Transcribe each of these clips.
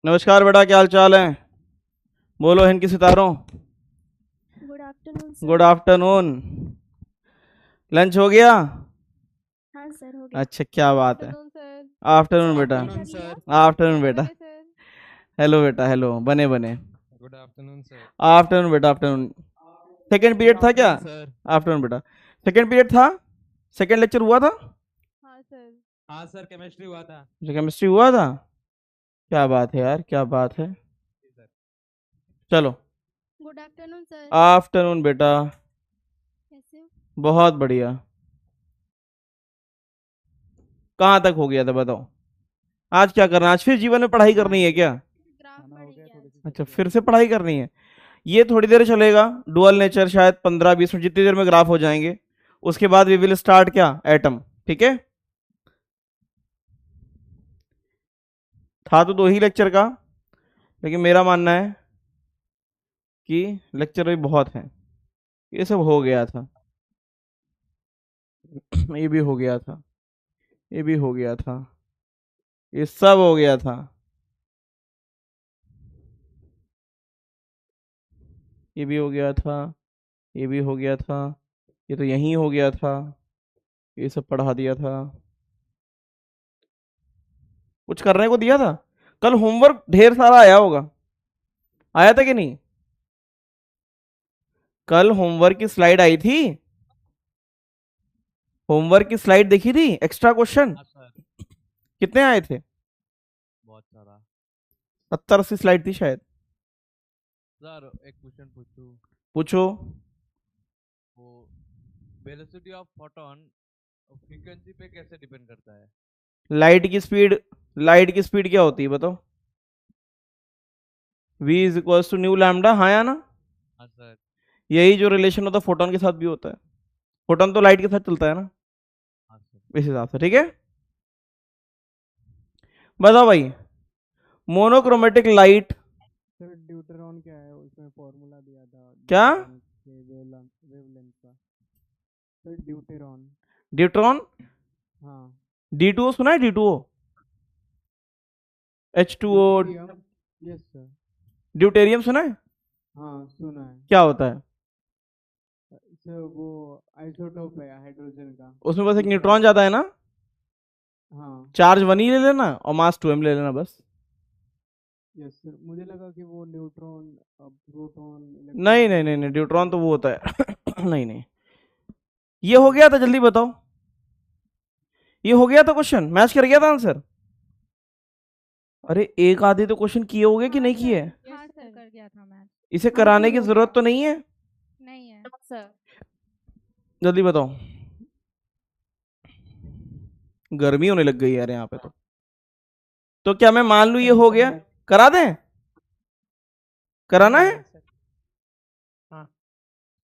नमस्कार बेटा, क्या हाल चाल है? बोलो हिंद की सितारों। Good afternoon sir. Good afternoon. Lunch हो गया? हाँ सर, हो गया। अच्छा, क्या बात है। Afternoon sir. आफ्टरनून सर बेटा। आपने कर लिया? आफ्टरनून बने बेटा। बने सर। हेलो बेटा, हेलो। बने बने। Good afternoon sir. आफ्टरनून बेटा, आफ्टरनून। सेकेंड गुड पीरियड था क्या? Afternoon sir. आफ्टरनून बेटा। सेकेंड पीरियड था? सेकेंड लेक्चर हुआ था? हाँ सर। हाँ सर, केमिस्ट्री हुआ था। केमिस्ट्री हुआ था? क्या बात है यार, क्या बात है। जी सर। चलो। Good afternoon sir. आफ्टरनून बेटा। कैसे हो? बहुत बढ़िया। कहाँ तक हो गया था बताओ? आज क्या करना? आज फिर जीवन में पढ़ाई करनी है क्या? ग्राफ पढ़ेंगे आज। अच्छा, फिर से पढ़ाई करनी है। ये थोड़ी देर चलेगा। डुअल नेचर शायद 15-20 मिनट, जितनी देर में ग्राफ हो जाएंगे। उसके बाद वी विल स्टार्ट क्या? एटम। ठीक है। था तो 2 ही लेक्चर का, लेकिन मेरा मानना है कि लेक्चर भी बहुत हैं। ये सब हो गया था। ये भी हो गया था। ये भी हो गया था। ये सब हो गया था। ये भी हो गया था। ये भी हो गया था। ये तो यहीं हो गया था। ये सब पढ़ा दिया था। कुछ करने को दिया था? कल होमवर्क ढेर सारा आया होगा। आया था कि नहीं? कल होमवर्क की स्लाइड आई थी। होमवर्क की स्लाइड देखी थी? एक्स्ट्रा क्वेश्चन हाँ सर। कितने आए थे? बहुत सारा। 70-80 स्लाइड थी शायद। सर एक क्वेश्चन पूछूं? पूछो। वो वेलोसिटी ऑफ फोटोन फ्रीक्वेंसी पे कैसे डिपेंड करता है? लाइट की स्पीड। लाइट की स्पीड क्या होती है बताओ? v is equal to nu lambda, हाँ या ना? हाँ सर। यही जो रिलेशन होता है फोटोन के साथ भी होता है। फोटोन तो लाइट के साथ चलता है ना, हाँ सर। इस हिसाब से। ठीक है। बताओ भाई। Monochromatic light. सर ड्यूटरॉन क्या है? उसमें फॉर्मूला दिया था क्या? वेवलेंथ का। Sir deuteron. ड्यूट्रॉन। हाँ। D2O सुना है? D2O। H2O। Deuterium. Yes sir. Deuterium सुना है? हाँ सुना है। क्या होता है? सर वो आइसोटोप है हाइड्रोजन का। उसमें बस एक दूसरा। न्यूट्रॉन जाता है ना। हाँ। चार्ज 1 ही ले लेना और मास 2m ले लेना बस। यस सर, मुझे लगा कि वो न्यूट्रॉन प्रोटॉन नहीं नहीं नहीं नहीं, ड्यूट्रॉन तो वो होता है। नहीं नहीं। ये हो गया था, जल्दी बताओ। ये हो गया था क्वेश्चन, मैच कर गया था आंसर। अरे एक आधे तो क्वेश्चन किए हो गए कि नहीं किए? हाँ सर, कर गया था मैच। इसे कराने की जरूरत तो नहीं है। नहीं है सर। जल्दी बताओ। गर्मी होने लग गई यार यहाँ पे तो क्या मैं मान लूं ये हो गया? करा दें? कराना है? हाँ।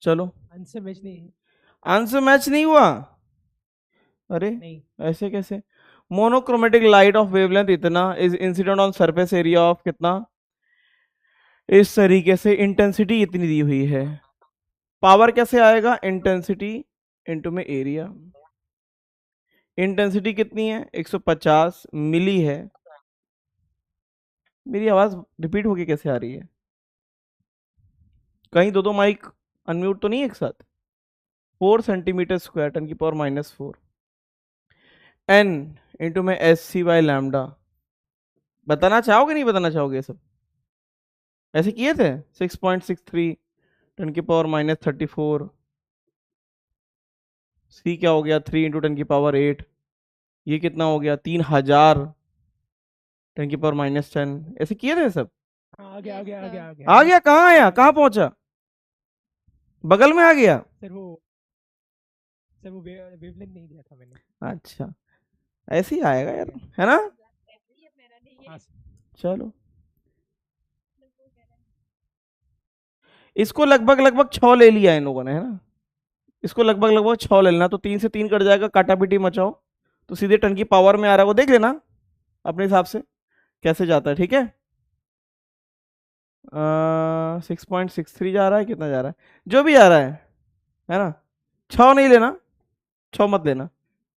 चलो। आंसर मैच नहीं है। आंसर मैच नहीं हुआ? अरे नहीं। ऐसे कैसे? मोनोक्रोमेटिक लाइट ऑफ वेवलेंथ इतना is incident on surface area of कितना, इस तरीके से इंटेंसिटी इतनी दी हुई है। पावर कैसे आएगा? इंटेंसिटी इनटू में एरिया। इंटेंसिटी कितनी है? 150 मिली है। मेरी आवाज रिपीट होके कैसे आ रही है? कहीं दो दो माइक अनम्यूट तो नहीं है एक साथ? 4 सेंटीमीटर स्क्वायर 10⁻⁴ n इंटू में SC/λ। बताना चाहोगे नहीं बताना चाहोगे? ये सब ऐसे किए थे। 6.63 10⁻34। C क्या हो गया? 3 × 10⁸। ये कितना हो गया? 3000 10⁻10। ऐसे किए थे सब। आ गया आ गया आ गया आ गया। आ गया? कहाँ आया? कहाँ पहुंचा? बगल में आ गया? सर वो वेवलेंथ नहीं दिया था मैंने। अच्छा, ऐसे ही आएगा यार, है ना? हाँ चलो। इसको लगभग लगभग 6 ले लिया इन लोगों ने, है ना? इसको लगभग लगभग 6 ले लेना, तो 3 से 3 कट जाएगा, काटा पीटी मचाओ तो सीधे 10 की पावर में आ रहा है, वो देख लेना अपने हिसाब से कैसे जाता है। ठीक है। 6.63 जा रहा है, कितना जा रहा है, जो भी जा रहा है ना? 6 नहीं लेना, 6 मत लेना,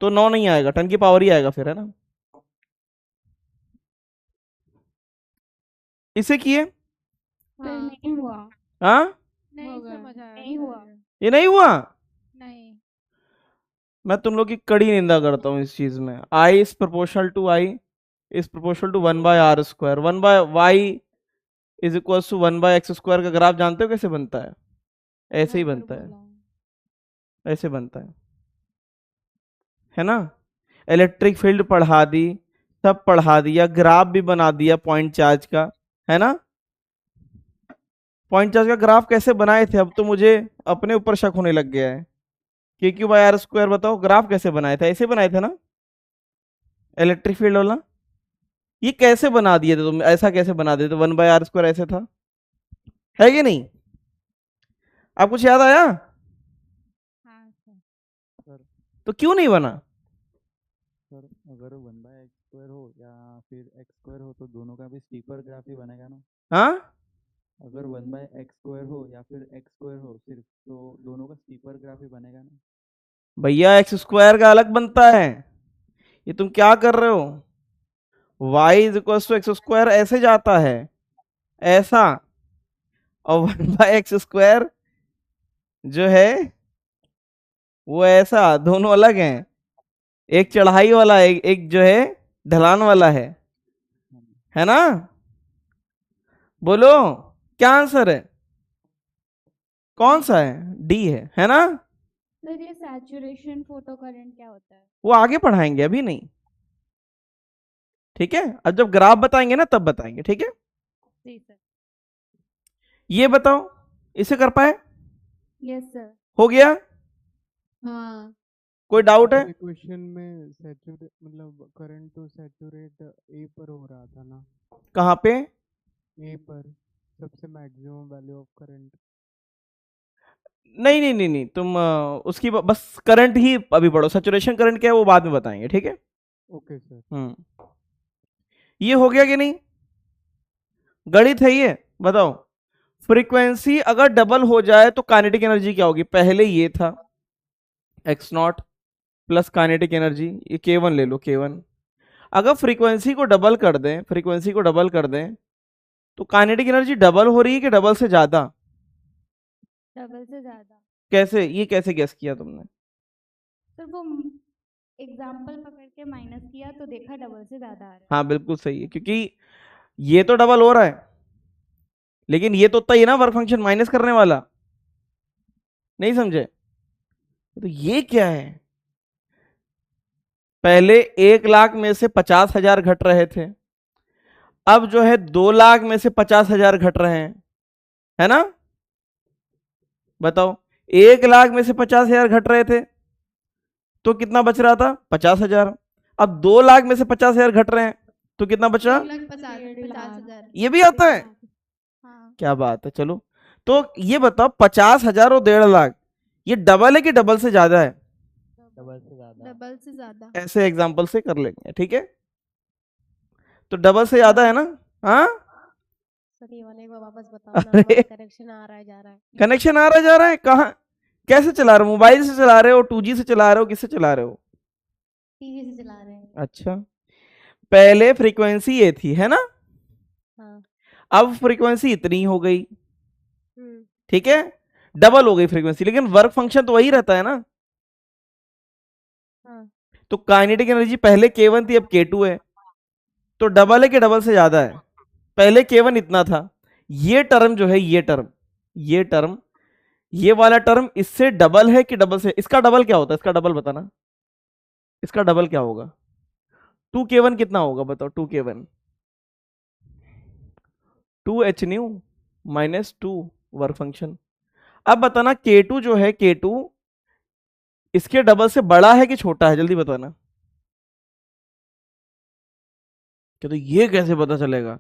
तो 9 नहीं आएगा, 10 की पावर ही आएगा फिर, है ना? इसे किए? सर हाँ नहीं हुआ। हाँ, नहीं होगा। समझ आया नहीं हुआ। सर। ये नहीं हुआ। नहीं मैं तुम लोग की कड़ी निंदा करता हूँ इस चीज में। I is proportional to I is proportional to 1/r²। 1/y is equal to 1/x² का ग्राफ जानते हो कैसे बनता है? ऐसे ही हाँ सर बनता है, बोला। ऐसे बनता है ना। इलेक्ट्रिक फील्ड पढ़ा दी, सब पढ़ा दिया, ग्राफ भी बना दिया पॉइंट चार्ज का, है ना। पॉइंट चार्ज का ग्राफ कैसे बनाए थे, अब तो मुझे अपने ऊपर शक होने लग गया है। KQ/r², बताओ ग्राफ कैसे बनाए थे? ऐसे बनाए थे ना इलेक्ट्रिक फील्ड वाला। ये कैसे बना दिए थे तुम? ऐसा कैसे बना दिए थे? 1/r² ऐसे था, है कि नहीं? आप कुछ याद आया? हाँ सर। सर तो क्यों नहीं बना? सर अगर 1/x² हो या फिर x² हो तो दोनों का भी स्टीपर ग्राफ ही बनेगा ना। हाँ, अगर 1/x² हो या फिर x² हो सिर्फ, तो दोनों का स्टीपर ग्राफ ही बनेगा ना। भैया x² का अलग बनता है, ये तुम क्या कर रहे हो? y is equal to x² ऐसे जाता है, ऐसा। और 1/x² जो है वो ऐसा, दोनों अलग हैं। एक चढ़ाई वाला, एक जो है ढलान वाला है ना। बोलो क्या आंसर है? कौन सा है? डी है ना। सर ये सैचुरेशन फोटो करंट क्या होता है? वो आगे पढ़ाएंगे, अभी नहीं, ठीक है। अब जब ग्राफ बताएंगे ना तब बताएंगे, ठीक है। जी सर। ये बताओ, इसे कर पाए? Yes sir. हो गया? हाँ कोई डाउट है? इक्वेशन में सैचुरेट मतलब करंट टू सैचुरेट ए पर हो रहा था ना। कहाँ पे? ए पर सबसे मैक्सिमम वैल्यू ऑफ करंट। नहीं नहीं नहीं नहीं, तुम उसकी बस करंट ही अभी पढ़ो। सैचुरेशन करंट क्या है वो बाद में बताएंगे, ठीक है। Okay sir. ये हो गया कि नहीं? गणित है ये, बताओ। फ्रीक्वेंसी अगर डबल हो जाए तो काइनेटिक एनर्जी क्या होगी? पहले ये था x0 प्लस काइनेटिक एनर्जी, ये k1 ले लो, k1। अगर फ्रीक्वेंसी को डबल कर दें, फ्रीक्वेंसी को डबल कर दें तो काइनेटिक एनर्जी डबल हो रही है कि डबल से ज्यादा? डबल से ज्यादा। कैसे? ये कैसे गेस किया तुमने? सर वो एग्जाम्पल पकड़ के माइनस किया तो देखा डबल से ज्यादा आ रहा है। हाँ बिल्कुल सही है, क्योंकि ये तो डबल हो रहा है लेकिन ये तो तय है ना वर्क फंक्शन माइनस करने वाला। नहीं समझे? तो ये क्या है? पहले 1 लाख में से 50,000 घट रहे थे, अब जो है 2 लाख में से 50,000 घट रहे हैं, है ना। बताओ, 1 लाख में से 50,000 घट रहे थे तो कितना बच रहा था? 50,000। अब 2 लाख में से 50,000 घट रहे हैं तो कितना बच रहा? 50,000। ये भी आता है? हाँ क्या बात है। चलो तो ये बताओ, 50,000 और 1.5 लाख, ये डबल है कि डबल से ज्यादा है? डबल से ज्यादा। डबल से ज्यादा। ऐसे एग्जांपल से कर लेंगे, ठीक है। तो डबल से ज्यादा है ना। हाँ, सर ये वाले को वापस बताओ ना, अरे हमारा कनेक्शन आ रहा है जा रहा है। कनेक्शन आ रहा जा रहा है कहाँ? कैसे चला रहे हो? मोबाइल से चला रहे हो, 2G से चला रहे हो, किससे चला रहे हो? टीवी से चला रहे हैं। अच्छा, पहले फ्रीक्वेंसी ये थी, है ना। हाँ। अब फ्रीक्वेंसी इतनी हो गई, हम्म। ठीक है, डबल हो गई फ्रीक्वेंसी, लेकिन वर्क फंक्शन तो वही रहता है ना। हाँ। तो काइनेटिक एनर्जी पहले k1 थी, अब k2 है, तो डबल है कि डबल से ज्यादा है? पहले k1 इतना था, ये टर्म जो है, ये टर्म, ये टर्म, ये वाला टर्म इससे डबल है कि डबल से? इसका डबल क्या होता है? इसका डबल बताना, इसका डबल क्या होगा? 2k1 कितना होगा बताओ? 2k1 2h new minus 2 work function. अब बताना k2 जो है, k2 इसके डबल से बड़ा है कि छोटा है? जल्दी बताना। क्या? तो ये कैसे पता चलेगा?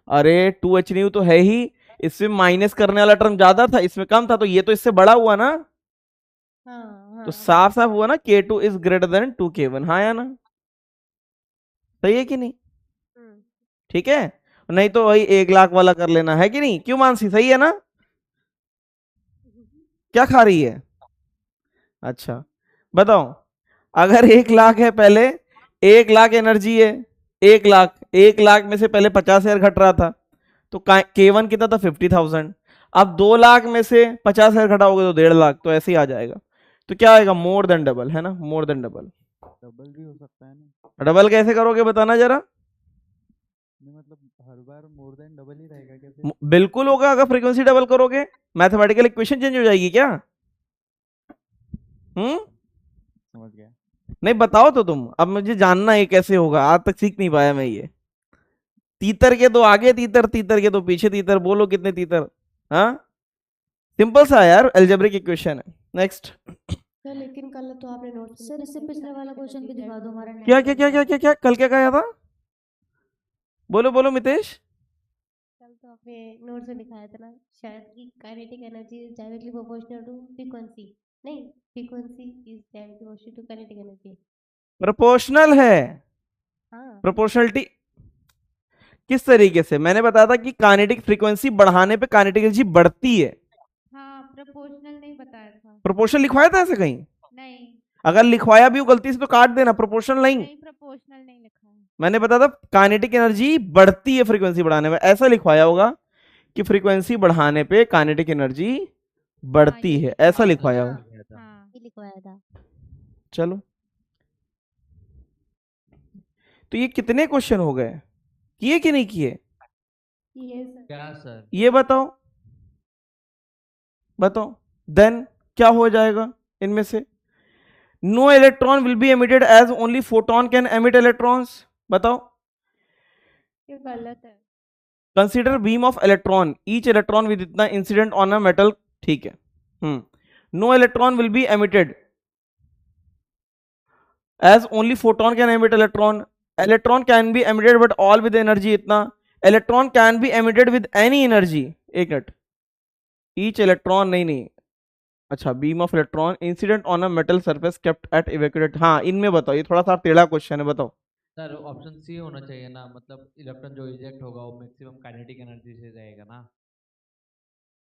अरे 2h न्यू तो है ही, इसमें माइनस करने वाला टर्म ज्यादा था, इसमें कम था, तो ये तो इससे बड़ा हुआ ना। हाँ। हाँ। तो साफ साफ हुआ ना k2 is greater than 2k1, हाँ या ना? सही है कि नहीं? हम्म। ठीक है, नहीं तो वही 1 लाख वाला कर लेना, है कि नहीं? क्यों मानसी, सही है ना? क्या खा रही है? अच्छा बताओ, अगर 1 लाख है, पहले 1 लाख एनर्जी है, 1 लाख, 1 लाख में से पहले 50,000 घट रहा था, तो K1 कितना था 50,000। अब 2 लाख में से 50,000 घटाओगे तो 1.5 लाख, तो ऐसे ही आ जाएगा। तो क्या आएगा, मोर देन डबल, है ना, मोर देन डबल। डबल भी हो सकता है ना? डबल कैसे करोगे बताना जरा। नहीं मतलब हर बार मोर देन डबल ही रहेगा क्या फिर? बिल्कुल होगा, अगर फ्रीक्वेंसी डबल करोगे। मैथमेटिकल इक्वेशन चेंज हो जाएगी क्या? समझ गया। नहीं बताओ तो तुम, अब मुझे जानना है कैसे होगा, आज तक सीख नहीं पाया मैं ये। तीतर के दो आगे तीतर, तीतर के दो पीछे तीतर, बोलो कितने तीतर। हाँ सिंपल सा यार, अलजेब्रिक इक्वेशन है। नेक्स्ट। सर लेकिन कल तो आपने नोट सर इससे पिछले वाला क्वेश्चन भी दिखा दो हमारा। क्या क्या क्या क्या क्या क्या कल क्या कहा था, बोलो बोलो मितेश। कल तो आपने नोट्स में दिखाया था ना शायद कि kinetic energy is directly proportional to frequency, नहीं frequency is directly proportional to kinetic energy. Proportional है। हाँ प्रोपोर्शनलिटी किस तरीके से, मैंने बताया था कि काइनेटिक फ्रीक्वेंसी बढ़ाने पे काइनेटिक एनर्जी बढ़ती है। हाँ प्रोपोर्शनल नहीं बताया था। प्रोपोर्शनल लिखवाया था ऐसे कहीं? नहीं अगर लिखवाया भी हो गलती से तो काट देना, प्रोपोर्शनल नहीं। नहीं प्रोपोर्शनल नहीं लिखा है। मैंने बताया था काइनेटिक एनर्जी बढ़ती है फ्रीक्वेंसी बढ़ाने में, ऐसा लिखवाया होगा कि फ्रीक्वेंसी बढ़ाने पे काइनेटिक एनर्जी बढ़ती ये है, लिखवाया ऐसा था। लिखवाया हो। हाँ ये लिखवाया था। चलो तो ये कितने क्वेश्चन हो गए, किए कि नहीं किए, ये सर क्या सर? ये बताओ बताओ। देन क्या हो जाएगा इनमें से, no electron will be emitted as only photon can emit electrons, बताओ। ये गलत है। Consider beam of electron, each electron with इतना इंसिडेंट ऑन अ मेटल, ठीक है। No electron will be emitted as only photon can emit electron, electron can be emitted but all with energy इतना, electron can be emitted with any energy, एक minute, each electron नहीं, अच्छा beam of electron incident on a metal surface kept at evacuate, हाँ इनमें बताओ, ये थोड़ा सा टेढ़ा क्वेश्चन है, बताओ। सर ऑप्शन सी होना चाहिए ना, मतलब इलेक्ट्रॉन जो इजेक्ट होगा वो मैक्सिमम काइनेटिक एनर्जी से जाएगा ना।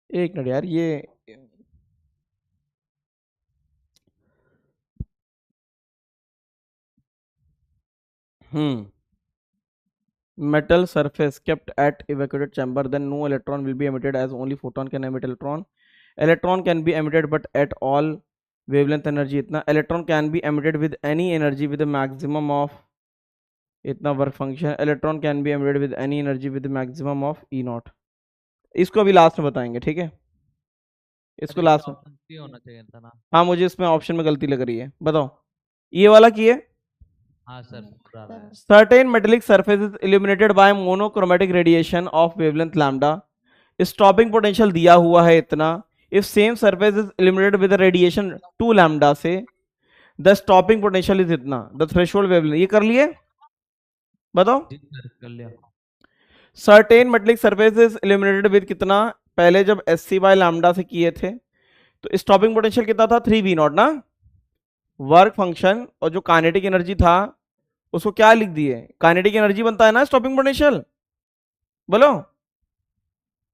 एक मिनट यार, ये metal surface kept at evacuated chamber, then no electron will be emitted as only photon can emit electron, electron can be emitted but at all wavelength energy इतना, electron can be emitted with any energy with a maximum of इतना work function, electron can be emitted with any energy with a maximum of E naught। इसको अभी last में बताएंगे, ठीक है, इसको last में। ऑप्शन सी होना चाहिए था ना। हाँ मुझे इसमें ऑप्शन में गलती लग रही है, बताओ ये वाला की है। हाँ सर पूरा रहा है। Certain metallic surface is illuminated by monochromatic radiation of wavelength lambda, stopping potential दिया हुआ है इतना, if same surface is illuminated with a radiation 2 lambda से, the stopping potential is इतना, the threshold wavelength, ये कर लिए, बताओ। जी सर कर लिया। Certain metallic surface is illuminated with कितना, पहले जब SC by lambda से किए थे तो स्टॉपिंग पोटेंशियल कितना था 3V0 ना, वर्क फंक्शन और जो काइनेटिक एनर्जी था उसको क्या लिख दिए, काइनेटिक एनर्जी बनता है ना स्टॉपिंग पोटेंशियल, बोलो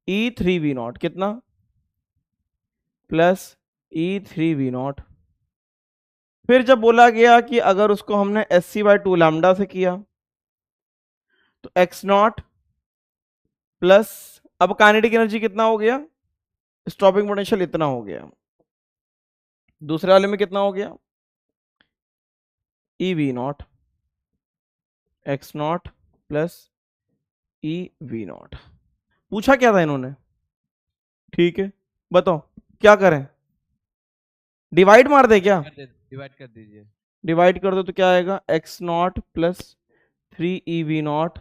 E3V0 कितना प्लस E3V0। फिर जब बोला गया कि अगर उसको हमने SC/2 लैम्डा से किया तो X0 प्लस, अब काइनेटिक एनर्जी कितना हो गया, स्टॉपिंग पोटेंशियल इतना हो गया, दूसरे वाले में कितना हो गया EV0, X0 प्लस EV0। पूछा क्या था इन्होंने, ठीक है बताओ क्या करें, डिवाइड मार दे क्या, डिवाइड कर दीजिए। डिवाइड कर दो तो क्या आएगा X0 प्लस 3EV0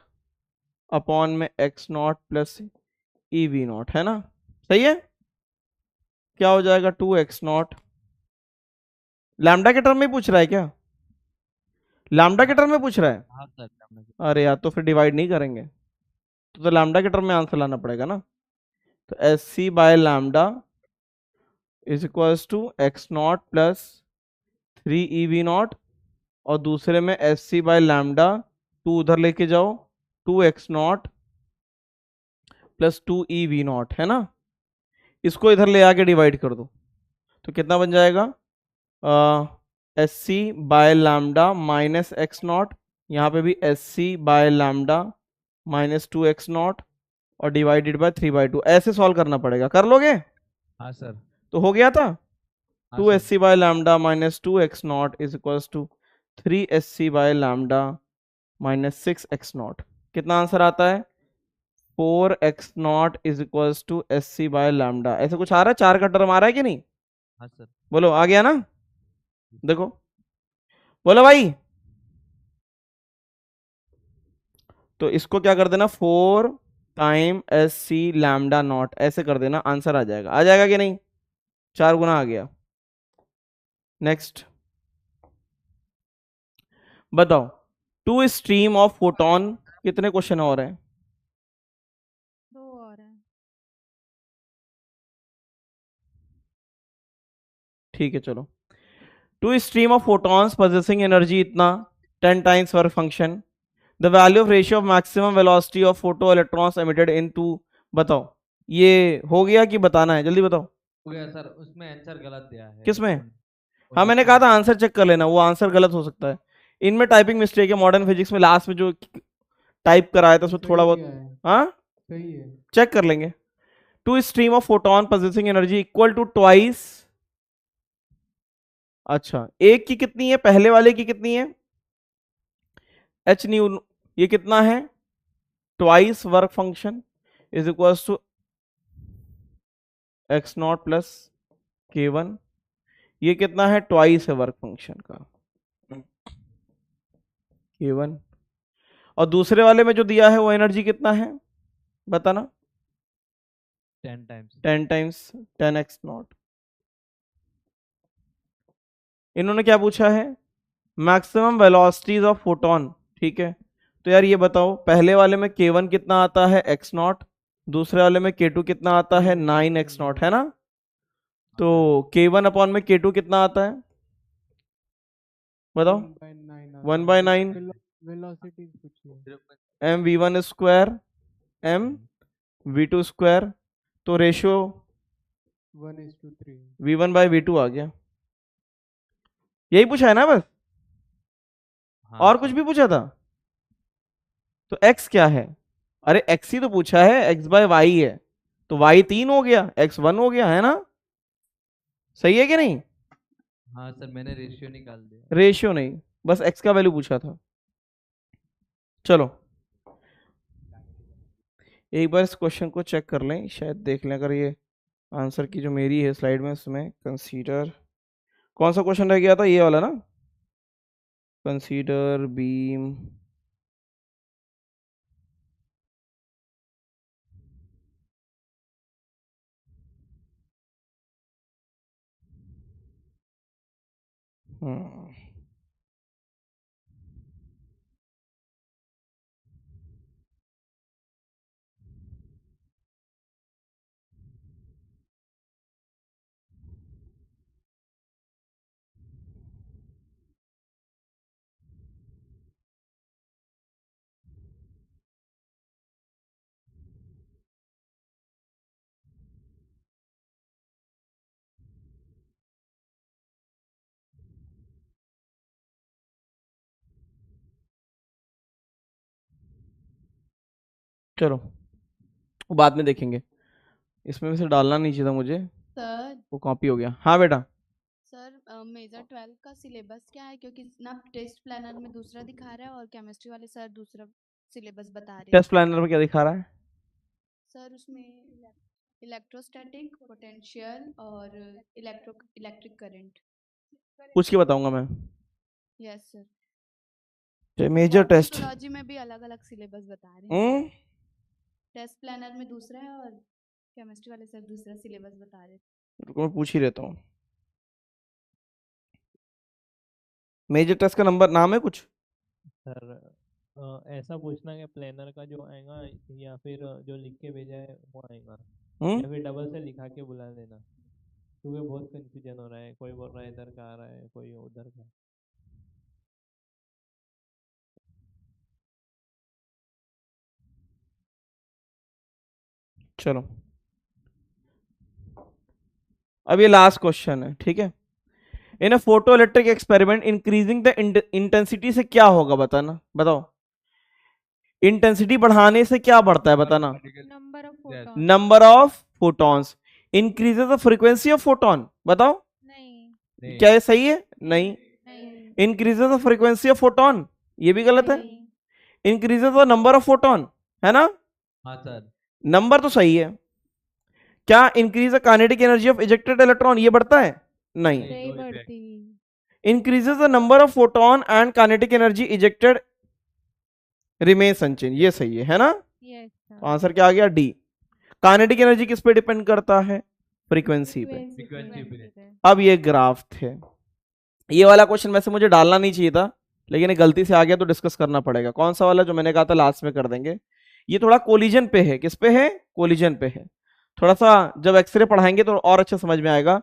अपॉन में X0 प्लस EV0, है ना, सही है, क्या हो जाएगा 2X0, लैम्डा के टर्म में पूछ रहा है क्या, लैम्डा के टर्म में पूछ रहा है, हाँ सर करना चाहिए। अरे यार तो फिर डिवाइड नहीं करेंगे, तो लैम्डा के टर्म में आंसर लाना पड़ेगा ना, तो SC by lambda is equals to X0 plus 3EV0 और दूसरे में SC बाय लैम्डा 2 उधर लेके जाओ 2X0 प्लस 2EV0, है ना, इसको इधर ले आके डिवाइड कर दो तो कितना बन जाएगा SC by lambda minus X0, यहाँ पे भी SC by lambda minus 2X0 और डिवाइडेड बाय 3/2, ऐसे सॉल्व करना पड़ेगा। कर लोगे? हाँ सर। तो हो गया था हाँ 2sc by lambda minus 2x0 is equals to 3sc by lambda minus 6x0। कितना आंसर आता है? 4x0 is equals to sc by lambda. ऐसे कुछ आ रहा है? 4 का टर्म आ रहा है कि नहीं? हाँ सर। बोलो, आ गया ना? देखो, बोलो भाई। तो इसको क्या कर देना, 4 टाइम sc लैम्डा नॉट, ऐसे कर देना, आंसर आ जाएगा। आ जाएगा कि नहीं? 4 गुना आ गया। नेक्स्ट बताओ, टू स्ट्रीम ऑफ फोटोन, कितने क्वेश्चन और हैं? 2 और है। ठीक है, चलो। Two stream of photons possessing energy इतना 10 times work function, the value of ratio of maximum velocity of photo electrons emitted in two. बताओ, ये हो गया कि बताना है? जल्दी बताओ। हो गया सर, उसमें आंसर गलत दिया है। किसमें? हाँ, मैंने कहा था आंसर चेक कर लेना, वो आंसर गलत हो सकता है। इनमें टाइपिंग मिस्टेक है, मॉडर्न फिजिक्स में लास्ट में जो टाइप कराया था उसमें थोड़ा बहुत, हाँ सही है। चेक कर लेंगे। Two stream of photon possessing energy equal to twice. अच्छा, एक की कितनी है? पहले वाले की कितनी है? एच न्यू, ये कितना है? Twice work function is equal to x0 plus k1। ये कितना है? ट्वाइस है वर्क फंक्शन का k1। और दूसरे वाले में जो दिया है वो एनर्जी कितना है बताना? 10 टाइम्स। 10 times 10x0। इन्होंने क्या पूछा है? Maximum velocities of photon. ठीक है, तो यार ये बताओ, पहले वाले में k1 कितना आता है? x0। दूसरे वाले में k2 कितना आता है? 9x0, है ना? तो k1 अपॉन में k2 कितना आता है बताओ? 1/9 वेलोसिटीज पूछिए। mv1 square m v2 square, तो रेशियो 1:3। v1/v2 आ गया। यही पूछा है ना बस? हाँ और सर। कुछ भी पूछा था? तो x क्या है? अरे x ही तो पूछा है, x/y है, तो y 3 हो गया, x 1 हो गया, है ना? सही है कि नहीं? हाँ सर, मैंने रेशियो निकाल दिया। रेशियो नहीं, बस x का वैल्यू पूछा था। चलो एक बार इस क्वेश्चन को चेक कर लें, शायद देख लें अगर ये आंसर की जो मेरी है स्लाइड में, उसमें कंसीडर, कौन सा क्वेश्चन रह गया था? ये वाला ना, कंसीडर बीम चलो वो बाद में देखेंगे, इसमें से डालना नहीं चाहिए था मुझे, सर वो कॉपी हो गया। हाँ बेटा, सर मेजर 12 का सिलेबस क्या है? क्योंकि ना टेस्ट प्लानर में दूसरा दिखा रहा है और केमिस्ट्री वाले सर दूसरा सिलेबस बता रहे हैं। टेस्ट प्लानर में क्या दिखा रहा है? सर उसमें इलेक्ट्रोस्टैटिक, पोटेंशियल और इलेक्ट्रिक करंट। पूछ के बताऊंगा मैं। Yes sir. Major test metrology में भी अलग अलग सिलेबस बता रहे हैं। टेस्ट प्लानर में दूसरा है और केमिस्ट्री वाले सर दूसरा सिलेबस बता रहे हैं। रुको मैं पूछ ही रहता हूँ। मेजर टेस्ट का नंबर नाम है कुछ? सर ऐसा पूछना कि प्लानर का जो आएगा या फिर जो लिख के भेजा है वो आएगा, या फिर डबल से लिखा के बुला लेना, क्योंकि बहुत कंफ्यूजन हो रहा है, कोई बोल रहा है इधर का आ रहा है, कोई उधर का। चलो अब ये लास्ट क्वेश्चन है, ठीक है। In a photoelectric experiment increasing the intensity से क्या होगा बताना? बताओ, इंटेंसिटी बढ़ाने से क्या बढ़ता है बताना? Number of Yes. Photon. Number of photons. Increases the frequency of photon. बताओ नहीं नहीं, क्या ये सही है? नहीं। नहीं increases the frequency of photon, ये भी गलत है। नहीं, increases the number of photon, है ना? हाँ सर, नंबर तो सही है। क्या increase the kinetic energy of ejected electron, ये बढ़ता है? नहीं। नहीं, नहीं no effect. बढ़ती। Increases the number of photon and kinetic energy ejected remains unchange, ये सही है ना? यस तो आंसर क्या आ गया? डी। काइनेटिक एनर्जी किस पे डिपेंड करता है? फ्रीक्वेंसी पे। Frequency पे। अब ये ग्राफ थे, ये वाला क्वेश्चन वैसे मुझे डालना नहीं चाहिए था, लेकिन ये गलती से आ गया तो डिस्कस करना पड़ेगा। कौन सा वाला जो मैंने कहा था लास्ट में कर देंगे? ये थोड़ा कोलिजन पे है। किस पे है? कोलिजन पे है। थोड़ा सा जब एक्सरे पढ़ाएंगे तो और अच्छा समझ में आएगा।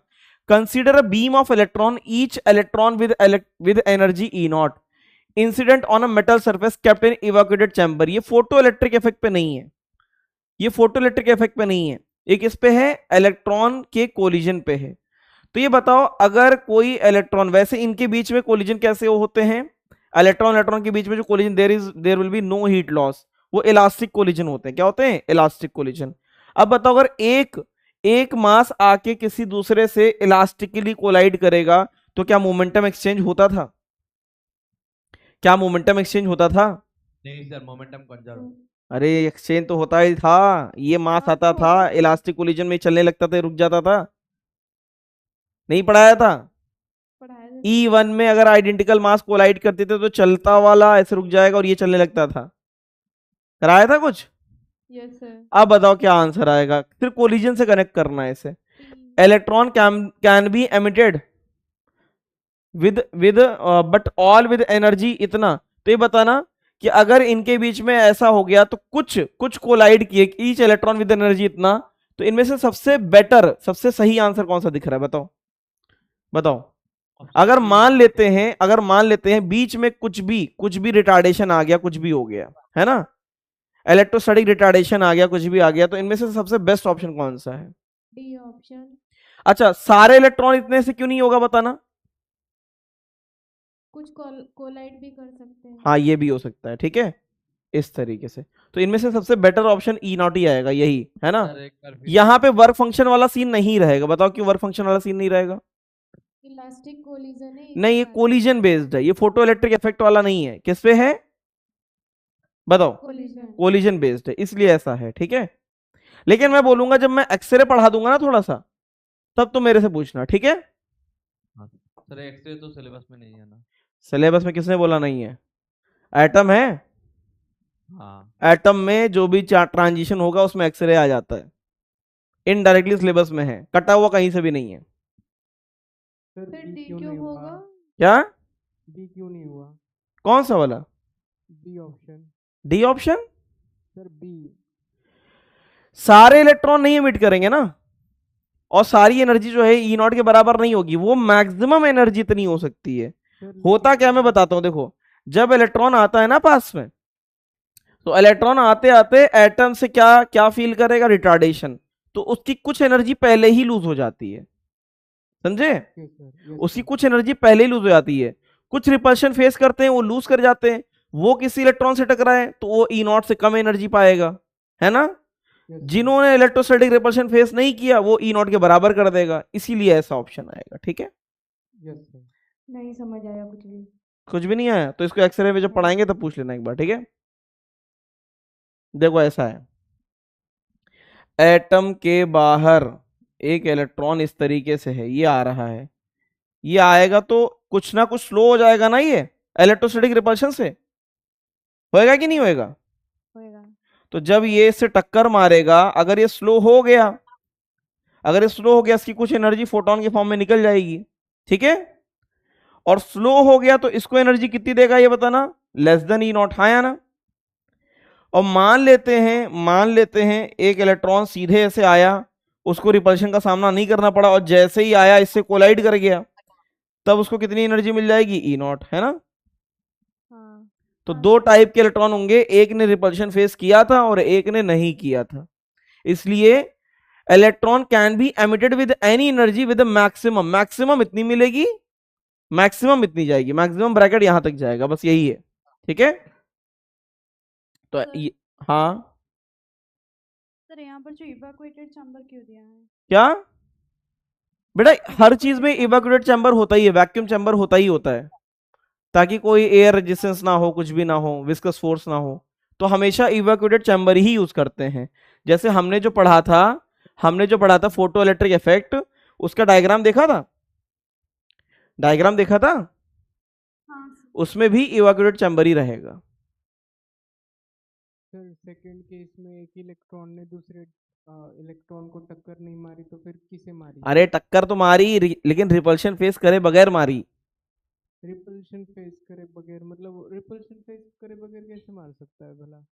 Consider a beam of electron, each electron with energy E not incident on a metal surface kept in evacuated chamber. ये फोटो इलेक्ट्रिक इफेक्ट पे नहीं है, ये फोटो इलेक्ट्रिक इफेक्ट पे नहीं है, एक इस पे है, इलेक्ट्रॉन के कोलिजन पे है। तो ये बताओ, अगर कोई इलेक्ट्रॉन, वैसे इनके बीच में कोलिजन कैसे होते हैं? इलेक्ट्रॉन इलेक्ट्रॉन के बीच में जो collision, there will be no heat loss, वो इलास्टिक कोलिजन होते हैं। क्या होते हैं? Elastic collision. अब बताओ, अगर एक मास आके किसी दूसरे से इलास्टिकली कोलाइड करेगा तो क्या मोमेंटम एक्सचेंज होता था? क्या मोमेंटम एक्सचेंज होता था? नहीं सर, मोमेंटम कंजर्व। अरे एक्सचेंज तो होता ही था। ये मास आता था, इलास्टिक कोलिजन में चलने लगता था, रुक जाता था। नहीं पढ़ाया था? पढ़ाया था। E1 में अगर आइडेंटिकल मास कोलाइड करते थे तो चलता वाला ऐसे रुक जाएगा और ये चलने लगता था। कराया था कुछ? Yes sir. अब बताओ क्या आंसर आएगा? फिर कोलिजन से कनेक्ट करना है इसे। Electron can be emitted with but all with energy इतना। तो ये बताना कि अगर इनके बीच में ऐसा हो गया तो कुछ कोलाइड किए, ईच इलेक्ट्रॉन विद एनर्जी इतना, तो इनमें से सबसे बेटर, सबसे सही आंसर कौन सा दिख रहा है? बताओ बताओ। अगर मान लेते हैं बीच में कुछ भी रिटार्डेशन आ गया, कुछ भी हो गया, है ना, इलेक्ट्रोस्टैटिक रिटार्डेशन आ गया, कुछ भी आ गया, तो इनमें से सबसे बेस्ट ऑप्शन कौन सा है? D option. अच्छा, सारे इलेक्ट्रॉन इतने से क्यों नहीं होगा बताना? कुछ कोलाइड भी कर सकते हैं। हाँ, ये भी हो सकता है। ठीक है, इस तरीके से। तो इनमें से सबसे बेटर ऑप्शन ई नॉट ही आएगा, यही है ना। सर एक बार फिर यहाँ पे वर्क फंक्शन वाला सीन नहीं रहेगा। बताओ क्यों वर्क फंक्शन वाला सीन नहीं रहेगा? इलास्टिक कोलिजन है। नहीं, ये कोलिजन बेस्ड है, ये फोटो इलेक्ट्रिक इफेक्ट वाला नहीं है। किस पे है बताओ? कोलिजन। कोलिजन बेस्ड है, इसलिए ऐसा है। ठीक है, लेकिन मैं बोलूंगा जब मैं एक्सरे पढ़ा दूंगा ना थोड़ा सा, तब तो मेरे से पूछना। ठीक है, हाँ, सर एक्सरे तो सिलेबस में नहीं है ना। सिलेबस में किसने बोला नहीं है? एटम है, हाँ, एटम में जो भी ट्रांजिशन होगा उसमें एक्सरे आ जाता है, इनडायरेक्टली सिलेबस में है, कटा हुआ कहीं से भी नहीं है। सर फिर बी डी क्यों क्यों नहीं होगा? हुआ? क्या? बी क्यों नहीं हुआ? कौन सा वाला? B option. D option? Sir B. सारे इलेक्ट्रॉन नहीं एमिट करेंगे ना, और सारी एनर्जी जो है ई नॉट के बराबर नहीं होगी, वो मैक्सिमम एनर्जी इतनी हो सकती है। होता क्या मैं बताता हूं, देखो, जब इलेक्ट्रॉन आता है ना पास में, तो इलेक्ट्रॉन आते आते एटम से क्या क्या फील करेगा? रिटार्डेशन। तो उसकी कुछ एनर्जी पहले ही लूज हो जाती है, समझे? Yes sir. उसकी कुछ एनर्जी पहले ही लूज हो जाती है। कुछ रिपल्शन फेस करते हैं, वो लूज कर जाते हैं, वो किसी इलेक्ट्रॉन से टकराए तो वो ई नॉट से कम एनर्जी पाएगा, है ना। जिन्होंने इलेक्ट्रोस्टैटिक रिपल्शन फेस नहीं किया वो ई नॉट के बराबर कर देगा, इसीलिए ऐसा ऑप्शन आएगा। ठीक है, यस सर। नहीं समझ आया कुछ भी। कुछ भी नहीं आया तो इसको एक्सरे में जब पढ़ाएंगे तब पूछ लेना एक बार। ठीक है, देखो ऐसा है, एटम के बाहर एक इलेक्ट्रॉन इस तरीके से है, ये आ रहा है, ये आएगा तो कुछ ना कुछ स्लो हो जाएगा ना, ये इलेक्ट्रोस्टैटिक रिपल्शन से होएगा कि नहीं होएगा? होएगा। तो जब ये इससे टक्कर मारेगा, अगर ये स्लो हो गया, इसकी कुछ एनर्जी फोटोन के फॉर्म में निकल जाएगी। ठीक है, और स्लो हो गया तो इसको एनर्जी कितनी देगा ये बताना? लेस देन ई नॉट, आया ना। और मान लेते हैं एक इलेक्ट्रॉन सीधे ऐसे आया, उसको रिपल्शन का सामना नहीं करना पड़ा, और जैसे ही आया इससे कोलाइड कर गया, तब उसको कितनी एनर्जी मिल जाएगी? ई नॉट, है ना। हाँ। तो दो टाइप के इलेक्ट्रॉन होंगे, एक ने रिपल्शन फेस किया था और एक ने नहीं किया था। इसलिए electron can be emitted with any energy with maximum इतनी मिलेगी, मैक्सिमम इतनी जाएगी, मैक्सिमम ब्रैकेट यहां तक जाएगा, बस यही है। ठीक है, तो सर हाँ सर यहाँ पर जो इवैक्यूएटेड चैम्बर क्यों दिया है? क्या बेटा, हर चीज में Evacuated इवैक्यूएट चैम्बर होता ही है, वैक्यूम चैम्बर होता ही होता है, ताकि कोई एयर रेजिस्टेंस ना हो, कुछ भी ना हो, विस्कस फोर्स ना हो, तो हमेशा इवैक्यूएटेड चैम्बर ही यूज करते हैं। जैसे हमने जो पढ़ा था फोटो इलेक्ट्रिक इफेक्ट, उसका डायग्राम देखा था, डायग्राम देखा था, हाँ सर। उसमें भी इवैक्यूएटेड चैम्बर ही रहेगा। सर सेकंड केस में एक इलेक्ट्रॉन ने दूसरे इलेक्ट्रॉन को टक्कर नहीं मारी तो फिर किसे मारी? अरे टक्कर तो मारी, लेकिन रिपल्शन फेस करे बगैर मारी। रिपल्शन फेस करे बगैर मतलब रिपल्शन फेस करे बगैर कैसे मार सकता है भला?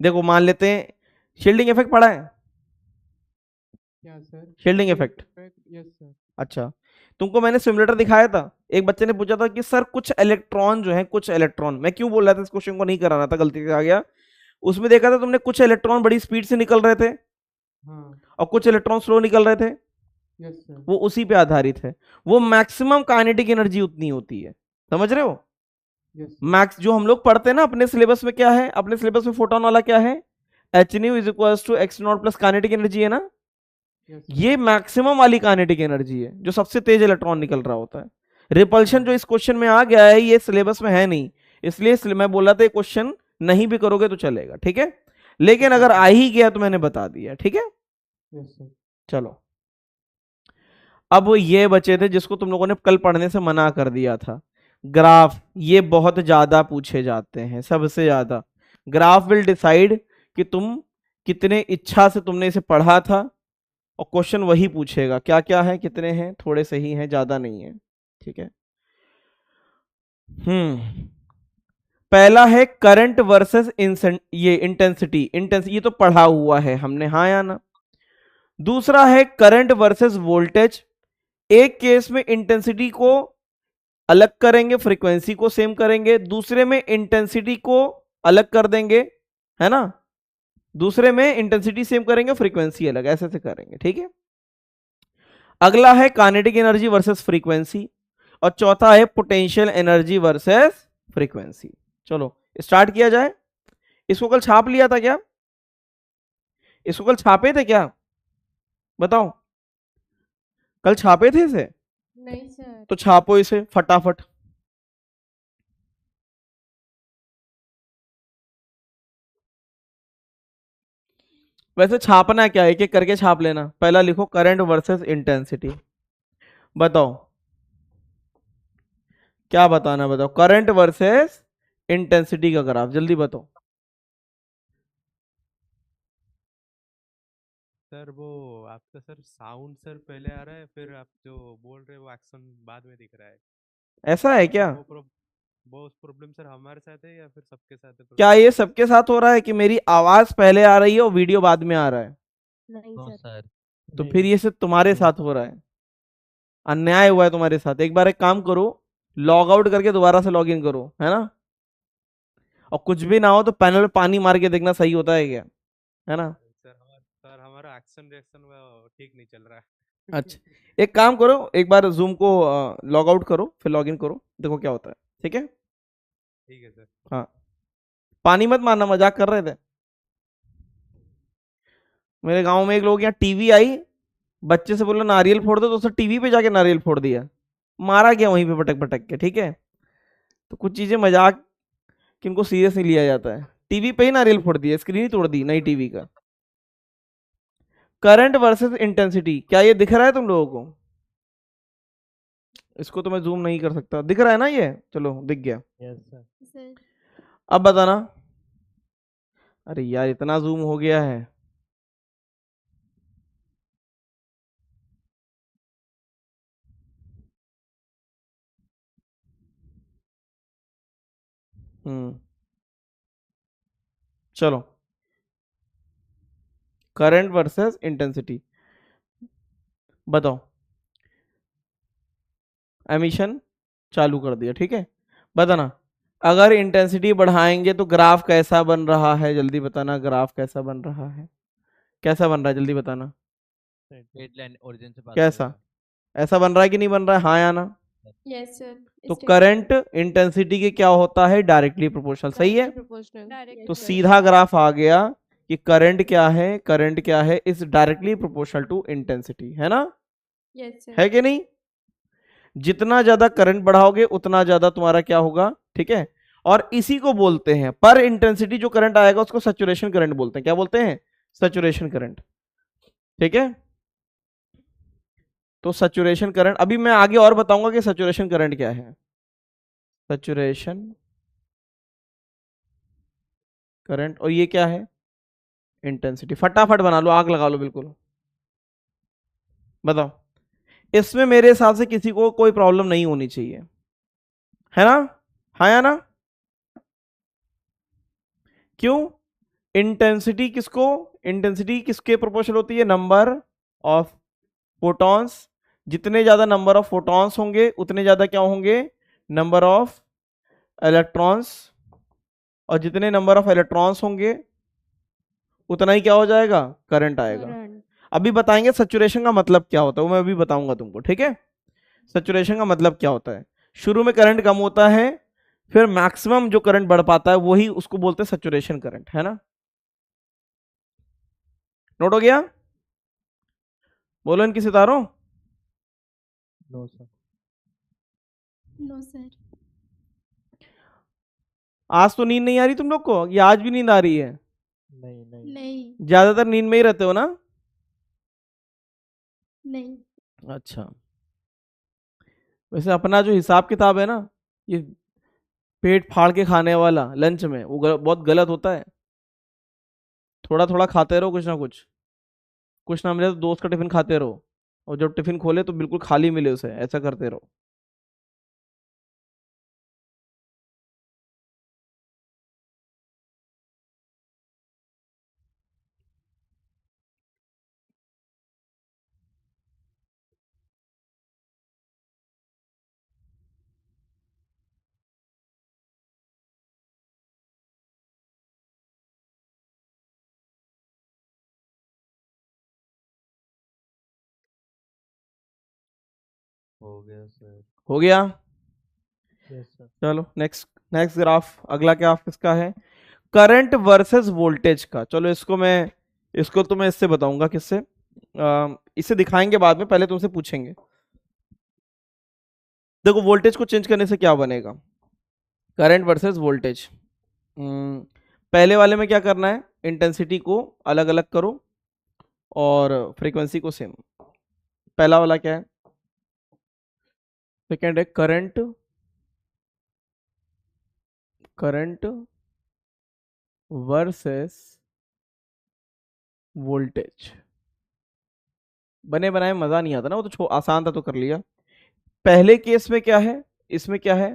देखो मान लेते हैं, शील्डिंग इफेक्ट पढ़ा है? क्या sir? Shielding effect, yes sir. अच्छा, तुमको मैंने सिमुलेटर दिखाया था, एक बच्चे ने पूछा था कि सर कुछ इलेक्ट्रॉन जो है, कुछ इलेक्ट्रॉन, मैं क्यों बोल रहा था इस क्वेश्चन को नहीं करा रहा था, गलती से आ गया, उसमें देखा था तुमने कुछ इलेक्ट्रॉन बड़ी स्पीड से निकल रहे थे हाँ और कुछ इलेक्ट्रॉन स्लो निकल रहे थे, यस सर। वो उसी पे आधारित है, वो मैक्सिमम काइनेटिक एनर्जी उतनी होती है, समझ रहे हो? यस मैक्स जो हम लोग पढ़ते हैं ना अपने सिलेबस में, क्या है अपने सिलेबस में, फोटोन वाला क्या है, H nu is equal to X naught plus kinetic energy है ना, यस ये मैक्सिमम वाली काइनेटिक एनर्जी है, जो सबसे तेज इलेक्ट्रॉन निकल रहा होता है। रिपल्शन जो इस क्वेश्चन में आ गया है, ये सिलेबस में है नहीं, इसलिए मैं बोला था क्वेश्चन नहीं भी करोगे तो चलेगा, ठीक है, लेकिन अगर आ ही गया तो मैंने बता दिया, ठीक है। Yes sir. चलो, अब ये बचे थे जिसको तुम लोगों ने कल पढ़ने से मना कर दिया था, ग्राफ। ये बहुत ज्यादा पूछे जाते हैं, सबसे ज्यादा। ग्राफ विल डिसाइड कि तुम कितने इच्छा से तुमने इसे पढ़ा था, और क्वेश्चन वही पूछेगा क्या क्या है, कितने हैं, थोड़े सही हैं, ज्यादा नहीं है, ठीक है। पहला है करंट वर्सेस ये इंटेंसिटी, ये तो पढ़ा हुआ है हमने, हाँ या ना। दूसरा है करंट वर्सेस वोल्टेज, एक केस में इंटेंसिटी को अलग करेंगे, फ्रीक्वेंसी को सेम करेंगे, दूसरे में इंटेंसिटी को अलग कर देंगे, है ना, दूसरे में इंटेंसिटी सेम करेंगे, फ्रीक्वेंसी अलग, ऐसे से करेंगे, ठीक है। अगला है काइनेटिक एनर्जी वर्सेस फ्रीक्वेंसी, और चौथा है पोटेंशियल एनर्जी वर्सेस फ्रीक्वेंसी। चलो स्टार्ट किया जाए। इसको कल छाप लिया था क्या? इसको कल छापे थे क्या, बताओ, कल छापे थे इसे? नहीं सर। तो छापो इसे फटाफट। वैसे छापना क्या है, एक एक करके छाप लेना। पहला लिखो करंट वर्सेस इंटेंसिटी, बताओ क्या बताना, बताओ करंट वर्सेस इंटेंसिटी का ग्राफ, जल्दी बताओ। सर वो आपका सर साउंड सर पहले आ रहा है, फिर आप जो बोल रहे हैं वो एक्शन बाद में दिख रहा है। ऐसा है क्या? वो प्रॉब्लम सर हमारे साथ है या फिर सबके साथ है? क्या ये सबके साथ हो रहा है कि मेरी आवाज पहले आ रही है और वीडियो बाद में आ रहा है? नहीं नो सर। सर। तो फिर ये सिर्फ तुम्हारे साथ हो रहा है, अन्याय हुआ है तुम्हारे साथ। एक बार एक काम करो, लॉग आउट करके दोबारा से लॉग इन करो, है ना, और कुछ भी ना हो तो पैनल पे पानी मार के देखना सही होता है क्या, है ना। सर हमारा एक्शन रिएक्शन ठीक नहीं चल रहा है। अच्छा, एक काम करो, एक बार जूम को लॉग आउट करो, फिर लॉग इन करो, देखो क्या होता है, ठीक है। ठीक है सर। हाँ, पानी मत मारना, मजाक कर रहे थे। मेरे गांव में एक लोग, यहाँ टीवी आई, बच्चे से बोला नारियल फोड़ दो, तो उसने टीवी पे जाके नारियल फोड़ दिया, मारा गया वहीं पे पटक पटक के, ठीक है। तो कुछ चीजें मजाक किनको सीरियस नहीं लिया जाता है। टीवी पे ही नारियल फोड़ दिया, स्क्रीन ही तोड़ दी नई टीवी का। करंट वर्सेस इंटेंसिटी, क्या ये दिख रहा है तुम लोगों को? इसको तो मैं जूम नहीं कर सकता, दिख रहा है ना ये? चलो दिख गया। Yes sir. सर अब बताना। अरे यार इतना जूम हो गया है। चलो, करंट वर्सेस इंटेंसिटी बताओ। एमिशन चालू कर दिया, ठीक है। बताना, अगर इंटेंसिटी बढ़ाएंगे तो ग्राफ कैसा बन रहा है, जल्दी बताना, ग्राफ कैसा बन रहा है, कैसा बन रहा है, जल्दी बताना। स्ट्रेट लाइन ओरिजिन से पास कैसा? करेगा। ऐसा बन रहा है कि नहीं बन रहा है, हाँ या ना? Yes sir. तो करंट इंटेंसिटी के क्या होता है, डायरेक्टली प्रोपोर्शनल। सही है, प्रोपोर्शनल। तो सीधा ग्राफ आ गया कि करंट क्या है, करंट क्या है, is directly proportional to intensity, है ना, यस सर। है कि नहीं। जितना ज्यादा करंट बढ़ाओगे उतना ज्यादा तुम्हारा क्या होगा, ठीक है। और इसी को बोलते हैं पर इंटेंसिटी जो करंट आएगा उसको सैचुरेशन करंट बोलते हैं। क्या बोलते हैं, सैचुरेशन करंट, ठीक है। तो सैचुरेशन करंट अभी मैं आगे और बताऊंगा कि सैचुरेशन करंट क्या है। सैचुरेशन करंट, और ये क्या है, इंटेंसिटी। फटाफट बना लो, आग लगा लो बिल्कुल। बताओ, इसमें मेरे हिसाब से किसी को कोई प्रॉब्लम नहीं होनी चाहिए, है ना, हाँ या ना। क्यों, इंटेंसिटी किसको, इंटेंसिटी किसके प्रोपोर्शनल होती है, नंबर ऑफ फोटॉन्स। जितने ज्यादा नंबर ऑफ फोटॉन्स होंगे उतने ज्यादा क्या होंगे, नंबर ऑफ इलेक्ट्रॉन्स, और जितने नंबर ऑफ इलेक्ट्रॉन्स होंगे उतना ही क्या हो जाएगा, करंट आएगा। अभी बताएंगे सैचुरेशन का मतलब क्या होता है, वो मैं अभी बताऊंगा तुमको, ठीक है। सैचुरेशन का मतलब क्या होता है, शुरू में करंट कम होता है, फिर मैक्सिमम जो करंट बढ़ पाता है वही उसको बोलते हैं सैचुरेशन करंट, है ना। नोट हो गया, बोलो इनकी सितारों। No sir. No sir. आज तो नींद नहीं आ रही तुम लोग को, या आज भी नींद आ रही है, नहीं नहीं नहीं ज्यादातर नींद में ही रहते हो ना। नहीं। अच्छा, वैसे अपना जो हिसाब किताब है ना, ये पेट फाड़ के खाने वाला लंच में, वो बहुत गलत होता है। थोड़ा थोड़ा खाते रहो, कुछ ना मिले तो दोस्त का टिफिन खाते रहो, और जब टिफिन खोले तो बिल्कुल खाली मिले उसे, ऐसा करते रहो। हो गया सर। हो गया, यस सर। चलो नेक्स्ट नेक्स्ट ग्राफ, अगला ग्राफ किसका है, करंट वर्सेस वोल्टेज का। चलो इसको तो मैं इससे बताऊंगा, किससे, इसे दिखाएंगे बाद में, पहले तुमसे पूछेंगे। देखो वोल्टेज को चेंज करने से क्या बनेगा, करंट वर्सेस वोल्टेज। पहले वाले में क्या करना है, इंटेंसिटी को अलग अलग करो और फ्रीक्वेंसी को सेम। पहला वाला क्या है, सेकेंड है करंट वर्सेस वोल्टेज। बने बनाए मजा नहीं आता ना, वो तो आसान था तो कर लिया। पहले केस में क्या है, इसमें क्या है,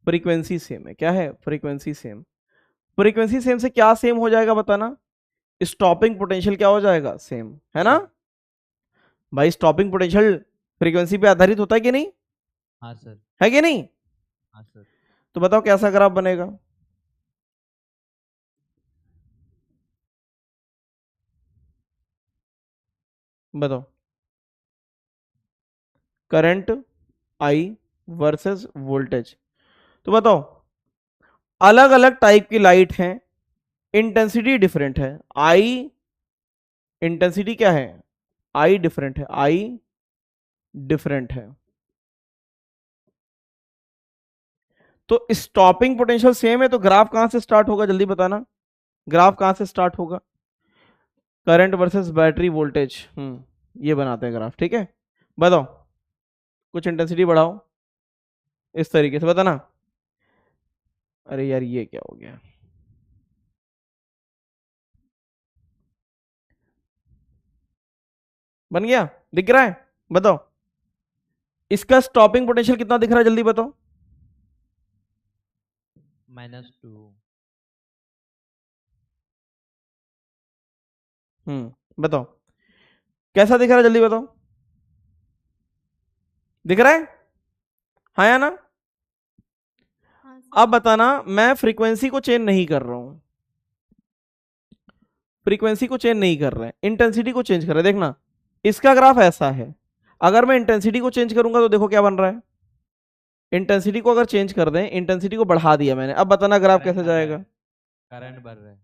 फ्रीक्वेंसी सेम है। क्या है, फ्रीक्वेंसी सेम। फ्रीक्वेंसी सेम से क्या सेम हो जाएगा बताना, स्टॉपिंग पोटेंशियल क्या हो जाएगा, सेम, है ना भाई। स्टॉपिंग पोटेंशियल फ्रीक्वेंसी पे आधारित होता है कि नहीं, हाँ सर। है कि नहीं। हाँ सर। तो बताओ कैसा ग्राफ बनेगा, बताओ। करंट आई वर्सेस वोल्टेज, तो बताओ अलग अलग टाइप की लाइट हैं, इंटेंसिटी डिफरेंट है। आई इंटेंसिटी क्या है, आई डिफरेंट है, आई डिफरेंट है। तो स्टॉपिंग पोटेंशियल सेम है, तो ग्राफ कहां से स्टार्ट होगा, जल्दी बताना, ग्राफ कहां से स्टार्ट होगा, करंट वर्सेस बैटरी वोल्टेज। ये बनाते हैं ग्राफ, ठीक है। बताओ, कुछ इंटेंसिटी बढ़ाओ इस तरीके से, बताना। अरे यार ये क्या हो गया, बन गया, दिख रहा है, बताओ। इसका स्टॉपिंग पोटेंशियल कितना दिख रहा है, जल्दी बताओ। -2। बताओ कैसा दिख रहा है, जल्दी बताओ। दिख रहा है, हाँ या ना। हाँ सर। अब बताना, मैं फ्रीक्वेंसी को चेंज नहीं कर रहा हूं, फ्रीक्वेंसी को चेंज नहीं कर रहे हैं, इंटेंसिटी को चेंज कर रहे हैं। देखना इसका ग्राफ ऐसा है, अगर मैं इंटेंसिटी को चेंज करूंगा तो देखो क्या बन रहा है, इंटेंसिटी को अगर चेंज कर दें, इंटेंसिटी को बढ़ा दिया मैंने, अब बताना ग्राफ कैसे जाएगा। करंट बढ़ रहा है।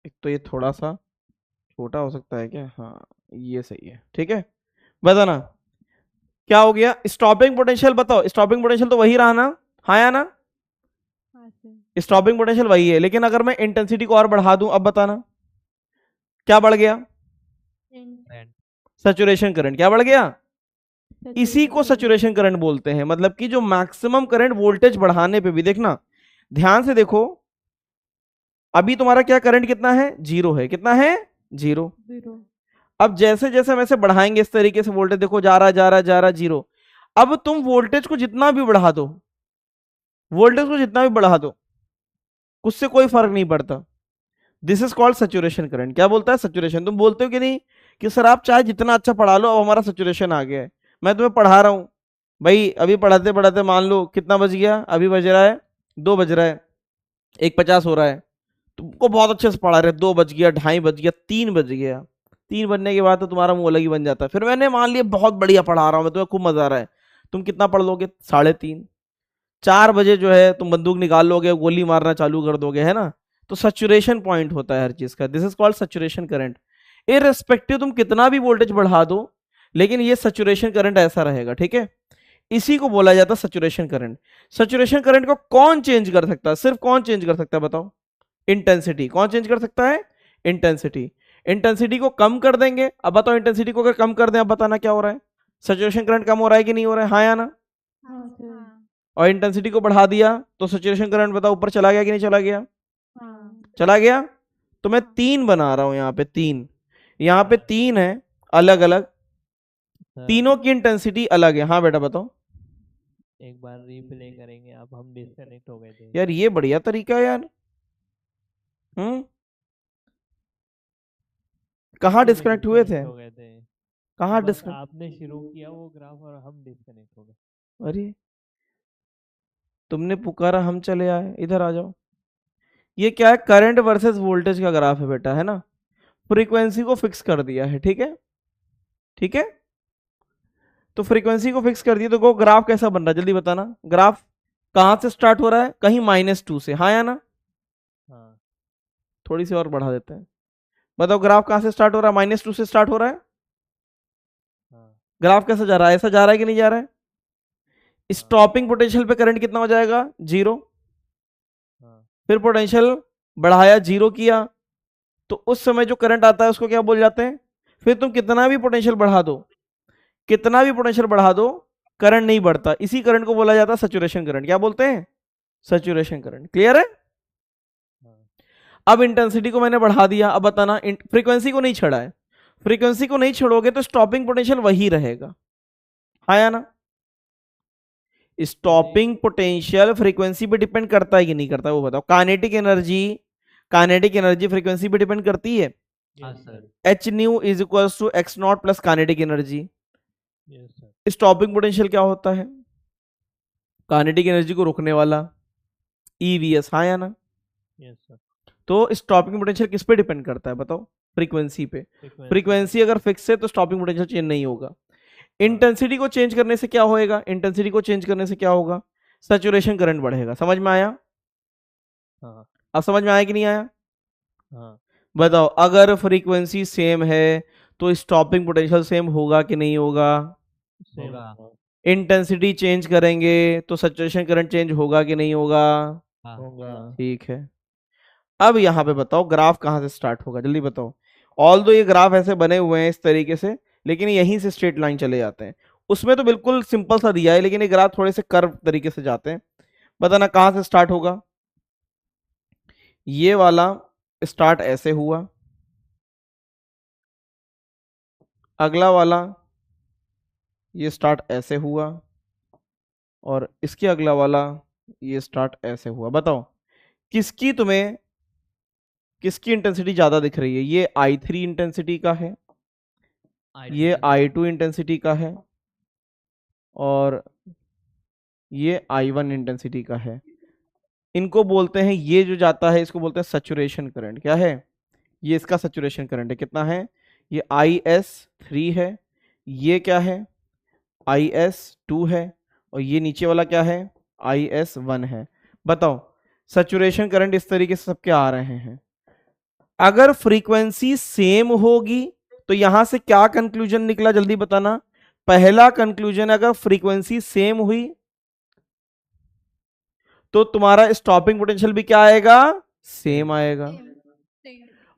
एक तो ये थोड़ा सा छोटा हो सकता है क्या, हाँ ये सही है, ठीक है। बताना क्या हो गया, स्टॉपिंग पोटेंशियल बताओ, स्टॉपिंग पोटेंशियल तो वही रहा ना, हाँ या ना, हाँ सर। स्टॉपिंग पोटेंशियल वही है, लेकिन अगर मैं इंटेंसिटी को और बढ़ा दूं, अब बताना क्या बढ़ गया, सैचुरेशन करंट, क्या बढ़ गया, इसी को सैचुरेशन करंट बोलते हैं। मतलब कि जो मैक्सिमम करंट वोल्टेज बढ़ाने पे भी, देखना ध्यान से देखो, अभी तुम्हारा क्या करंट कितना है, 0 है, कितना है 0। अब जैसे जैसे हम ऐसे बढ़ाएंगे इस तरीके से वोल्टेज, देखो जा रहा जा रहा जा रहा 0। अब तुम वोल्टेज को जितना भी बढ़ा दो, वोल्टेज को जितना भी बढ़ा दो, उससे कोई फर्क नहीं पड़ता। This is called saturation current. क्या बोलता है, सैचुरेशन। तुम बोलते हो कि नहीं कि सर आप चाहे जितना अच्छा पढ़ा लो, अब हमारा सैचुरेशन आ गया है। मैं तुम्हें पढ़ा रहा हूं भाई, अभी पढ़ाते पढ़ाते मान लो कितना बज गया, अभी बज रहा है 2 बज रहा है, 1:50 हो रहा है, तुमको बहुत अच्छे से पढ़ा रहे, 2 बज गया, 2:30 बज गया, 3 बज गया। 3 बजने के बाद तो तुम्हारा मुंह अलग ही बन जाता है। फिर मैंने मान लिया बहुत बढ़िया पढ़ा रहा हूं मैं, तुम्हें खूब मजा आ रहा है, तुम कितना पढ़ लोगे, 3:30। 4 बजे जो है तुम बंदूक निकाल लोगे, गोली मारना चालू कर दोगे, है ना। तो सैचुरेशन पॉइंट होता है हर चीज का, this is called saturation current. Irrespective तुम कितना भी वोल्टेज बढ़ा दो, लेकिन ये सैचुरेशन करंट ऐसा रहेगा, ठीक है। इसी को बोला जाता है सैचुरेशन करंट। सैचुरेशन करंट को कौन चेंज कर सकता है, सिर्फ कौन चेंज कर सकता है बताओ, इंटेंसिटी। कौन चेंज कर सकता है, इंटेंसिटी। इंटेंसिटी को कम कर देंगे, अब बताओ इंटेंसिटी को अगर कम कर दें, अब बताना क्या हो रहा है, सैचुरेशन करंट कम हो रहा है कि नहीं हो रहा है, हाँ या ना। और इंटेंसिटी को बढ़ा दिया तो सैचुरेशन करंट बताओ ऊपर चला गया कि नहीं चला गया, चला गया। तो मैं 3 बना रहा हूं यहाँ पे, 3, यहाँ पे 3 है अलग अलग, तीनों की इंटेंसिटी अलग है। हाँ बेटा बताओ। एक बार रिप्ले करेंगे, अब हम डिस्कनेक्ट हो गए थे यार ये बढ़िया तरीका है यार। कहाँ डिस्कनेक्ट हुए थे, हो गए थे, कहाँ बस डिस्कनेक्ट, आपने शुरू किया वो ग्राफ और हम डिस्कनेक्ट हो गए। अरे तुमने पुकारा हम चले आए, इधर आ जाओ। ये क्या है, करंट वर्सेस वोल्टेज का ग्राफ है बेटा, है ना। फ्रीक्वेंसी को फिक्स कर दिया है, ठीक है, ठीक है। तो फ्रीक्वेंसी को फिक्स कर दिया, तो ग्राफ कैसा बन रहा है जल्दी बताना। ग्राफ कहां से स्टार्ट हो रहा है, कहीं -2 से, हाँ या ना। हाँ। थोड़ी सी और बढ़ा देते हैं, बताओ ग्राफ कहां से स्टार्ट हो रहा है, -2 से स्टार्ट हो रहा है। हाँ। ग्राफ कैसा जा रहा है, ऐसा जा रहा है कि नहीं जा रहा है। स्टॉपिंग पोटेंशियल पे करंट कितना हो जाएगा, 0। फिर पोटेंशियल बढ़ाया, 0 किया, तो उस समय जो करंट आता है उसको क्या बोल जाते हैं। फिर तुम कितना भी पोटेंशियल बढ़ा दो, कितना भी पोटेंशियल बढ़ा दो, करंट नहीं बढ़ता। इसी करंट को बोला जाता है सैचुरेशन करंट। क्या बोलते हैं, सैचुरेशन करंट। क्लियर है। अब इंटेंसिटी को मैंने बढ़ा दिया, अब बताना फ्रीक्वेंसी को नहीं छड़ा है। फ्रीक्वेंसी को नहीं छोड़ोगे तो स्टॉपिंग पोटेंशियल वही रहेगा, हाँ या ना। स्टॉपिंग पोटेंशियल फ्रीक्वेंसी पे डिपेंड करता है कि नहीं करता, वो बताओ। Kinetic energy, kinetic energy frequency पे डिपेंड करती है। H nu is equal to X naught plus kinetic energy. Stopping potential क्या होता है, काइनेटिक एनर्जी को रोकने वाला, ईवीएस, हाँ या ना। तो स्टॉपिंग पोटेंशियल किस पे डिपेंड करता है बताओ, फ्रीक्वेंसी पे। फ्रीक्वेंसी अगर फिक्स है तो स्टॉपिंग पोटेंशियल चेंज नहीं होगा। इंटेंसिटी को चेंज करने से क्या होएगा, इंटेंसिटी को चेंज करने से क्या होगा, सैचुरेशन करंट बढ़ेगा। समझ में आया, हाँ। अब समझ में आया कि नहीं आया, हाँ। बताओ। अगर फ्रीक्वेंसी सेम है तो स्टॉपिंग पोटेंशियल सेम होगा कि नहीं होगा, होगा। इंटेंसिटी चेंज करेंगे तो सैचुरेशन करंट चेंज होगा कि नहीं होगा, होगा। ठीक है। अब यहाँ पे बताओ ग्राफ कहाँ से स्टार्ट होगा, जल्दी बताओ। ऑल दो ये ग्राफ ऐसे बने हुए हैं इस तरीके से, लेकिन यहीं से स्ट्रेट लाइन चले जाते हैं। उसमें तो बिल्कुल सिंपल सा दिया है, लेकिन ये ग्राफ थोड़े से कर्व तरीके से जाते हैं। बताना कहाँ से स्टार्ट होगा। ये वाला स्टार्ट ऐसे हुआ, अगला वाला ये स्टार्ट ऐसे हुआ, और इसके अगला वाला ये स्टार्ट ऐसे हुआ। बताओ किसकी तुम्हें, किसकी इंटेंसिटी ज्यादा दिख रही है। ये I3 इंटेंसिटी का है, ये I2 इंटेंसिटी का है, और ये I1 इंटेंसिटी का है। इनको बोलते हैं, ये जो जाता है इसको बोलते हैं सैचुरेशन करंट। क्या है, ये इसका सैचुरेशन करंट है। कितना है, ये IS3 है, ये क्या है, IS2 है, और ये नीचे वाला क्या है, IS1 है। बताओ सैचुरेशन करंट इस तरीके से सबके आ रहे हैं। अगर फ्रीक्वेंसी सेम होगी तो यहां से क्या कंक्लूजन निकला, जल्दी बताना। पहला कंक्लूजन, अगर फ्रीक्वेंसी सेम हुई तो तुम्हारा स्टॉपिंग पोटेंशियल भी क्या आएगा, सेम आएगा।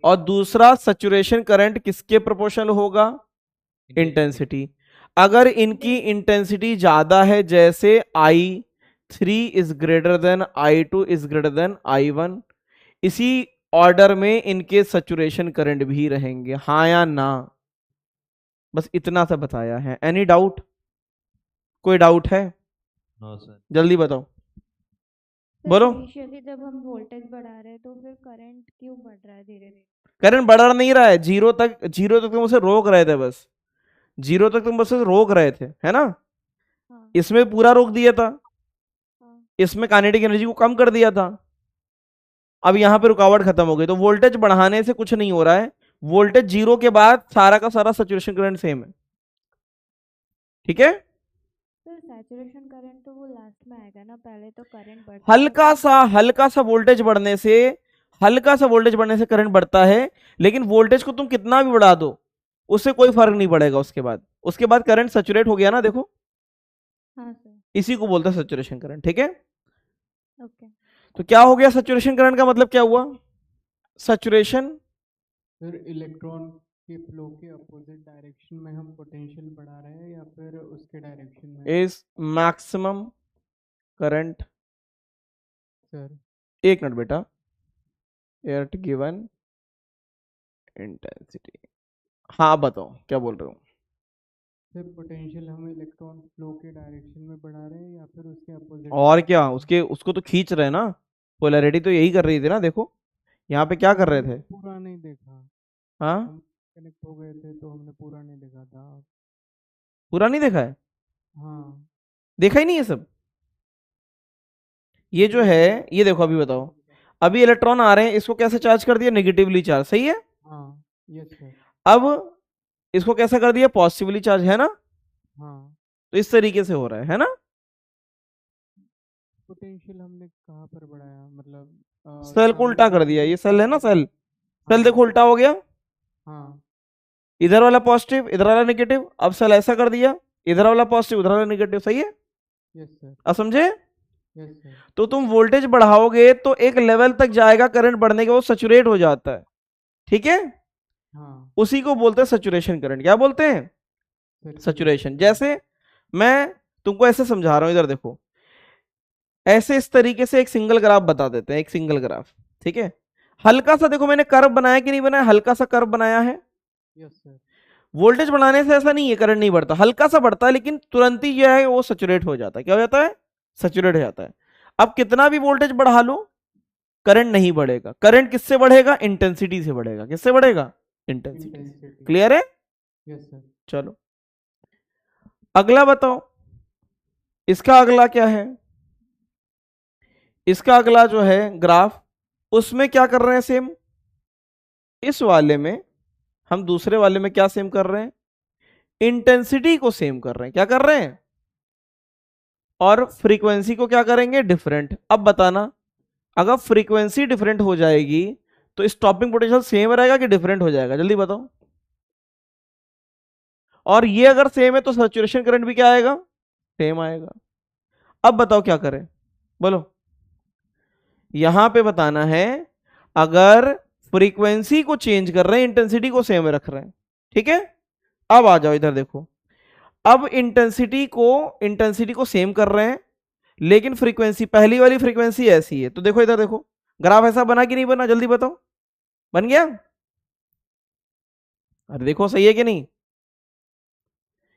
और दूसरा, सैचुरेशन करंट किसके प्रोपोर्शनल होगा, इंटेंसिटी। अगर इनकी इंटेंसिटी ज्यादा है, जैसे I3 is greater than I2 is greater than I1, इसी ऑर्डर में इनके सैचुरेशन करंट भी रहेंगे, हाँ या ना। बस इतना सा बताया है। एनी डाउट, कोई डाउट है? No sir. जल्दी बताओ, सर बोलो। इनिशियली जब हम वोल्टेज बढ़ा रहे हैं तो फिर करंट क्यों बढ़ रहा है धीरे धीरे? करंट बढ़ नहीं रहा है, जीरो तक तुम उसे रोक रहे थे, बस जीरो तक तुम बस उसे रोक रहे थे, है ना। हाँ इसमें पूरा रोक दिया था, हाँ इसमें काइनेटिक एनर्जी को कम कर दिया था। अब यहां पे रुकावट खत्म हो गई, तो वोल्टेज बढ़ाने से कुछ नहीं हो रहा है। वोल्टेज जीरो के बाद सारा का सारा सैचुरेशन करंट सेम है, ठीक है। सर सैचुरेशन करंट तो वो लास्ट में आएगा ना, पहले तो करंट बढ़ता है। हल्का सा वोल्टेज बढ़ने से करंट बढ़ता है, लेकिन वोल्टेज को तुम कितना भी बढ़ा दो उससे कोई फर्क नहीं पड़ेगा। उसके बाद करंट सैचुरेट हो गया ना, देखो। हाँ सर। इसी को बोलते हैं सैचुरेशन करंट, ठीक है। ओके। तो क्या हो गया, सैचुरेशन करंट का मतलब क्या हुआ, सैचुरेशन फिर इलेक्ट्रॉन के फ्लो के अपोजिट डायरेक्शन में हम पोटेंशियल बढ़ा रहे हैं या फिर उसके डायरेक्शन में? Is maximum current. सर एक मिनट बेटा, एट गिवन इंटेंसिटी। हाँ बताओ क्या बोल रहे हो। फिर पोटेंशियल हम इलेक्ट्रॉन फ्लो के डायरेक्शन में बढ़ा रहे हैं या फिर उसके अपोजिट? और क्या, उसको तो खींच रहे हैं ना, पोलैरिटी तो यही कर रही थी ना। देखो यहाँ पे क्या कर रहे थे, पूरा नहीं देखा, हाँ हम कनेक्ट हो गए थे तो हमने पूरा नहीं देखा था। पूरा नहीं देखा है, हाँ देखा ही नहीं है सब। ये जो है, ये देखो, अभी बताओ, अभी इलेक्ट्रॉन आ रहे हैं, इसको कैसे चार्ज कर दिया, नेगेटिवली चार्ज, सही है। हाँ यस सर। अब इसको कैसे कर दिया, पॉजिटिवली चार्ज, है ना। हाँ तो इस तरीके से हो रहा है ना। पोटेंशियल हमने कहाँ पर बढ़ाया, मतलब सेल को उल्टा कर दिया, ये सेल है ना, सेल देखो उल्टा हो गया, हाँ इधर वाला पॉजिटिव इधर वाला नेगेटिव। अब सेल ऐसा कर दिया, इधर वाला पॉजिटिव उधर वाला नेगेटिव, सही है। Yes sir. अब समझे। Yes sir. तो तुम वोल्टेज बढ़ाओगे तो एक लेवल तक जाएगा, करंट बढ़ने के बाद सैचुरेट हो जाता है, ठीक है। हाँ उसी को बोलते हैं सैचुरेशन करंट। क्या बोलते हैं, सैचुरेशन। जैसे मैं तुमको ऐसे समझा रहा हूं, इधर देखो, ऐसे इस तरीके से एक सिंगल ग्राफ बता देते हैं, एक सिंगल ग्राफ, ठीक है। हल्का सा देखो मैंने कर्व बनाया कि नहीं बनाया, हल्का सा कर्व बनाया है। Yes sir. वोल्टेज बढ़ाने से ऐसा नहीं है करंट नहीं बढ़ता, हल्का सा बढ़ता है, लेकिन तुरंत ही जो है वो सैचुरेट हो जाता है। क्या हो जाता है, सैचुरेट हो जाता है। अब कितना भी वोल्टेज बढ़ा लो करंट नहीं बढ़ेगा। करंट किससे बढ़ेगा, इंटेंसिटी से बढ़ेगा। किससे बढ़ेगा, इंटेंसिटी। क्लियर है। Yes sir. चलो अगला बताओ, इसका अगला क्या है, इसका अगला जो है ग्राफ, उसमें क्या कर रहे हैं सेम। इस वाले में हम दूसरे वाले में क्या सेम कर रहे हैं, इंटेंसिटी को सेम कर रहे हैं। क्या कर रहे हैं, और फ्रीक्वेंसी को क्या करेंगे, डिफरेंट। अब बताना, अगर फ्रीक्वेंसी डिफरेंट हो जाएगी तो स्टॉपिंग पोटेंशियल सेम रहेगा कि डिफरेंट हो जाएगा, जल्दी बताओ। और ये अगर सेम है तो सैचुरेशन करंट भी क्या आएगा, सेम आएगा। अब बताओ क्या करें, बोलो। यहां पे बताना है, अगर फ्रीक्वेंसी को चेंज कर रहे हैं इंटेंसिटी को सेम रख रहे हैं, ठीक है। अब आ जाओ इधर देखो, अब इंटेंसिटी को सेम कर रहे हैं, लेकिन फ्रीक्वेंसी, पहली वाली फ्रीक्वेंसी ऐसी है। तो देखो इधर देखो, ग्राफ ऐसा बना कि नहीं बना, जल्दी बताओ। बन गया, अरे देखो सही है कि नहीं।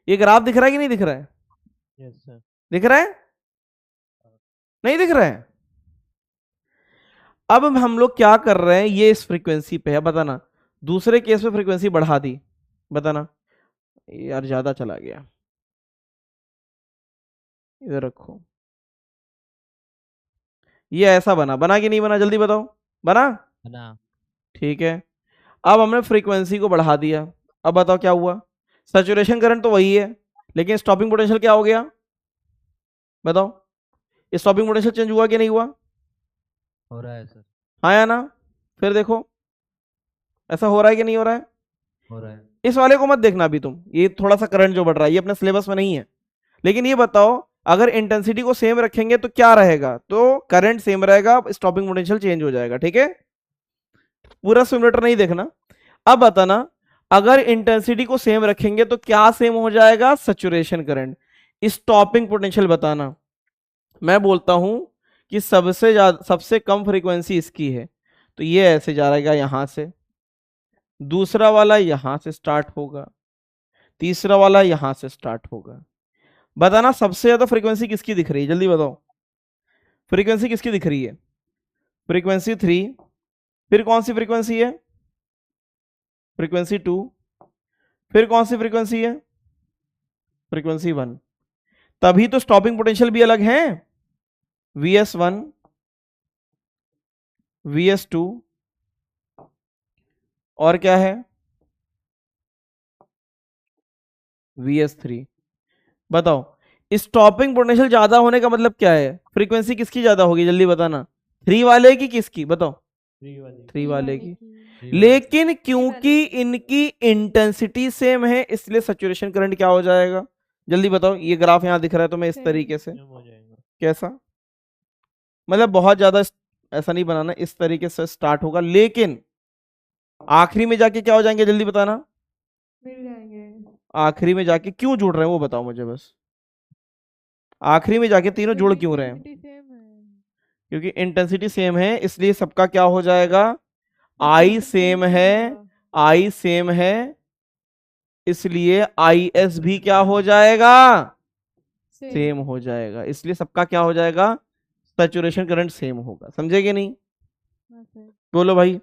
ये ग्राफ दिख रहा है कि नहीं दिख रहा है, यस सर। दिख रहा है, नहीं दिख रहा है। अब हम लोग क्या कर रहे हैं, ये इस फ्रीक्वेंसी पे है, बताना। दूसरे केस में फ्रीक्वेंसी बढ़ा दी, बताना। यार ज्यादा चला गया, इधर रखो। ये ऐसा बना कि नहीं बना, जल्दी बताओ। बना, बना। ठीक है। अब हमने फ्रीक्वेंसी को बढ़ा दिया, अब बताओ क्या हुआ, सैचुरेशन करंट तो वही है, लेकिन स्टॉपिंग पोटेंशियल क्या हो गया बताओ? स्टॉपिंग पोटेंशियल चेंज हुआ कि नहीं हुआ? हो रहा है सर। हाँ या ना? फिर देखो ऐसा हो रहा है कि नहीं हो रहा है? हो रहा है। इस वाले को मत देखना अभी तुम, ये थोड़ा सा करंट जो बढ़ रहा है ये अपने सिलेबस में नहीं है। लेकिन ये बताओ अगर इंटेंसिटी को सेम रखेंगे तो क्या रहेगा? तो करंट सेम रहेगा, स्टॉपिंग पोटेंशियल चेंज हो जाएगा। ठीक है, पूरा सिमुलेटर नहीं देखना। अब बताना अगर इंटेंसिटी को सेम रखेंगे तो क्या सेम हो जाएगा? Saturation current. स्टॉपिंग पोटेंशियल बताना। मैं बोलता हूं कि सबसे ज्यादा सबसे कम फ्रीक्वेंसी इसकी है, तो ये ऐसे जा रहेगा यहां से, दूसरा वाला यहां से स्टार्ट होगा, तीसरा वाला यहां से स्टार्ट होगा। बताना सबसे ज्यादा फ्रीक्वेंसी किसकी दिख रही है? जल्दी बताओ, फ्रीक्वेंसी किसकी दिख रही है? फ्रीक्वेंसी 3। फिर कौन सी फ्रीक्वेंसी है? फ्रीक्वेंसी 2। फिर कौन सी फ्रीक्वेंसी है? फ्रीक्वेंसी 1। तभी तो स्टॉपिंग पोटेंशियल भी अलग है। VS1, VS2 और क्या है? VS3। बताओ स्टॉपिंग पोटेंशियल ज्यादा होने का मतलब क्या है? फ्रीक्वेंसी किसकी ज्यादा होगी? जल्दी बताना। 3 वाले की किसकी? बताओ। 3 वाले की। लेकिन क्योंकि इनकी इंटेंसिटी सेम है इसलिए सैचुरेशन करंट क्या हो जाएगा? जल्दी बताओ। ये ग्राफ यहां दिख रहा है तो मैं इस तरीके से, कैसा मतलब बहुत ज्यादा ऐसा नहीं बनाना, इस तरीके से स्टार्ट होगा, लेकिन आखिरी में जाके क्या हो जाएंगे? जल्दी बताना। मिल जाएंगे। आखिरी में जाके क्यों जुड़ रहे हैं वो बताओ मुझे बस। आखिरी में जाके तीनों जुड़ क्यों रहे हैं? सेम है। क्योंकि इंटेंसिटी सेम है इसलिए सबका क्या हो जाएगा? आई सेम है, आई सेम है इसलिए IS भी क्या हो जाएगा? सेम हो जाएगा, इसलिए सबका क्या हो जाएगा? सैचुरेशन करंट सेम होगा। समझे कि नहीं? हाँ सर। बोलो भाई,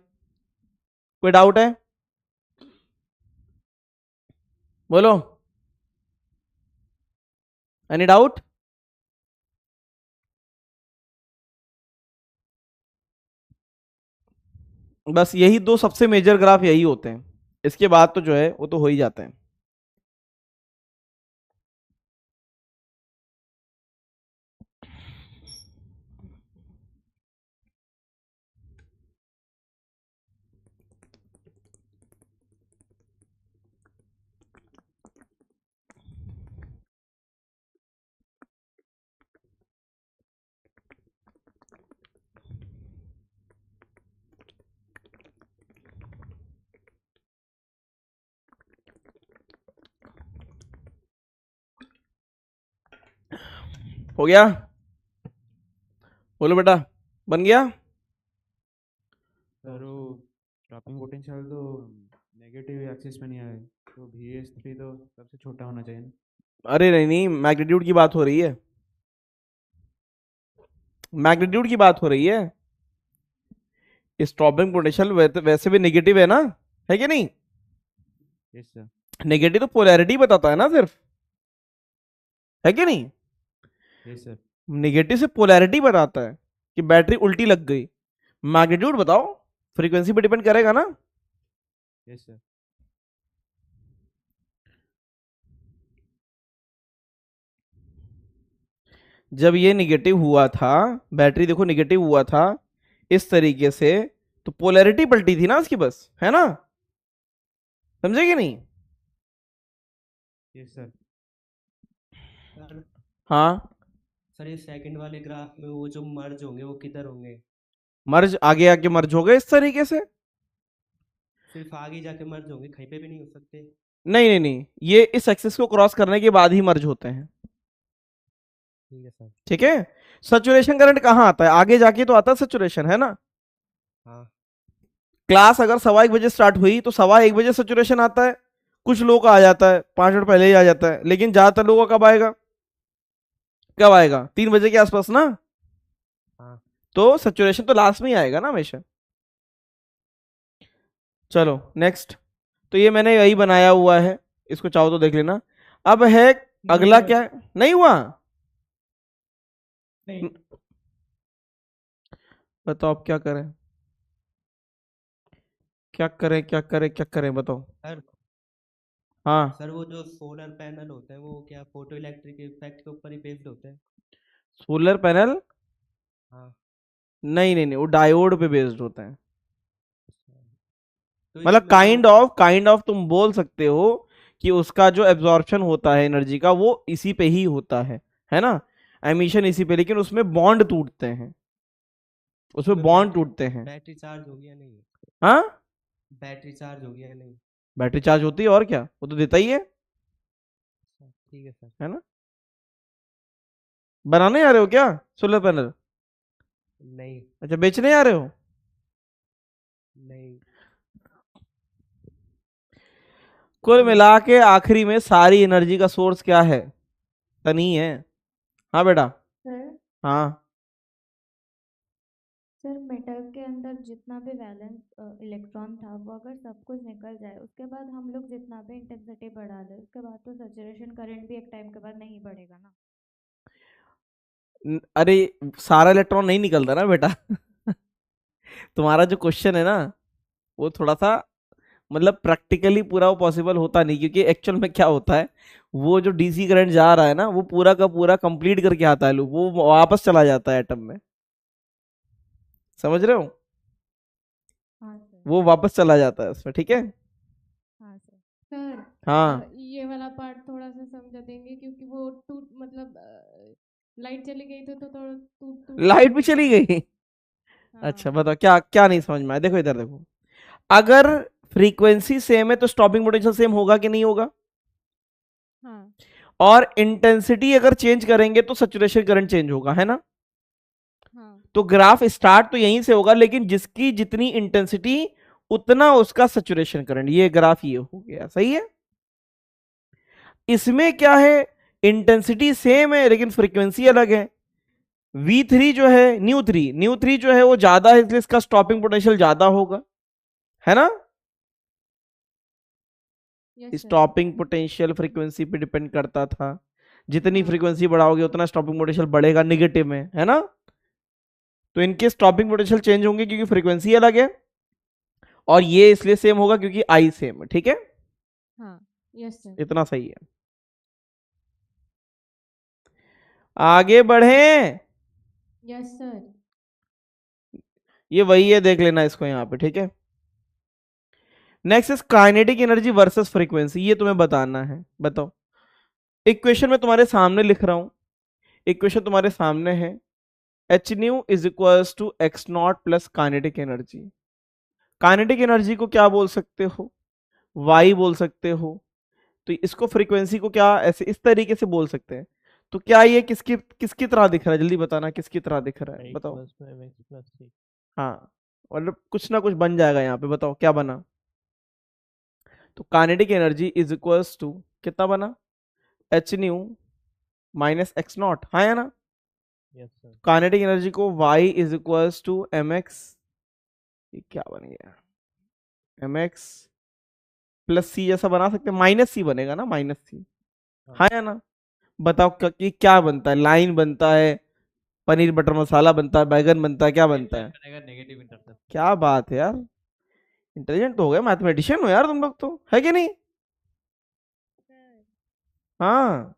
कोई डाउट है? बोलो, एनी डाउट? बस यही दो सबसे मेजर ग्राफ यही होते हैं, इसके बाद तो जो है वो तो हो ही जाते हैं। हो गया? बोलो बेटा, बन गया? सर वो स्टॉपिंग पोटेंशियल तो नेगेटिव एक्सिस में नहीं आए, तो VS3 तो सबसे छोटा होना चाहिए ना। अरे नहीं नहीं, मैग्नीट्यूड की बात हो रही है, मैग्नीट्यूड की बात हो रही है। स्टॉपिंग पोटेंशियल वैसे भी नेगेटिव है ना, है कि नहीं? Yes sir. नेगेटिव तो पोलैरिटी बताता है ना सिर्फ, है कि नहीं? Yes sir. नेगेटिव से पोलैरिटी बताता है कि बैटरी उल्टी लग गई। मैग्नीट्यूड बताओ, फ्रीक्वेंसी पे डिपेंड करेगा ना। Yes sir. जब ये निगेटिव हुआ था, बैटरी देखो निगेटिव हुआ था इस तरीके से, तो पोलैरिटी पलटी थी ना उसकी, बस, है ना? समझे कि नहीं? Yes sir. हाँ सर ये सेकंड वाले ग्राफ में वो जो मर्ज होंगे वो किधर होंगे? मर्ज आगे आके मर्ज हो गए इस तरीके से। सिर्फ आगे जाके मर्ज होंगे, कहीं पे भी नहीं हो सकते? नहीं नहीं नहीं, ये इस एक्सिस को क्रॉस करने के बाद ही मर्ज होते हैं। ठीक है सर। ठीक है, सैचुरेशन करंट कहाँ आता है? आगे जाके तो आता है सैचुरेशन, है ना? हाँ। क्लास अगर 1:15 स्टार्ट हुई तो 1:15 सैचुरेशन आता है, कुछ लोगों का आ जाता है 5 मिनट पहले ही आ जाता है, लेकिन ज्यादातर लोगों का कब आएगा? कब आएगा? 3 बजे के आसपास ना। हाँ। तो सैचुरेशन तो लास्ट में ही आएगा ना हमेशा। चलो नेक्स्ट, तो ये मैंने यही बनाया हुआ है, इसको चाहो तो देख लेना। अब है अगला क्या? नहीं हुआ? नहीं। बताओ अब क्या करें, क्या करें क्या करें क्या करें बताओ। सर हाँ सर वो जो सोलर पैनल होते हैं वो क्या फोटो इलेक्ट्रिक इफेक्ट के ऊपर ही बेस्ड होते हैं? सोलर पैनल हाँ। नहीं नहीं नहीं, वो डायोड पे बेस्ड होते हैं। तो मतलब इसमें काइंड ऑफ तुम बोल सकते हो कि उसका जो एब्जॉर्प्शन होता है एनर्जी का वो इसी पे ही होता है ना, एमिशन इसी पे, लेकिन उसमें बॉन्ड टूटते हैं, उसमें बॉन्ड टूटते हैं। बैटरी चार्ज होगी या नहीं? हाँ बैटरी चार्ज होगी या नहीं? बैटरी चार्ज होती है और क्या, वो तो देता ही है ठीक है सर। है ना। बनाने आ रहे हो क्या सोलर पैनल? नहीं अच्छा बेचने आ रहे हो? नहीं। कुल मिला के आखिरी में सारी एनर्जी का सोर्स क्या है? तनी है। हाँ बेटा। सर हाँ सर मेटल के अंदर जितना भी वैलेंस इलेक्ट्रॉन था वो अगर सब कुछ निकल जाए उसके बाद हम लोग जितना भी इंटेंसिटी बढ़ा दें उसके बाद तो सैचुरेशन करंट भी एक टाइम के बाद नहीं बढ़ेगा ना। अरे सारा इलेक्ट्रॉन नहीं निकलता ना बेटा तुम्हारा जो क्वेश्चन है ना वो थोड़ा सा मतलब प्रैक्टिकली पूरा वो पॉसिबल होता नहीं, क्योंकि एक्चुअल में क्या होता है वो जो डीसी करंट जा रहा है ना वो पूरा का पूरा कंप्लीट करके आता है लूप, वो वापस चला जाता है एटम में, समझ रहे हो? हाँ सर। वो वापस चला जाता है उसमें, ठीक है। हाँ सर। सर हाँ ये वाला पार्ट थोड़ा सा समझा देंगे क्योंकि वो टूट मतलब लाइट चली गई तो थोड़ा टूट टूट लाइट भी चली गई अच्छा हाँ बताओ क्या क्या नहीं समझ में आया। देखो इधर देखो, अगर फ्रीक्वेंसी सेम है तो स्टॉपिंग पोटेंशियल सेम होगा कि नहीं होगा, हाँ और इंटेंसिटी अगर चेंज करेंगे तो सैचुरेशन करंट चेंज होगा, है ना। हाँ तो ग्राफ स्टार्ट तो यहीं से होगा, लेकिन जिसकी जितनी इंटेंसिटी उतना उसका सैचुरेशन करंट, ये ग्राफ ये हो गया, सही है। इसमें क्या है, इंटेंसिटी सेम है लेकिन फ्रीक्वेंसी अलग है। V3 जो है न्यू थ्री जो है वो ज्यादा है इसलिए इसका स्टॉपिंग पोटेंशियल ज्यादा होगा, है ना। Yes sir stopping potential frequency पे डिपेंड करता था, जितनी हाँ फ्रीक्वेंसी बढ़ाओगे उतना स्टॉपिंग पोटेंशियल बढ़ेगा निगेटिव में, है ना। तो इनके स्टॉपिंग पोटेंशियल चेंज होंगे क्योंकि फ्रीक्वेंसी अलग है, और ये इसलिए सेम होगा क्योंकि आई सेम है, ठीक है। हाँ यस सर इतना सही है। आगे बढ़े, यस सर ये वही है, देख लेना इसको यहाँ पे, ठीक है। Next is kinetic energy versus frequency, ये तुम्हें बताना है। बताओ, इक्वेशन में तुम्हारे सामने लिख रहा हूं, इक्वेशन तुम्हारे सामने है, H nu is equals to X naught plus kinetic energy. Kinetic energy को क्या बोल सकते हो, वाई बोल सकते हो, तो इसको फ्रीक्वेंसी को क्या ऐसे इस तरीके से बोल सकते हैं। तो क्या ये किसकी किसकी तरह दिख रहा है, जल्दी बताना किसकी तरह दिख रहा है, बताओ। हाँ मतलब कुछ ना कुछ बन जाएगा यहाँ पे, बताओ क्या बना। तो kinetic energy is equals to कितना बना, H nu minus X naught, हाँ या ना। यस सर काइनेटिक एनर्जी को y is equals to M X, ये क्या बन गया, एम एक्स प्लस सी जैसा बना सकते हैं, माइनस सी बनेगा ना, माइनस सी, हाँ या ना। बताओ कि क्या बनता है, लाइन बनता है, पनीर बटर मसाला बनता है, बैगन बनता है, क्या बनता है। Negative intercept. क्या बात है यार, इंटेलिजेंट तो हो गए, मैथमेटिशियन हो यार तुम लोग तो, है कि नहीं। हाँ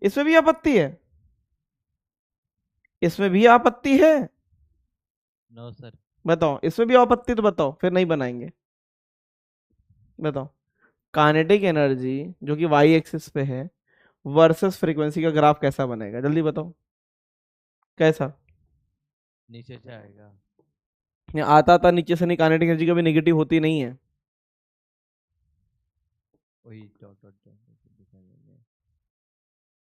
इसमें भी आपत्ति है, इसमें भी आपत्ति है, नो सर। बताओ इसमें भी आपत्ति तो बताओ, फिर नहीं बनाएंगे। बताओ काइनेटिक एनर्जी जो कि वाई एक्सिस पे है वर्सेस फ्रीक्वेंसी का ग्राफ कैसा बनेगा, जल्दी बताओ कैसा। नीचे से आएगा। ये आता था नीचे से नहीं, काइनेटिक एनर्जी कभी नेगेटिव होती नहीं है। वही डॉट डॉट दिखाई देंगे।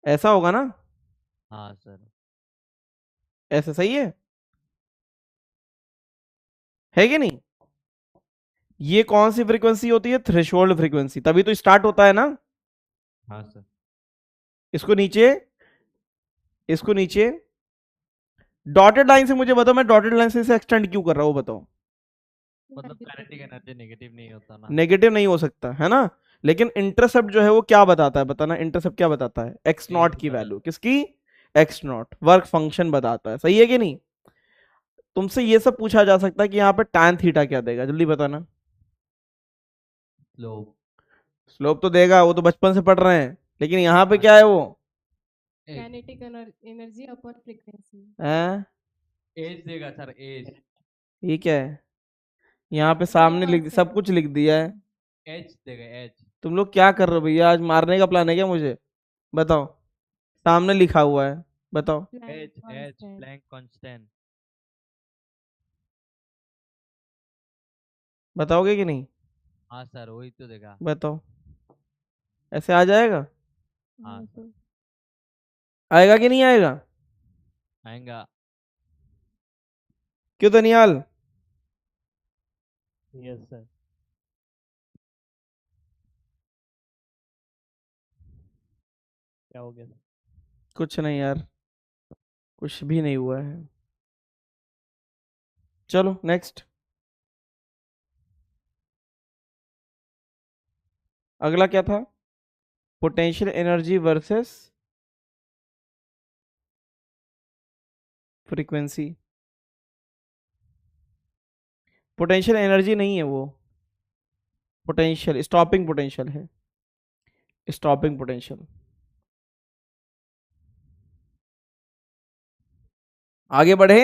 ऐसा होगा ना, हाँ सर। ऐसा सही है कि नहीं। ये कौन सी फ्रीक्वेंसी होती है, थ्रेशोल्ड फ्रीक्वेंसी, तभी तो स्टार्ट होता है ना। हाँ सर। इसको नीचे, इसको नीचे डॉटेड लाइन से मुझे बताओ, मैं डॉटेड लाइन से इसे एक्सटेंड क्यों कर रहा हूं, बताओ। मतलब काइनेटिक एनर्जी नेगेटिव नहीं होता ना। नेगेटिव नहीं हो सकता है ना, लेकिन इंटरसेप्ट जो है वो क्या बताता है, बताना इंटरसेप्ट क्या बताता है, एक्स नॉट की वैल्यू, किसकी, एक्स नॉट, वर्क फंक्शन बताता है, सही है कि नहीं। तुमसे ये सब पूछा जा सकता है कि यहाँ पे tan थीटा क्या देगा, जल्दी बताना। स्लोप। स्लोप तो देगा, वो तो बचपन से पढ़ रहे हैं, लेकिन यहाँ पे क्या है वो काइनेटिक एनर्जी अपॉन फ्रीक्वेंसी। हैं? एज देगा सर, एज। ये क्या है? यहाँ पे सामने लिख सब कुछ लिख दिया है। एच देगा, एच। तुम लोग क्या कर रहे हो भैया? आज मारने का प्लान है क्या मुझे? बताओ। सामने लिखा हुआ है, बताओ। H H Planck constant. बताओगे कि नहीं? हाँ सर, वही तो देगा। बताओ। ऐसे आ जाएगा? हाँ सर, आएगा कि नहीं आएगा? आएगा। क्यों दनियाल? Yes sir. क्या हो गया? कुछ नहीं यार, कुछ भी नहीं हुआ है। चलो नेक्स्ट। अगला क्या था? Potential energy versus frequency. Potential energy नहीं है वो, पोटेंशियल स्टॉपिंग पोटेंशियल है, स्टॉपिंग पोटेंशियल। आगे बढ़े।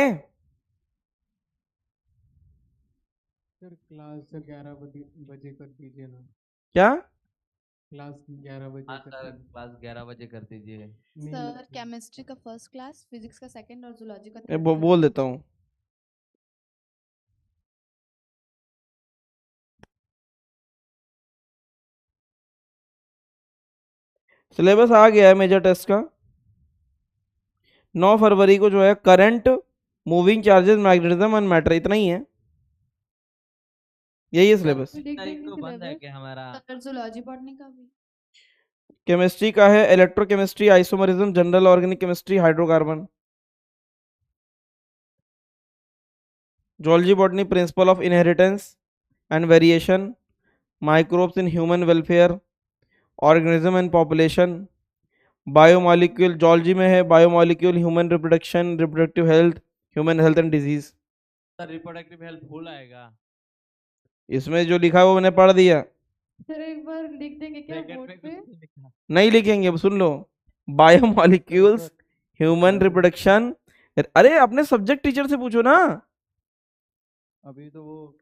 सर क्लास 11 बजे कर दीजिए ना। क्या? क्लास 11 बजे हाँ कर सर, दीजिए। क्लास 11 बजे कर दीजिए। सर केमिस्ट्री का फर्स्ट क्लास, फिजिक्स का सेकंड और जूलॉजी का मैं थर्ड कर बोल दीजिए। देता हूँ। सिलेबस आ गया है मेजर टेस्ट का। 9 फरवरी को जो है current, moving charges, magnetism and matter, इतना ही है। यही है सिलेबस। तारीख को बंद है क्या हमारा? सर जूलॉजी बॉटनी का भी। केमिस्ट्री का है electrochemistry, isomerism, general organic chemistry, hydrocarbon. zoology botany, principle of inheritance and variation, microbes in human welfare, organism and population, biomolecule zoology में है, biomolecule, human reproduction, reproductive health, human health and disease. Sir reproductive health full आएगा। इसमें जो लिखा है वो मैंने पढ़ दिया। सर एक बार लिख देंगे क्या ब्रैकेट बोर्ड में कुछ पे? नहीं लिखा। नहीं लिखेंगे, अब सुन लो। Biomolecules, human reproduction. अरे अपने सब्जेक्ट टीचर से पूछो ना, अभी तो वो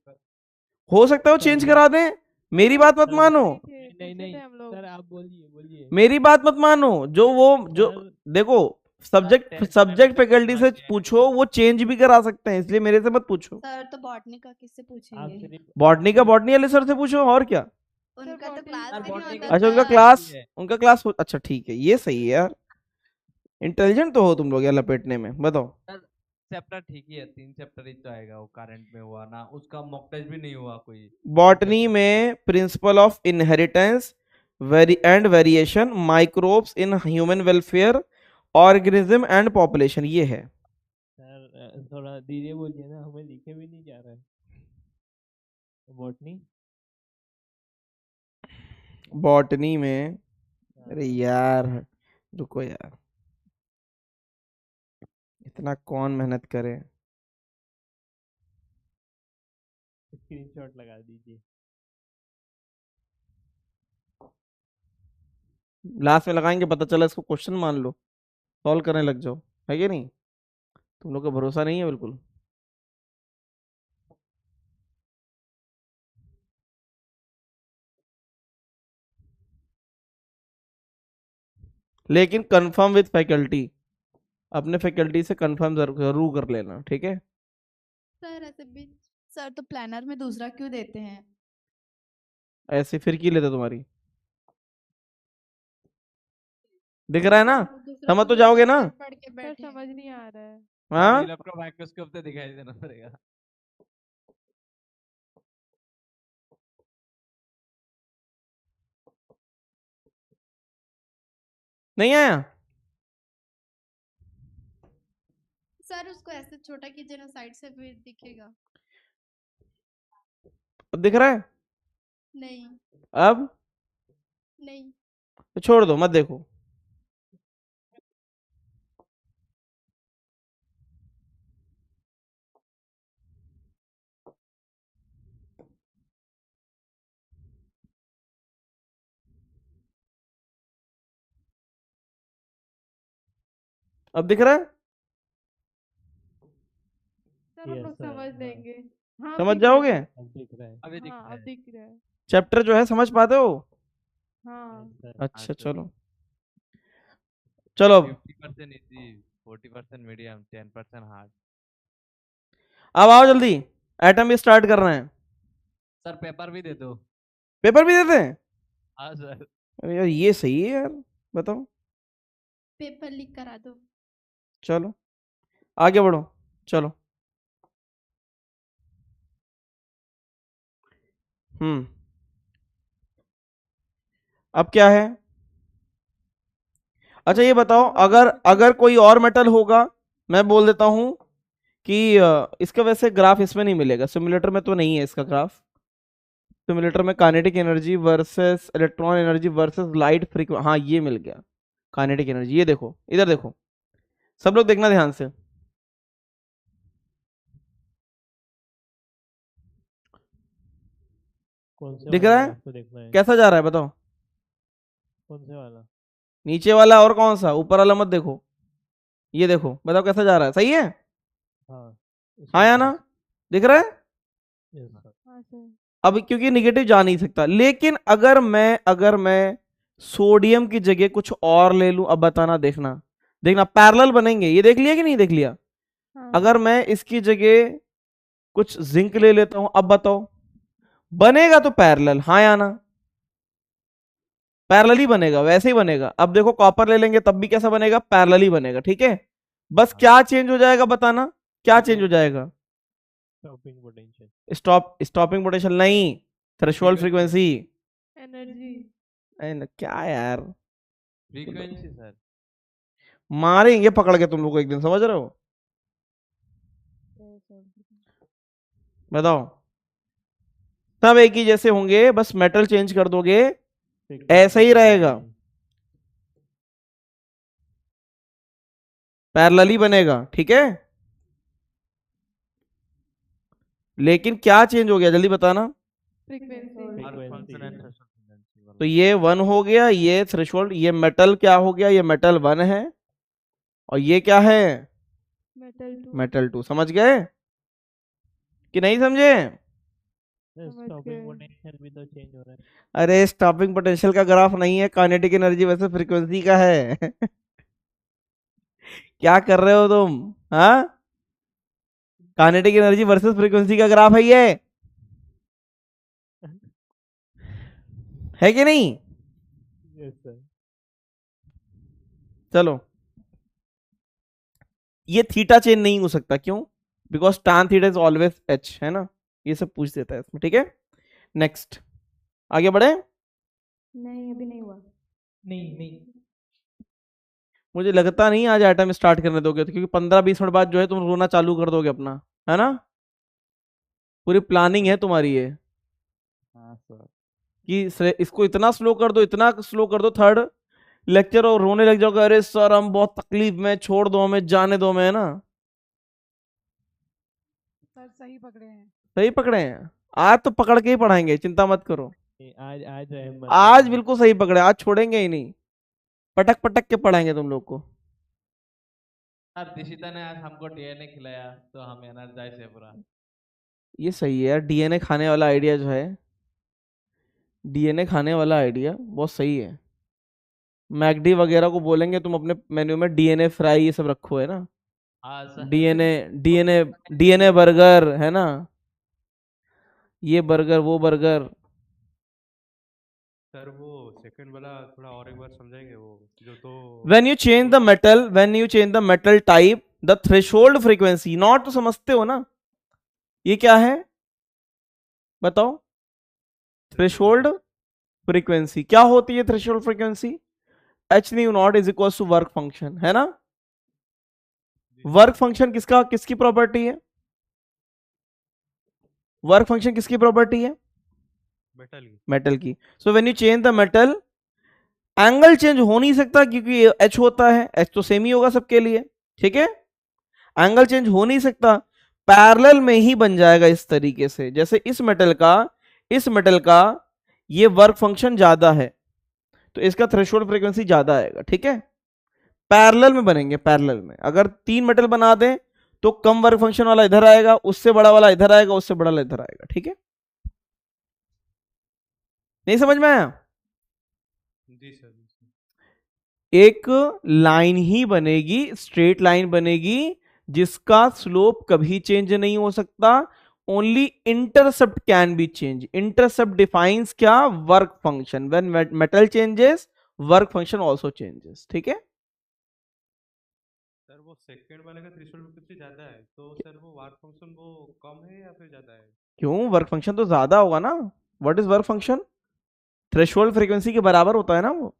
हो सकता है वो चेंज करा दें। मेरी बात मत मानो, नहीं नहीं सर, आप बोलिए बोलिए। मेरी बात मत मानो। जो वो जो देखो, सब्जेक्ट फैकल्टी से पूछो, वो चेंज भी करा सकते हैं, इसलिए मेरे से मत पूछो। सर तो बॉटनी का किससे पूछेंगे? बॉटनी का बॉटनी वाले सर से पूछो, और क्या। उनका तो क्लास सर भी नहीं बॉटनी होता का अच्छा उनका सर। क्लास, उनका क्लास अच्छा ठीक है, ये सही है यार। इंटेलिजेंट तो हो तुम लोग यार लपेटने में। बताओ। सर चैप्टर ठीक ही है, 3 चैप्टर ही तो आएगा। वो करंट में हुआ ना, उसका मॉक टेस्ट भी नहीं हुआ कोई। बॉटनी में principle of inheritance, variation, microbes in human welfare, organism and population, ये है। सर थोड़ा धीरे बोलिए ना, हमें लिखे भी नहीं जा रहा है। बॉटनी बॉटनी में, अरे यार रुको यार, इतना कौन मेहनत करे। स्क्रीनशॉट लगा दीजिए। लास्ट में लगाएंगे, पता चला इसको क्वेश्चन मान लो, सॉल्व करने लग जाओ, है कि नहीं? तुम लोग का भरोसा नहीं है बिल्कुल। लेकिन कंफर्म विद फैकल्टी, अपने फैकल्टी से कंफर्म जरूर कर लेना, ठीक है? सर ऐसे भी सर तो प्लानर में दूसरा क्यों देते हैं? ऐसे फिर की लेते तुम्हारी, दिख रहा है ना? दूसरा समझ तो दूसरा जाओगे ना? चैप्टर पढ़ के सर बैठे हैं। समझ नहीं आ रहा है। हाँ इलेक्ट्रो माइक्रोस्कोप से दिखाई देना पड़ेगा। नहीं आया? सर उसको ऐसे छोटा कीजिए ना, साइड से भी दिखेगा। अब दिख रहा है? नहीं अब नहीं। तो छोड़ दो, मत देखो। अब दिख रहा है? सर हम यस लोग सर, समझ हाँ लेंगे। हाँ समझ दिख रहा जाओगे? है। अब दिख रहा है। अभी दिख हाँ रहा अब है। दिख रहा है। चैप्टर जो है समझ पाते हो? हाँ यस सर। अच्छा सर। चलो चलो 50% इजी, 40% मीडियम, 10% हार्ड। अब आओ जल्दी, एटम भी स्टार्ट कर रहे हैं। सर पेपर भी दे दो। पेपर भी देते हैं? हाँ सर। अरे यार ये सही है यार, बताओ। पेपर लीक करा दो। चलो आगे बढ़ो, चलो। अब क्या है? अच्छा ये बताओ, अगर अगर कोई और मेटल होगा, मैं बोल देता हूं कि इसका वैसे ग्राफ इसमें नहीं मिलेगा, सिमुलेटर में तो नहीं है इसका ग्राफ। सिमुलेटर में kinetic energy versus electron energy versus light frequency, हाँ ये मिल गया काइनेटिक एनर्जी। ये देखो, इधर देखो, सब लोग देखना ध्यान से। कौन से दिख वाला रहा है? ग्राफ को देखना है? कैसा जा रहा है बताओ? कौन से वाला? नीचे वाला और कौन सा? ऊपर वाला मत देखो, ये देखो, बताओ कैसा जा रहा है? सही है? हाँ हाँ या ना? दिख रहा है? Yes sir. हाँ सर। अब क्योंकि निगेटिव जा नहीं सकता, लेकिन अगर मैं सोडियम की जगह कुछ और ले लूं, अब बताना, देखना देखना पैरेलल बनेंगे। ये देख लिया कि नहीं देख लिया? हाँ अगर मैं इसकी जगह कुछ जिंक ले लेता हूं, अब बताओ बनेगा तो पैरेलल, हाँ या ना? पैरेलल ही बनेगा, वैसे ही बनेगा। अब देखो कॉपर ले लेंगे तब भी कैसा बनेगा? पैरेलल ही बनेगा, ठीक है। बस क्या चेंज हो जाएगा बताना, क्या चेंज हो जाएगा? Stopping potential. स्टॉपिंग पोटेंशियल नहीं, थ्रेशोल्ड फ्रीक्वेंसी। एनर्जी। क्या यार, फ्रीक्वेंसी सर। मारेंगे पकड़ के तुम लोग को एक दिन, समझ रहे हो? बताओ, सब एक ही जैसे होंगे, बस मेटल चेंज कर दोगे, ऐसा ही रहेगा, पैरेलल ही बनेगा, ठीक है। लेकिन क्या चेंज हो गया जल्दी बताना? फ्रीक्वेंसी। तो ये 1 हो गया, ये थ्रेशोल्ड, ये मेटल क्या हो गया? ये मेटल 1 है, और ये क्या है? मेटल 2। समझ गए कि नहीं समझे? स्टॉपिंग पोटेंशियल भी तो चेंज हो रहा है। अरे स्टॉपिंग पोटेंशियल का ग्राफ नहीं है, काइनेटिक एनर्जी वैसे फ्रीक्वेंसी का है। क्या कर रहे हो तुम? हाँ, काइनेटिक एनर्जी वर्सेस फ्रीक्वेंसी का ग्राफ है ये, है कि नहीं? Yes sir. चलो, ये थीटा चेंज नहीं हो सकता, क्यों? Because tan theta is always h, है ना? ये सब पूछ देता है इसमें, ठीक है। नेक्स्ट, आगे बढ़े। नहीं अभी नहीं हुआ। नहीं मुझे लगता नहीं आज एटम स्टार्ट करने दोगे, तो क्योंकि 15-20 मिनट बाद जो है तुम रोना चालू कर दोगे अपना, है ना? पूरी प्लानिंग है तुम्हारी ये। हाँ सर। कि इसको इतना स्लो कर दो, इतना स्लो कर दो, थर्ड लेक्चर और रोने लग जाओगे, अरे सर हम बहुत तकलीफ में, छोड़ दो हमें, जाने दो हमें, है ना? सर सही पकड़े हैं। सही पकड़े हैं, आज तो पकड़ के ही पढ़ाएंगे, चिंता मत करो। आज आज रहमत आज बिल्कुल सही पकड़े, आज छोड़ेंगे ही नहीं, पटक पटक के पढ़ाएंगे तुम लोग को। सर दिशिता ने आज हमको डीएनए खिलाया तो हम एनर्जाइज है पूरा। ये सही है यार, डीएनए खाने वाला आइडिया जो है, डीएनए खाने वाला आइडिया बहुत सही है। मैकडी वगैरह को बोलेंगे तुम अपने मेन्यू में डीएनए फ्राई ये सब रखो, है ना? हाँ sir. DNA DNA DNA burger, है ना? ये बर्गर, वो बर्गर। सर वो सेकंड वाला थोड़ा और एक बार समझाएंगे, वो जो तो when you change the metal type, the threshold frequency, not तो समझते हो ना? ये क्या है बताओ? थ्रेशोल्ड फ्रीक्वेंसी क्या होती है? Threshold frequency h nu naught is equal to work function, है ना? वर्क फंक्शन किसकी प्रॉपर्टी है? वर्क फंक्शन किसकी प्रॉपर्टी है? मेटल की। So when you change the metal, angle change हो नहीं सकता क्योंकि h होता है, h तो सेम ही होगा सबके लिए, ठीक है। एंगल चेंज हो नहीं सकता, पैरेलल में ही बन जाएगा इस तरीके से। जैसे इस मेटल का ये वर्क फंक्शन ज्यादा है तो इसका थ्रेशोल्ड फ्रीक्वेंसी ज्यादा आएगा, ठीक है। पैरेलल में बनेंगे, पैरेलल में। अगर 3 मेटल बना दें तो कम वर्क फंक्शन वाला इधर आएगा, उससे बड़ा वाला इधर आएगा, उससे बड़ा वाला इधर आएगा। ठीक है, नहीं समझ में आया? जी सर। एक लाइन ही बनेगी, स्ट्रेट लाइन बनेगी जिसका स्लोप कभी चेंज नहीं हो सकता। Only intercept can be change. Intercept defines क्या? Work function. When metal changes work function also changes. ठीक है, सर वो सेकंड वाले का थ्रेशोल्ड फ्रीक्वेंसी ज्यादा है, तो सर वो वर्क फंक्शन वो कम है या फिर ज्यादा है? क्यों? वर्क फंक्शन तो ज्यादा होगा ना। What is work function? Threshold frequency के बराबर होता है ना वो।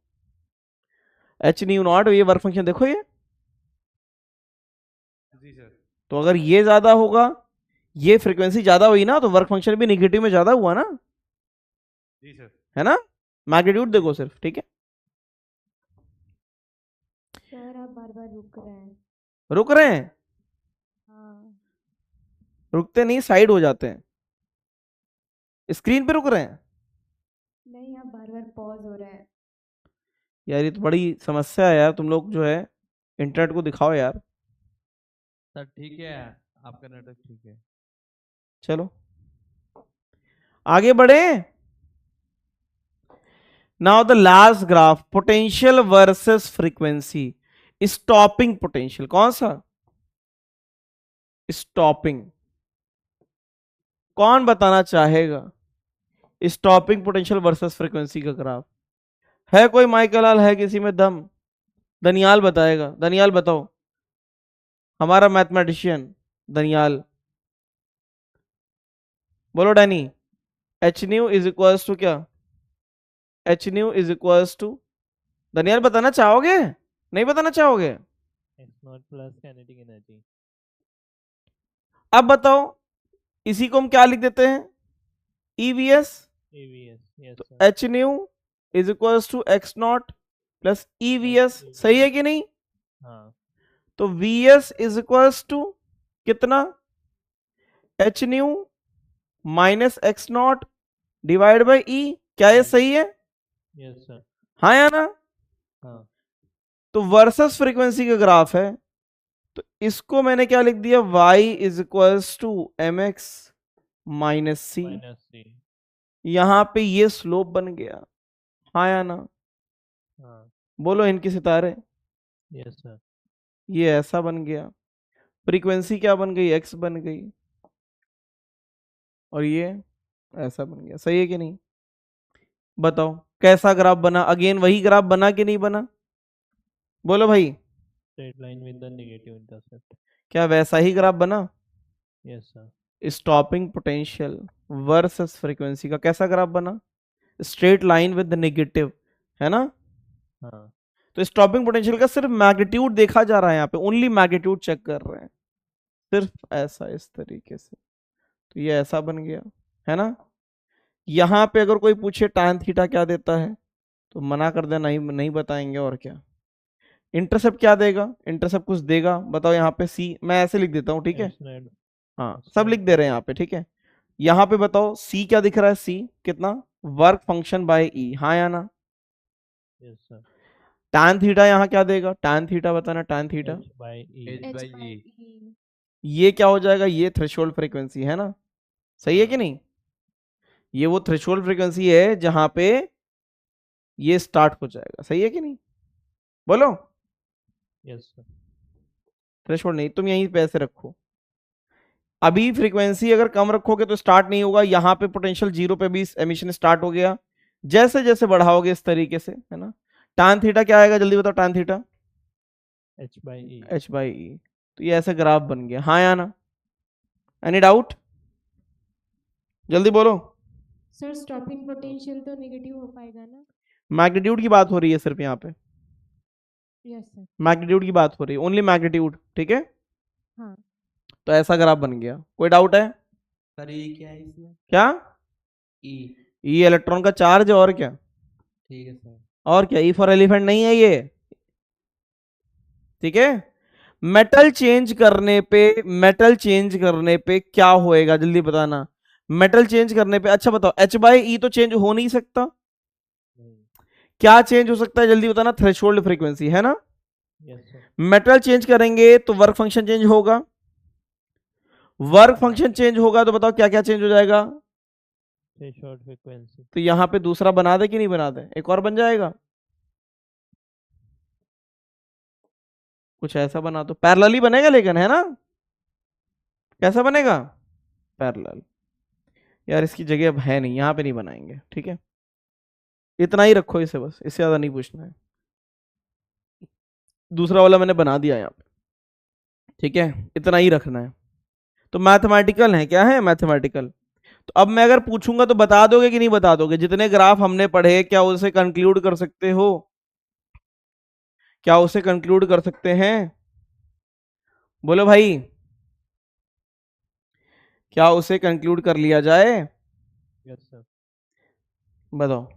एच न्यू नॉट, ये वर्क फंक्शन देखो ये। जी सर। तो अगर ये ज्यादा होगा, ये फ्रीक्वेंसी ज्यादा हुई ना, तो वर्क फंक्शन भी निगेटिव में ज्यादा हुआ ना। जी सर। है ना? मैग्नीट्यूड देखो सिर्फ। ठीक है, सर आप बार बार रुक रहे हैं। रुक रहे हैं? हाँ। रुकते नहीं, साइड हो जाते हैं। स्क्रीन पे रुक रहे हैं? नहीं, आप बार बार पॉज हो रहे हैं। यार ये तो बड़ी समस्या है यार। तुम लोग जो है इंटरनेट को दिखाओ यार। सर ठीक है, आपका नेटवर्क ठीक है। चलो आगे बढ़े। Now the last graph, potential versus frequency. Stopping potential. कौन सा? स्टॉपिंग। कौन बताना चाहेगा स्टॉपिंग पोटेंशियल वर्सेस फ्रीक्वेंसी का ग्राफ? है कोई? माइकल लाल है किसी में दम? दनियाल बताएगा। दनियाल बताओ, हमारा मैथमेटिशियन दनियाल। बोलो Danny. H nu is equals to क्या? H nu is equals to, Daniyal बताना चाहोगे? नहीं बताना चाहोगे? X naught plus kinetic energy. अब बताओ, इसी को हम क्या लिख देते हैं? EVS। EVS, यस तो sir. H nu is equals to X naught plus EVS। सही है कि नहीं? हाँ। तो VS इज इक्वल्स टू कितना? H nu minus X naught divide by E। क्या ये सही है? Yes sir. हाँ या ना? हाँ। तो वर्सेस फ्रीक्वेंसी का ग्राफ है, तो इसको मैंने क्या लिख दिया? Y is equals to mx minus C. यहां पे ये स्लोप बन गया। हाँ या ना? हाँ। बोलो इनके सितारे। Yes sir. ये ऐसा बन गया। फ्रीक्वेंसी क्या बन गई? x बन गई। और ये ऐसा बन गया। सही है कि नहीं? बताओ कैसा ग्राफ बना? अगेन वही ग्राफ बना कि नहीं बना? बोलो भाई। Straight line with the negative intercept. क्या वैसा ही ग्राफ बना? Yes sir. Stopping potential versus frequency का कैसा ग्राफ बना? स्ट्रेट लाइन विद नेगेटिव, है ना? हाँ। तो स्टॉपिंग पोटेंशियल का सिर्फ मैग्नीट्यूड देखा जा रहा है यहाँ पे, ओनली मैग्नीट्यूड चेक कर रहे हैं, सिर्फ ऐसा, इस तरीके से। तो ये ऐसा बन गया, है ना? यहाँ पे अगर कोई पूछे tan थीटा क्या देता है, तो मना कर देना, नहीं बताएंगे। और क्या इंटरसेप्ट क्या देगा? इंटरसेप्ट कुछ देगा, बताओ। यहाँ पे C मैं ऐसे लिख देता हूँ, ठीक है? हाँ, सब लिख दे रहे हैं यहाँ पे, ठीक है? यहाँ पे बताओ C क्या दिख रहा है? C कितना? Work function by E। हाँ या ना? Yes sir. tan थीटा यहाँ क्या देगा? tan थीटा बताना। tan थीटा ये क्या हो जाएगा? ये थ्रेशोल्ड फ्रीक्वेंसी है ना? सही है कि नहीं? ये वो थ्रेशोल्ड फ्रीक्वेंसी है जहां पे ये स्टार्ट हो जाएगा। सही है कि नहीं? बोलो। Yes sir. थ्रेशोल्ड नहीं, तुम यहीं पे ऐसे रखो। अभी फ्रीक्वेंसी अगर कम रखोगे तो स्टार्ट नहीं होगा। यहाँ पे पोटेंशियल 0 पे भी एमिशन स्टार्ट हो गया। जैसे जैसे बढ़ाओगे इस तरीके से, है ना? tan थीटा क्या आएगा? जल्दी बताओ। tan theta h/e। तो ये ऐसे ग्राफ बन गया। हाँ या ना? Any doubt? जल्दी बोलो। सर स्टॉपिंग पोटेंशियल तो नेगेटिव हो पाएगा ना? मैग्नीट्यूड की बात हो रही है सिर्फ यहाँ पे। Yes sir. मैग्नीट्यूड की बात हो रही है, ओनली मैग्नीट्यूड, ठीक है? हाँ। तो ऐसा ग्राफ बन गया। कोई डाउट है? सर ये क्या है इसमें? क्या? ई। ई इलेक्ट्रॉन का चार्ज है, और क्या? ठीक है सर। और क्या? ई फॉर एलिफेंट नहीं है ये, ठीक है? मेटल चेंज करने पे क्या होएगा? जल्दी बताना। मेटल चेंज करने पे, अच्छा बताओ, h/e तो चेंज हो नहीं सकता। क्या चेंज हो सकता है? जल्दी बताना। थ्रेशोल्ड फ्रीक्वेंसी, है ना? Yes sir. मेटल चेंज करेंगे तो वर्क फंक्शन चेंज होगा, वर्क फंक्शन चेंज होगा तो बताओ क्या क्या चेंज हो जाएगा। Threshold frequency. तो यहां पे दूसरा बना दे कि नहीं बना दे, एक और बन जाएगा, कुछ ऐसा बना दो, पैरेलल ही बनेगा लेकिन, है ना, कैसा बनेगा, पैरेलल। यार इसकी जगह अब है नहीं, यहां पे नहीं बनाएंगे, ठीक है, इतना ही रखो इसे, बस इससे ज्यादा नहीं पूछना है। दूसरा वाला मैंने बना दिया यहाँ पे, ठीक है, इतना ही रखना है। तो मैथमेटिकल है, क्या है, मैथमेटिकल। तो अब मैं अगर पूछूंगा तो बता दोगे कि नहीं बता दोगे, जितने ग्राफ हमने पढ़े क्या उसे कंक्लूड कर सकते हो, क्या उसे कंक्लूड कर सकते हैं, बोलो भाई, क्या उसे कंक्लूड कर लिया जाए। Yes sir. बताओ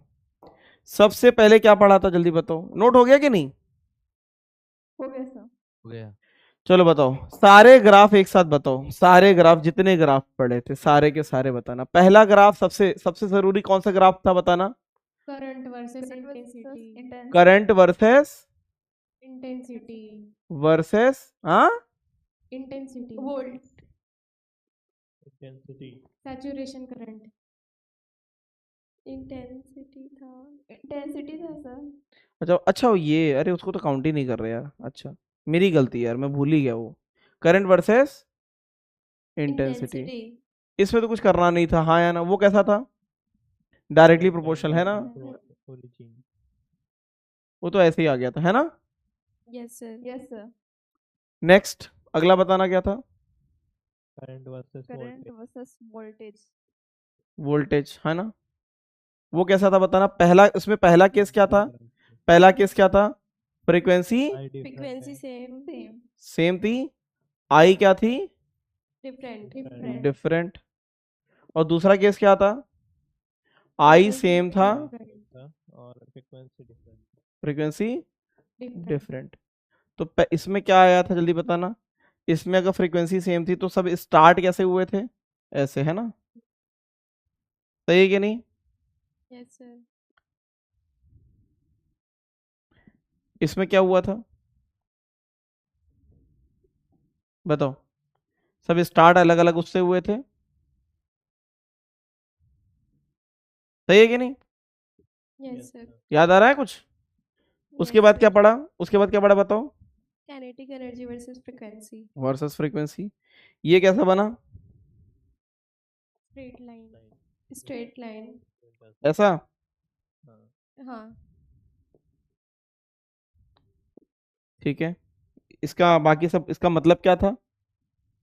सबसे पहले क्या पढ़ा था, जल्दी बताओ, नोट हो गया कि नहीं, हो गया सर। हो गया। चलो बताओ, सारे ग्राफ एक साथ बताओ, सारे ग्राफ जितने ग्राफ पढ़े थे सारे के सारे बताना। पहला ग्राफ सबसे सबसे जरूरी कौन सा ग्राफ था बताना, current versus intensity. Current versus intensity. Versus, हाँ, intensity. Volt. Intensity. Saturation current. Intensity था सर। अच्छा अच्छा ये, अरे उसको तो काउंट ही नहीं कर रहे यार, अच्छा मेरी गलती यार, मैं भूल ही गया वो, करंट वर्सेस इंटेंसिटी, इसमें तो कुछ करना नहीं था, हाँ या ना, वो कैसा था, डायरेक्टली प्रोपोर्शनल, है ना, वो तो ऐसे ही आ गया था, है ना। Yes sir. नेक्स्ट अगला बताना क्या था, करंट वर्सेस वोल्टेज। वोल्टेज, है ना, वो कैसा था बताना। पहला, उसमें पहला केस क्या था, पहला केस क्या था, फ्रीक्वेंसी सेम थी, आई क्या थी, डिफरेंट, और दूसरा केस क्या था, आई सेम था और फ्रीक्वेंसी डिफरेंट। तो इसमें क्या आया था जल्दी बताना, इसमें अगर फ्रीक्वेंसी सेम थी तो सब स्टार्ट कैसे हुए थे, ऐसे, है ना, सही है कि नहीं। Yes sir. इसमें क्या हुआ था बताओ, सब स्टार्ट अलग अलग उससे हुए थे, सही है कि नहीं, यस सर। याद आ रहा है कुछ। उसके बाद क्या पढ़ा, उसके बाद क्या पढ़ा बताओ, kinetic energy versus frequency. Versus frequency, ये कैसा बना, स्ट्रेट लाइन। ऐसा, हाँ। ठीक है, इसका बाकी सब, इसका मतलब क्या था,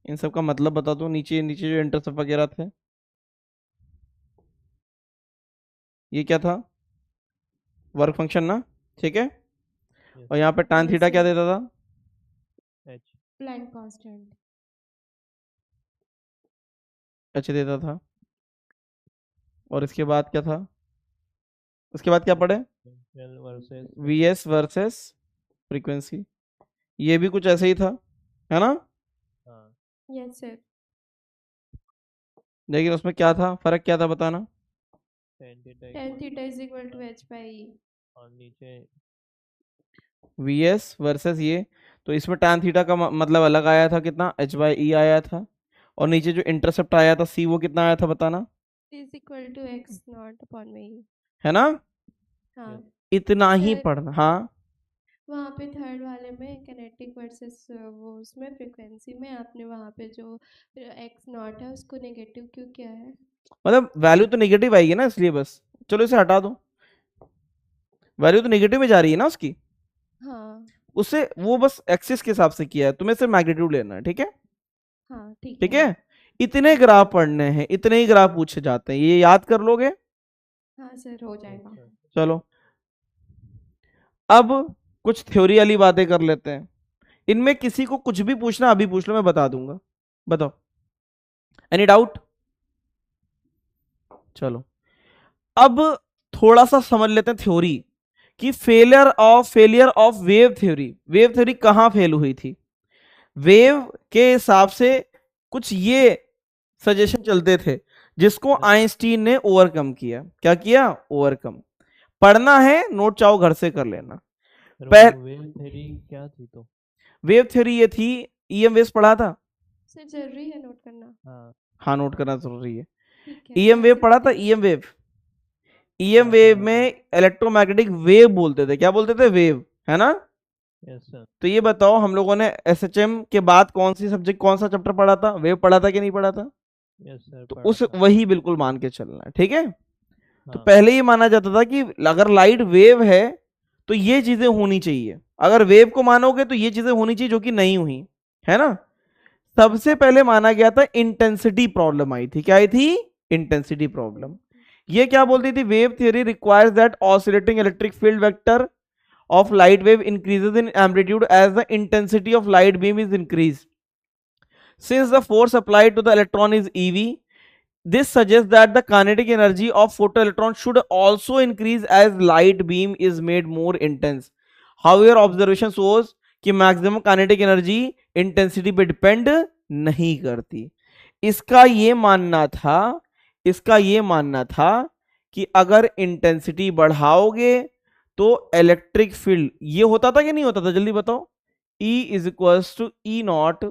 इन सब का मतलब बता दो, नीचे नीचे जो इंटरसेप्ट वगैरह थे, ये क्या था, वर्क फंक्शन ना, ठीक है, और यहाँ पे tan थीटा क्या देता था, प्लैंक कांस्टेंट। h देता था, और इसके बाद क्या था, उसके बाद क्या पढ़े, vs वर्सेस फ्रीक्वेंसी, ये भी कुछ ऐसे ही था, है ना। Yes sir. लेकिन उसमें क्या था, फर्क क्या था बताना, tan theta is equal to h by e। और नीचे vs वर्सेस ये, तो इसमें tan थीटा का मतलब अलग आया था, कितना, h by e आया था, और नीचे जो इंटरसेप्ट आया था c, वो कितना आया था बताना, is equal to x naught upon y। है ना, हाँ। इतना ही पढ़ना, हाँ, वहाँ पे थर्ड वाले में किनेटिक वर्सेस वो उसमें फ्रीक्वेंसी में आपने वहाँ पे जो x नॉट है उसको नेगेटिव क्यों किया है, मतलब वैल्यू तो नेगेटिव आएगी ना, इसलिए बस, चलो इसे हटा दो, वैल्यू तो नेगेटिव में जा रही है ना उसकी, हाँ उससे वो बस एक्सिस के हिसाब से किया है, तुम्हें सिर्फ मैग्नीट्यूड लेना है, ठीक है, हाँ ठीक है, इतने ग्राफ पढ़ने हैं, इतने ही ग्राफ पूछे जाते हैं, ये याद कर लोगे, हाँ सर हो जाएगा। चलो अब कुछ थ्योरी वाली बातें कर लेते हैं, इनमें किसी को कुछ भी पूछना अभी पूछ लो, मैं बता दूंगा, बताओ, एनी डाउट। चलो अब थोड़ा सा समझ लेते हैं थ्योरी कि फेलियर ऑफ वेव थ्योरी कहां फेल हुई थी। वेव के हिसाब से कुछ ये सजेशन चलते थे जिसको आइंस्टीन ने ओवरकम किया, क्या किया, ओवरकम। पढ़ना है नोट चाहो घर से कर लेना। सर पहल वो वेव थ्योरी क्या थी तो? वेव थ्योरी ये थी, ईएम वेव्स पढ़ा था। सर जरूरी है नोट करना? हाँ हाँ नोट करना जरूरी है। ठीक है। ईएम वेव कैसे पढ़ा था, होते हैं? EM wave. ईएम हाँ वेव पढ़ा था। में इलेक्ट्रोमैग्नेटिक वेव बोलते थे, क्या बोलते थे? वेव, है ना? Yes sir. तो ये बताओ हम लोगों ने एसएचएम के बाद कौन सी सब्जेक्ट, कौन सा चैप्टर पढ़ा था? वेव पढ़ा था कि नहीं पढ़ा था? यस सर तो पढ़ा उस था। वही बिल्कुल मान के चलना है, ठीक है? तो हाँ पहले ये माना जाता था कि अगर लाइट वेव है तो ये चीजें होनी चाहिए, अगर वेव को मानोगे तो ये चीजें होनी चाहिए, जो कि नहीं हुई, है ना? सबसे पहले माना गया था इंटेंसिटी प्रॉब्लम आई थी। क्या आई थी? Intensity problem. ये क्या बोलती थी? Wave theory requires that oscillating electric field vector of light wave increases in amplitude as the intensity of light beam is increased. Since the force applied to the electron is ev, this suggests that the kinetic energy of photoelectron should also increase as light beam is made more intense. However, observation shows कि maximum kinetic energy intensity पे depend नहीं करती। इसका ये मानना था, इसका ये मानना था कि अगर इंटेंसिटी बढ़ाओगे तो इलेक्ट्रिक फील्ड, ये होता था कि नहीं होता था? जल्दी बताओ। E is equals to E naught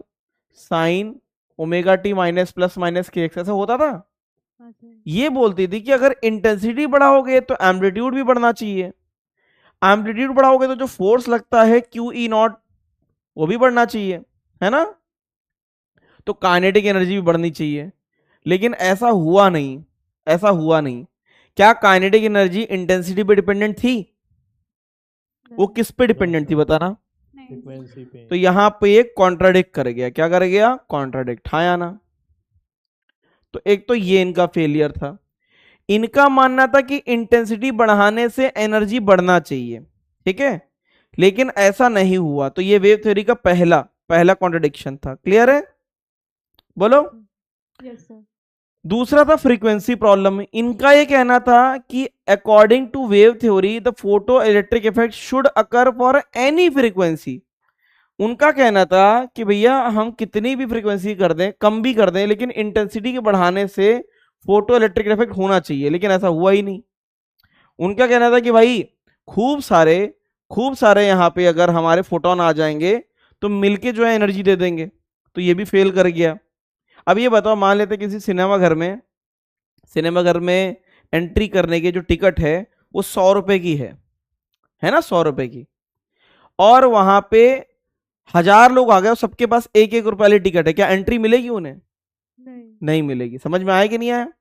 sine omega T minus plus minus K X, ऐसा होता था। हाँ सर। ये बोलती थी कि अगर इंटेंसिटी बढ़ाओगे तो एम्पलीट्यूड भी बढ़ना चाहिए, एम्पलीट्यूड बढ़ाओगे तो जो फोर्स लगता है क्यू ई नॉट वो भी बढ़ना चाहिए, है ना? तो काइनेटिक एनर्जी भी बढ़नी चाहिए। लेकिन ऐसा हुआ नहीं, ऐसा हुआ नहीं। क्या काइनेटिक एनर्जी इंटेंसिटी पे डिपेंडेंट थी? वो किस पे डिपेंडेंट थी बताना? फ्रीक्वेंसी पे। तो यहां पे एक कॉन्ट्राडिक्ट कर गया। क्या कर गया? कॉन्ट्राडिक्ट। हाँ या ना? तो एक तो ये इनका फेलियर था। इनका मानना था कि इंटेंसिटी बढ़ाने से एनर्जी बढ़ना चाहिए, ठीक है, लेकिन ऐसा नहीं हुआ। तो ये वेव थ्योरी का पहला पहला कॉन्ट्रडिक्शन था। क्लियर है? बोलो। Yes sir. दूसरा था फ्रीक्वेंसी प्रॉब्लम। इनका ये कहना था कि according to wave theory the photo electric effect should occur for any frequency. उनका कहना था कि भैया हम कितनी भी फ्रीक्वेंसी कर दें, कम भी कर दें, लेकिन इंटेंसिटी के बढ़ाने से फोटो इलेक्ट्रिक इफेक्ट होना चाहिए, लेकिन ऐसा हुआ ही नहीं। उनका कहना था कि भाई खूब सारे यहाँ पे अगर हमारे फोटोन आ जाएंगे तो मिलके जो है एनर्जी दे देंगे। तो ये भी फेल कर गया। अब ये बताओ, मान लेते किसी सिनेमा घर में एंट्री करने की जो टिकट है वो 100 रुपए की है ना, 100 रुपए की, और वहां पे 1000 लोग आ गए और सबके पास 1-1 रुपए वाली टिकट है, क्या एंट्री मिलेगी उन्हें? नहीं मिलेगी। समझ में आया कि नहीं आया?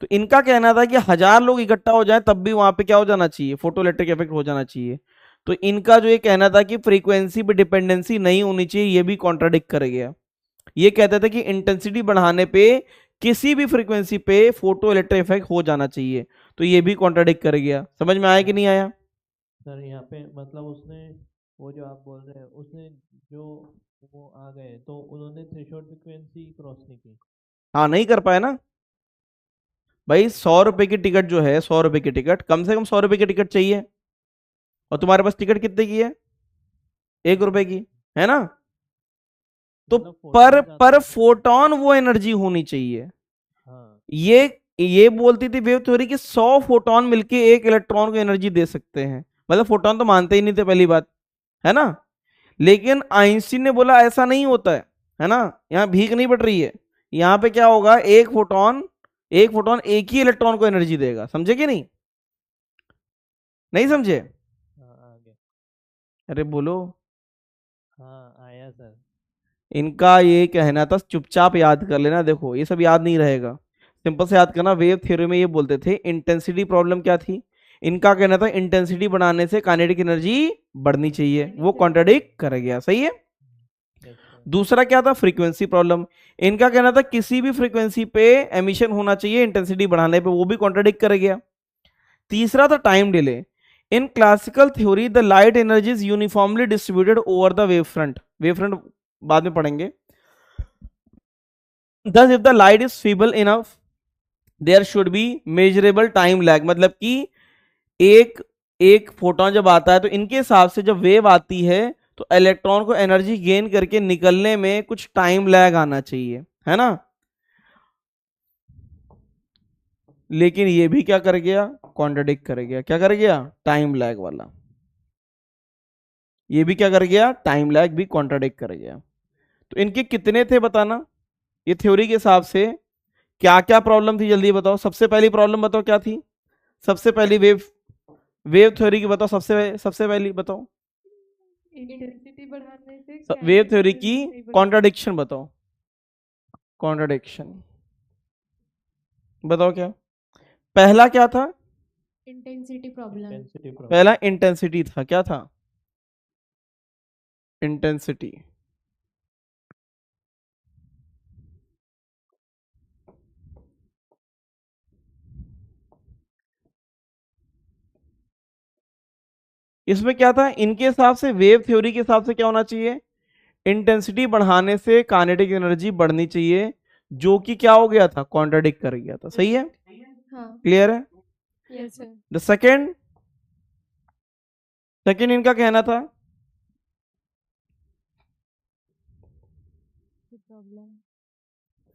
तो इनका कहना था कि 1000 लोग इकट्ठा हो जाए तब भी वहां पे क्या हो जाना चाहिए? फोटो इलेक्ट्रिक इफेक्ट हो जाना चाहिए। तो इनका जो ये कहना था कि फ्रीक्वेंसी पे डिपेंडेंसी नहीं होनी चाहिए, ये भी कॉन्ट्राडिक्ट कर गया। ये कहते थे कि इंटेंसिटी बढ़ाने पे किसी भी फ्रीक्वेंसी पे फोटो इलेक्ट्रिक इफेक्ट हो जाना चाहिए। तो ये भी कॉन्ट्राडिक्ट कर गया। समझ में आया कि नहीं आया? सर यहाँ पे मतलब उसने वो जो आप बोल रहे हैं उसने जो वो आ गए तो उन्होंने थ्रेशोल्ड फ्रीक्वेंसी क्रॉस नहीं की। हाँ, नहीं कर पाया ना भाई। 100 रुपए की टिकट जो है, 100 रुपए की टिकट, कम से कम 100 रुपए की टिकट चाहिए, और तुम्हारे पास टिकट कितने की है? 1 रुपए की, है ना? तो पर फोटोन वो एनर्जी होनी चाहिए। हाँ। ये बोलती थी वेव थ्योरी कि 100 फोटोन मिलके एक इलेक्ट्रॉन को एनर्जी दे सकते हैं। मतलब फोटोन तो मानते ही नहीं थे, पहली बात, है ना? लेकिन आइंस्टीन ने बोला ऐसा नहीं होता है ना? यहाँ भीख नहीं पड़ रही है। यहाँ पे क्या होगा? एक फोटोन एक ही इलेक्ट्रॉन को एनर्जी देगा। समझे कि नहीं? नहीं समझे? आगे। अरे बोलो। हाँ आया सर। इनका ये कहना था, चुपचाप याद कर लेना। देखो ये सब याद नहीं रहेगा, सिंपल से याद करना। वेव थ्योरी में ये बोलते थे इंटेंसिटी प्रॉब्लम क्या थी? इनका कहना था इंटेंसिटी बढ़ाने से काइनेटिक एनर्जी बढ़नी चाहिए। वो कॉन्ट्राडिक्ट कर गया। सही है? दूसरा क्या था? Frequency problem. इनका कहना था किसी भी फ्रीक्वेंसी पे एमिशन होना चाहिए इंटेंसिटी बढ़ाने पे। वो भी कॉन्ट्राडिक्ट कर गया। तीसरा था time delay. In classical theory the light energy is uniformly distributed over the wave front. Wave front बाद में पढ़ेंगे। Thus if the light is feeble enough there should be measurable time lag। मतलब कि एक फोटोन जब आता है तो इनके हिसाब से जब वेव आती है तो इलेक्ट्रॉन को एनर्जी गेन करके निकलने में कुछ टाइम लैग आना चाहिए, है ना? लेकिन ये भी क्या कर गया? कॉन्ट्रडिक्ट कर गया। क्या कर गया? टाइम लैग वाला। ये भी क्या कर गया, टाइम लैग भी कॉन्ट्राडिक्ट कर गया। तो इनके कितने थे बताना, ये थ्योरी के हिसाब से क्या क्या प्रॉब्लम थी जल्दी बताओ। सबसे पहली प्रॉब्लम बताओ क्या थी, सबसे पहली वेव थ्योरी की बताओ, सबसे पहली बताओ इंटेंसिटी बढ़ाने से वेव थ्योरी की कॉन्ट्राडिक्शन बताओ, कॉन्ट्राडिक्शन बताओ क्या। पहला क्या था, इंटेंसिटी प्रॉब्लम, पहला इंटेंसिटी था, क्या था, इंटेंसिटी। इसमें क्या था, इनके हिसाब से वेव थ्योरी के हिसाब से क्या होना चाहिए, इंटेंसिटी बढ़ाने से काइनेटिक एनर्जी बढ़नी चाहिए, जो कि क्या हो गया था, कॉन्ट्राडिक्ट कर गया था। सही है, क्लियर है। Yes sir. द सेकेंड इनका कहना था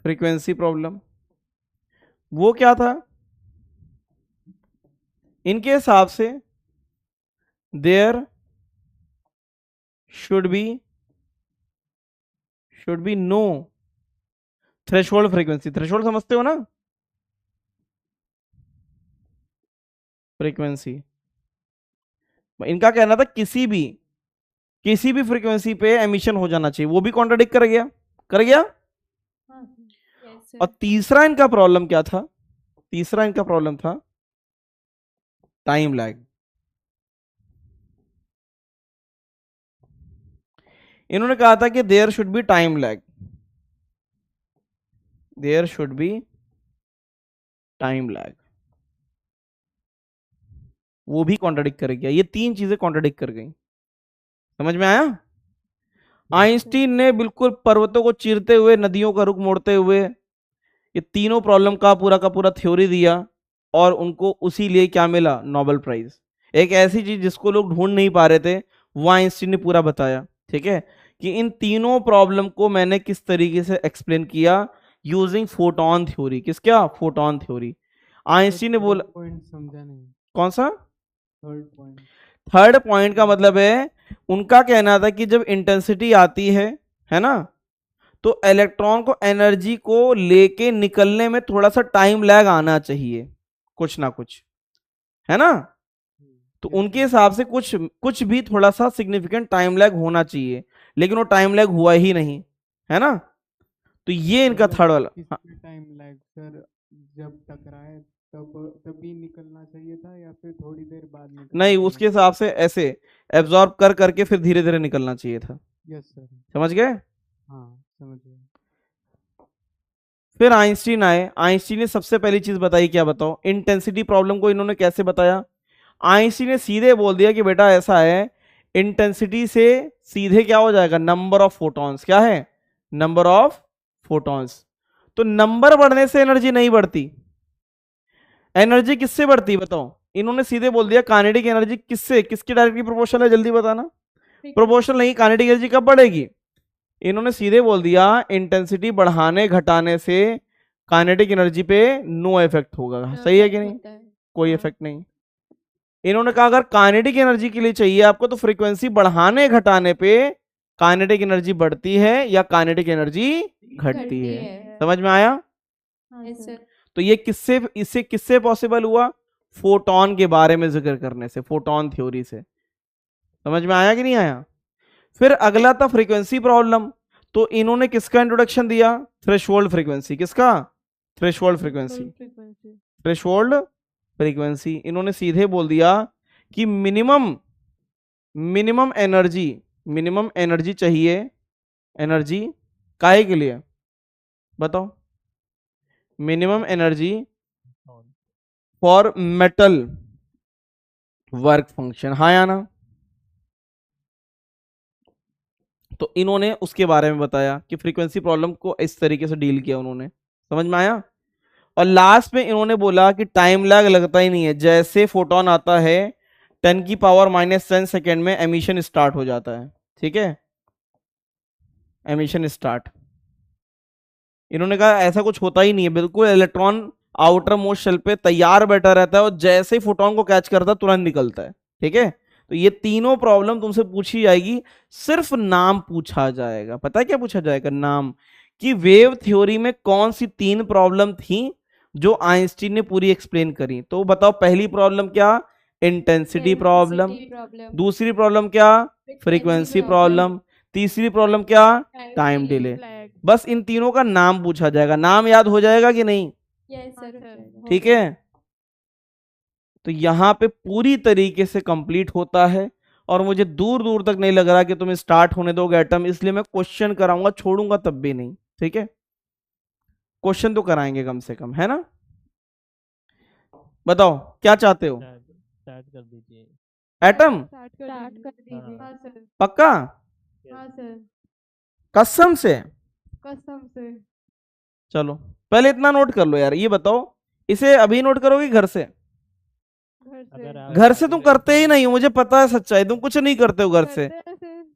फ्रीक्वेंसी प्रॉब्लम। वो क्या था, इनके हिसाब से there should be no threshold frequency. Threshold समझते हो ना, फ्रीक्वेंसी। इनका कहना था किसी भी फ्रीक्वेंसी पे एमिशन हो जाना चाहिए, वो भी कॉन्ट्राडिक्ट कर गया। और तीसरा इनका प्रॉब्लम क्या था, तीसरा इनका प्रॉब्लम था टाइम लैग। इन्होंने कहा था कि there should be time lag, there should be time lag, वो भी कॉन्ट्राडिक्ट कर गया। ये तीन चीजें कॉन्ट्राडिक्ट कर गई, समझ में आया। आइंस्टीन ने बिल्कुल पर्वतों को चीरते हुए, नदियों का रुख मोड़ते हुए ये तीनों प्रॉब्लम का पूरा थ्योरी दिया, और उनको उसी लिए क्या मिला, नोबेल प्राइज। एक ऐसी चीज जिसको लोग ढूंढ नहीं पा रहे थे, वो आइंस्टीन ने पूरा बताया। ठीक है, कि इन तीनों प्रॉब्लम को मैंने किस तरीके से एक्सप्लेन किया, यूजिंग फोटोन थ्योरी। किस, क्या, फोटोन थ्योरी। आइंस्टीन ने बोला, पॉइंट समझा नहीं, कौन सा थर्ड पॉइंट। थर्ड पॉइंट का मतलब है, उनका कहना था कि जब इंटेंसिटी आती है ना, तो इलेक्ट्रॉन को एनर्जी को लेके निकलने में थोड़ा सा टाइम लैग आना चाहिए, कुछ ना कुछ, है ना। तो उनके हिसाब से कुछ भी थोड़ा सा सिग्निफिकेंट टाइम लैग होना चाहिए, लेकिन वो टाइम लैग हुआ ही नहीं, है ना। तो ये इनका थर्ड वाला। टाइम लैग सर, जब टकराए तभी निकलना चाहिए था, या फिर थोड़ी देर बाद नहीं, उसके हिसाब से ऐसे एब्जॉर्ब करके फिर धीरे धीरे निकलना चाहिए था। यस सर, समझ गए। हाँ समझ गए। फिर आइंस्टीन आए, आइंस्टीन ने सबसे पहली चीज बताई, क्या बताओ, इंटेंसिटी प्रॉब्लम को इन्होंने कैसे बताया। आइंस्टीन ने सीधे बोल दिया कि बेटा ऐसा है, इंटेंसिटी से सीधे क्या हो जाएगा, नंबर ऑफ फोटॉन्स। क्या है, नंबर ऑफ फोटॉन्स। तो नंबर बढ़ने से एनर्जी नहीं बढ़ती, एनर्जी किससे बढ़ती बताओ। इन्होंने सीधे बोल दिया काइनेटिक एनर्जी किससे, किसकी डायरेक्टली प्रोपोर्शनल है, जल्दी बताना। प्रोपोर्शनल नहीं, काइनेटिक एनर्जी कब बढ़ेगी। इन्होंने सीधे बोल दिया इंटेंसिटी बढ़ाने घटाने से काइनेटिक एनर्जी पे नो इफेक्ट होगा। सही है कि नहीं, कोई इफेक्ट नहीं। इन्होंने कहा अगर काइनेटिक एनर्जी के लिए चाहिए आपको, तो फ्रीक्वेंसी बढ़ाने घटाने पे काइनेटिक एनर्जी बढ़ती है या काइनेटिक एनर्जी घटती है। समझ में आया। तो ये किससे पॉसिबल हुआ, फोटोन के बारे में जिक्र करने से, फोटोन थ्योरी से। समझ में आया कि नहीं आया। फिर अगला था फ्रीक्वेंसी प्रॉब्लम। तो इन्होंने किसका इंट्रोडक्शन दिया, थ्रेशोल्ड फ्रीक्वेंसी। किसका, थ्रेशोल्ड फ्रीक्वेंसी। थ्रेशोल्ड फ्रीक्वेंसी इन्होंने सीधे बोल दिया कि मिनिमम एनर्जी चाहिए, एनर्जी काहे के लिए बताओ, minimum energy for metal work function, हाँ या ना। तो इन्होंने उसके बारे में बताया कि फ्रीक्वेंसी प्रॉब्लम को इस तरीके से डील किया उन्होंने। समझ में आया। और लास्ट में इन्होंने बोला कि टाइम लैग लगता ही नहीं है, जैसे फोटोन आता है 10⁻⁻10 सेकेंड में एमिशन स्टार्ट हो जाता है। ठीक है, एमिशन स्टार्ट। इन्होंने कहा ऐसा कुछ होता ही नहीं है, बिल्कुल इलेक्ट्रॉन आउटर मोस्ट शेल पे तैयार बैठा रहता है और जैसे ही फोटोन को कैच करता है तुरंत निकलता है। ठीक है, तो ये तीनों प्रॉब्लम तुमसे पूछी जाएगी, सिर्फ नाम पूछा जाएगा। पता है क्या पूछा जाएगा? नाम, कि वेव थ्योरी में कौन सी 3 प्रॉब्लम थी जो आइंस्टीन ने पूरी एक्सप्लेन करी। तो बताओ, पहली प्रॉब्लम क्या? Intensity problem. दूसरी प्रॉब्लम क्या? Frequency problem. तीसरी प्रॉब्लम क्या? Time delay. बस इन तीनों का नाम पूछा जाएगा। नाम याद हो जाएगा कि नहीं? Yes sir. ठीक है, तो यहां पे पूरी तरीके से कंप्लीट होता है, और मुझे दूर दूर तक नहीं लग रहा कि तुम स्टार्ट होने दोगे एटम, इसलिए मैं क्वेश्चन कराऊंगा, छोड़ूंगा तब भी नहीं। ठीक है, क्वेश्चन तो कराएंगे कम से कम, है ना? बताओ क्या चाहते हो? स्टार्ट कर दीजिए। एटम स्टार्ट कर दीजिए। हाँ सर। पक्का? हाँ सर। कसम से? कसम से। चलो पहले इतना नोट कर लो यार। ये बताओ, इसे अभी नोट करोगे घर से? घर से तुम करते ही नहीं हो, मुझे पता है सच्चाई, तुम कुछ नहीं करते हो घर से।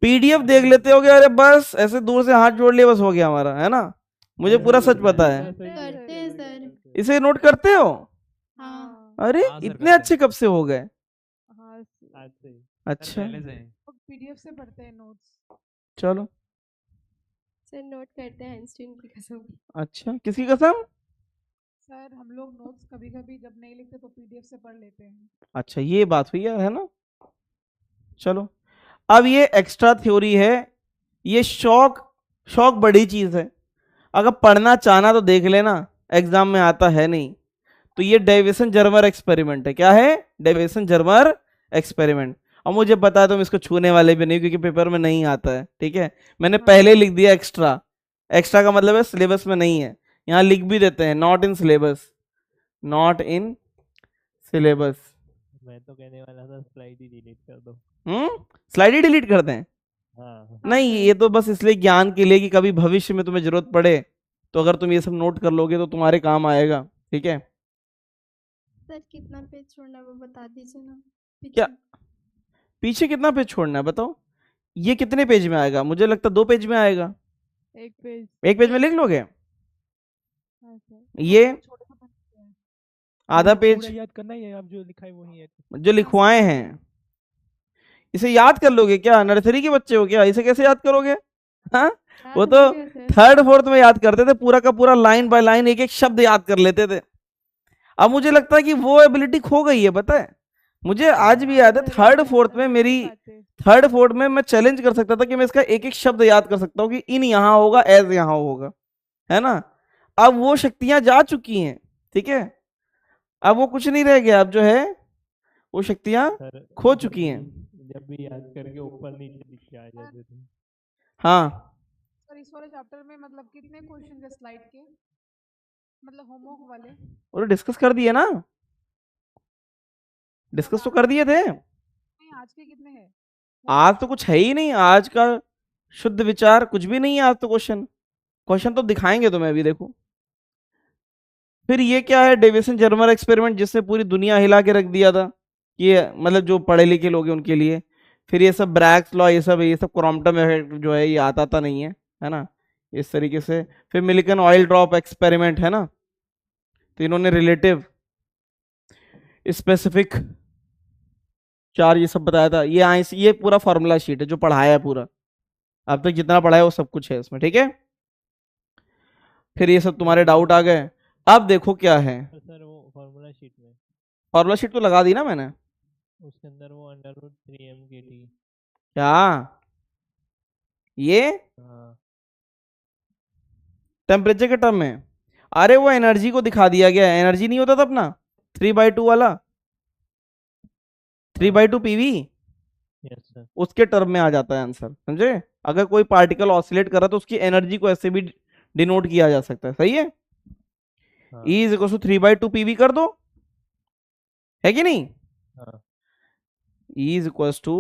पीडीएफ देख लेते होगे, अरे बस ऐसे दूर से हाथ जोड़ लिया बस हो गया हमारा, है ना? मुझे पूरा सच पता है। करते हैं सर। इसे नोट करते हो? हाँ। अरे हाँ सर, इतने करते अच्छे कब से हो गए? हाँ आज से अच्छा पहले से हैं। पीडीएफ से पढ़ते हैं नोट्स। चलो। सर नोट करते हैं आइंस्टीन की कसम। अच्छा, किसकी कसम? सर हम लोग नोट्स कभी कभी जब नहीं लिखते तो पीडीएफ से पढ़ लेते हैं। अच्छा ये बात हुई यार, है ना? चलो, अब ये एक्स्ट्रा थ्योरी है, ये शौक बड़ी चीज है। अगर पढ़ना चाहना तो देख लेना, एग्जाम में आता है नहीं। तो ये डेविसन जर्मर एक्सपेरिमेंट है। क्या है? Davisson Germer experiment. और मुझे पता है तुम इसको छूने वाले भी नहीं, क्योंकि पेपर में नहीं आता है। ठीक है, मैंने पहले लिख दिया एक्स्ट्रा। एक्स्ट्रा का मतलब है सिलेबस में नहीं है। यहाँ लिख भी देते हैं not in syllabus, not in syllabus. मैं तो कहने वाला था स्लाइड ही डिलीट कर दो। स्लाइड ही डिलीट कर दें? हाँ नहीं, ये तो बस इसलिए ज्ञान के लिए कि कभी भविष्य में तुम्हें जरूरत पड़े तो अगर तुम ये सब नोट कर लोगे तो तुम्हारे काम आएगा। ठीक है, सर कितना पेज छोड़ना है वो बता दीजिए ना। क्या पीछे कितना पेज छोड़ना है बताओ? ये कितने पेज में आएगा? मुझे लगता है 2 पेज में आएगा। एक पेज। 1 पेज में लिख लोगे? हाँ सर। ये आधा पेज पूरा याद करना ही है, अब जो लिखा है वही है। जो लिखवाए हैं इसे याद कर लोगे क्या? नर्सरी के बच्चे हो क्या? इसे कैसे याद करोगे? हाँ, वो तो 3rd 4th में याद करते थे, पूरा का पूरा लाइन बाय लाइन एक एक शब्द याद कर लेते थे। अब मुझे लगता है कि वो एबिलिटी खो गई है। पता है, मुझे आज भी याद है 3rd 4th में मेरी 3rd 4th में मैं चैलेंज कर सकता था कि मैं इसका एक एक शब्द याद कर सकता हूँ कि इन यहाँ होगा, एज यहाँ होगा, है ना? अब वो शक्तियां जा चुकी हैं। ठीक है, अब वो कुछ नहीं रह गया। अब जो है वो शक्तियां खो चुकी हैं। जब भी याद करके ऊपर नीचे लिख के आ जाते थे। हाँ सर इस वाले चैप्टर में मतलब कितने क्वेश्चन है स्लाइड के, मतलब होमवर्क वाले? और डिस्कस कर दिए ना, डिस्कस तो कर दिए थे। नहीं, आज के कितने हैं? आज तो कुछ है ही नहीं, आज का शुद्ध विचार कुछ भी नहीं है आज तो। क्वेश्चन तो दिखाएंगे तुम्हें अभी, देखो। फिर ये क्या है? डेविसन जर्मर एक्सपेरिमेंट, जिसने पूरी दुनिया हिला के रख दिया था। ये मतलब जो पढ़े लिखे लोग हैं उनके लिए। फिर ये सब ब्रैग्स लॉ, ये सब क्रॉम्पटन इफेक्ट जो है, ये आता नहीं है ना, इस तरीके से। फिर मिल्टन ऑयल ड्रॉप एक्सपेरिमेंट, है ना। तो इन्होंने रिलेटिव, स्पेसिफिक चार्ज, ये सब बताया था। ये पूरा फॉर्मूला शीट है जो पढ़ाया है पूरा, अब तक जितना पढ़ाया वो सब कुछ है इसमें। ठीक है, फिर ये सब तुम्हारे डाउट आ गए। अब देखो क्या है। सर वो फॉर्मूला शीट में, फॉर्मूला शीट तो लगा दी ना मैंने, उसके अंदर वो √3m/kT। क्या ये टेम्परेचर के टर्म में? अरे वो एनर्जी को दिखा दिया गया है। एनर्जी नहीं होता था अपना 3/2 वाला, 3/2 पीवी, यस सर। उसके टर्म में आ जाता है आंसर, समझे? अगर कोई पार्टिकल ऑसिलेट कर रहा है तो उसकी एनर्जी को ऐसे भी डिनोट किया जा सकता है। सही है? E is equal to 3/2 PV कर दो, है कि नहीं? E is equal to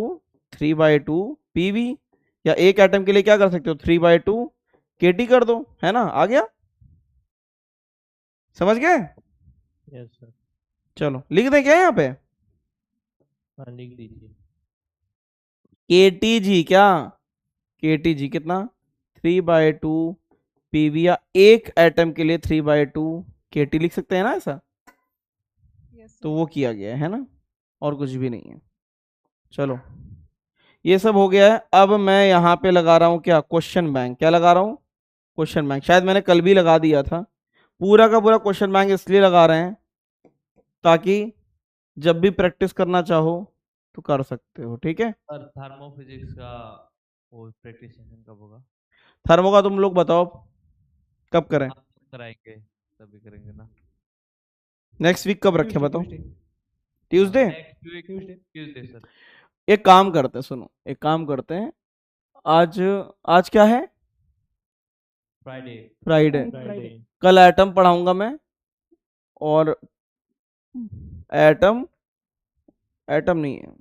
3/2 PV, या एक एटम के लिए क्या कर सकते हो? 3/2 kT कर दो, है ना? आ गया, समझ गए? Yes sir. चलो लिख दें क्या यहाँ पे? हाँ लिख दीजिए। KTG, क्या KTG कितना? 3/2 पीवी, या एक एटम के लिए 3/2 KT लिख सकते हैं ना ऐसा? तो वो किया गया है ना, और कुछ भी नहीं है। चलो ये सब हो गया है। अब मैं यहाँ पे लगा रहा हूँ क्या, क्वेश्चन बैंक। क्या लगा रहा हूँ, क्वेश्चन बैंक। शायद मैंने कल भी लगा दिया था। पूरा का पूरा क्वेश्चन बैंक इसलिए लगा रहे हैं ताकि जब भी प्रैक्टिस करना चाहो तो कर सकते हो, ठीक है। सर थर्मोफिजिक्स का वो प्रैक्टिस सेशन कब होगा? थर्मो का तुम लोग बताओ कब करें, आप कराएंगे तभी करेंगे ना। नेक्स्ट वीक कब रखें बताओ। Tuesday. Next week Tuesday sir. एक काम करते हैं, सुनो एक काम करते हैं, आज आज क्या है, फ्राइडे। फ्राइडे। फ्राइडे। कल एटम पढ़ाऊंगा मैं, और एटम एटम नहीं है,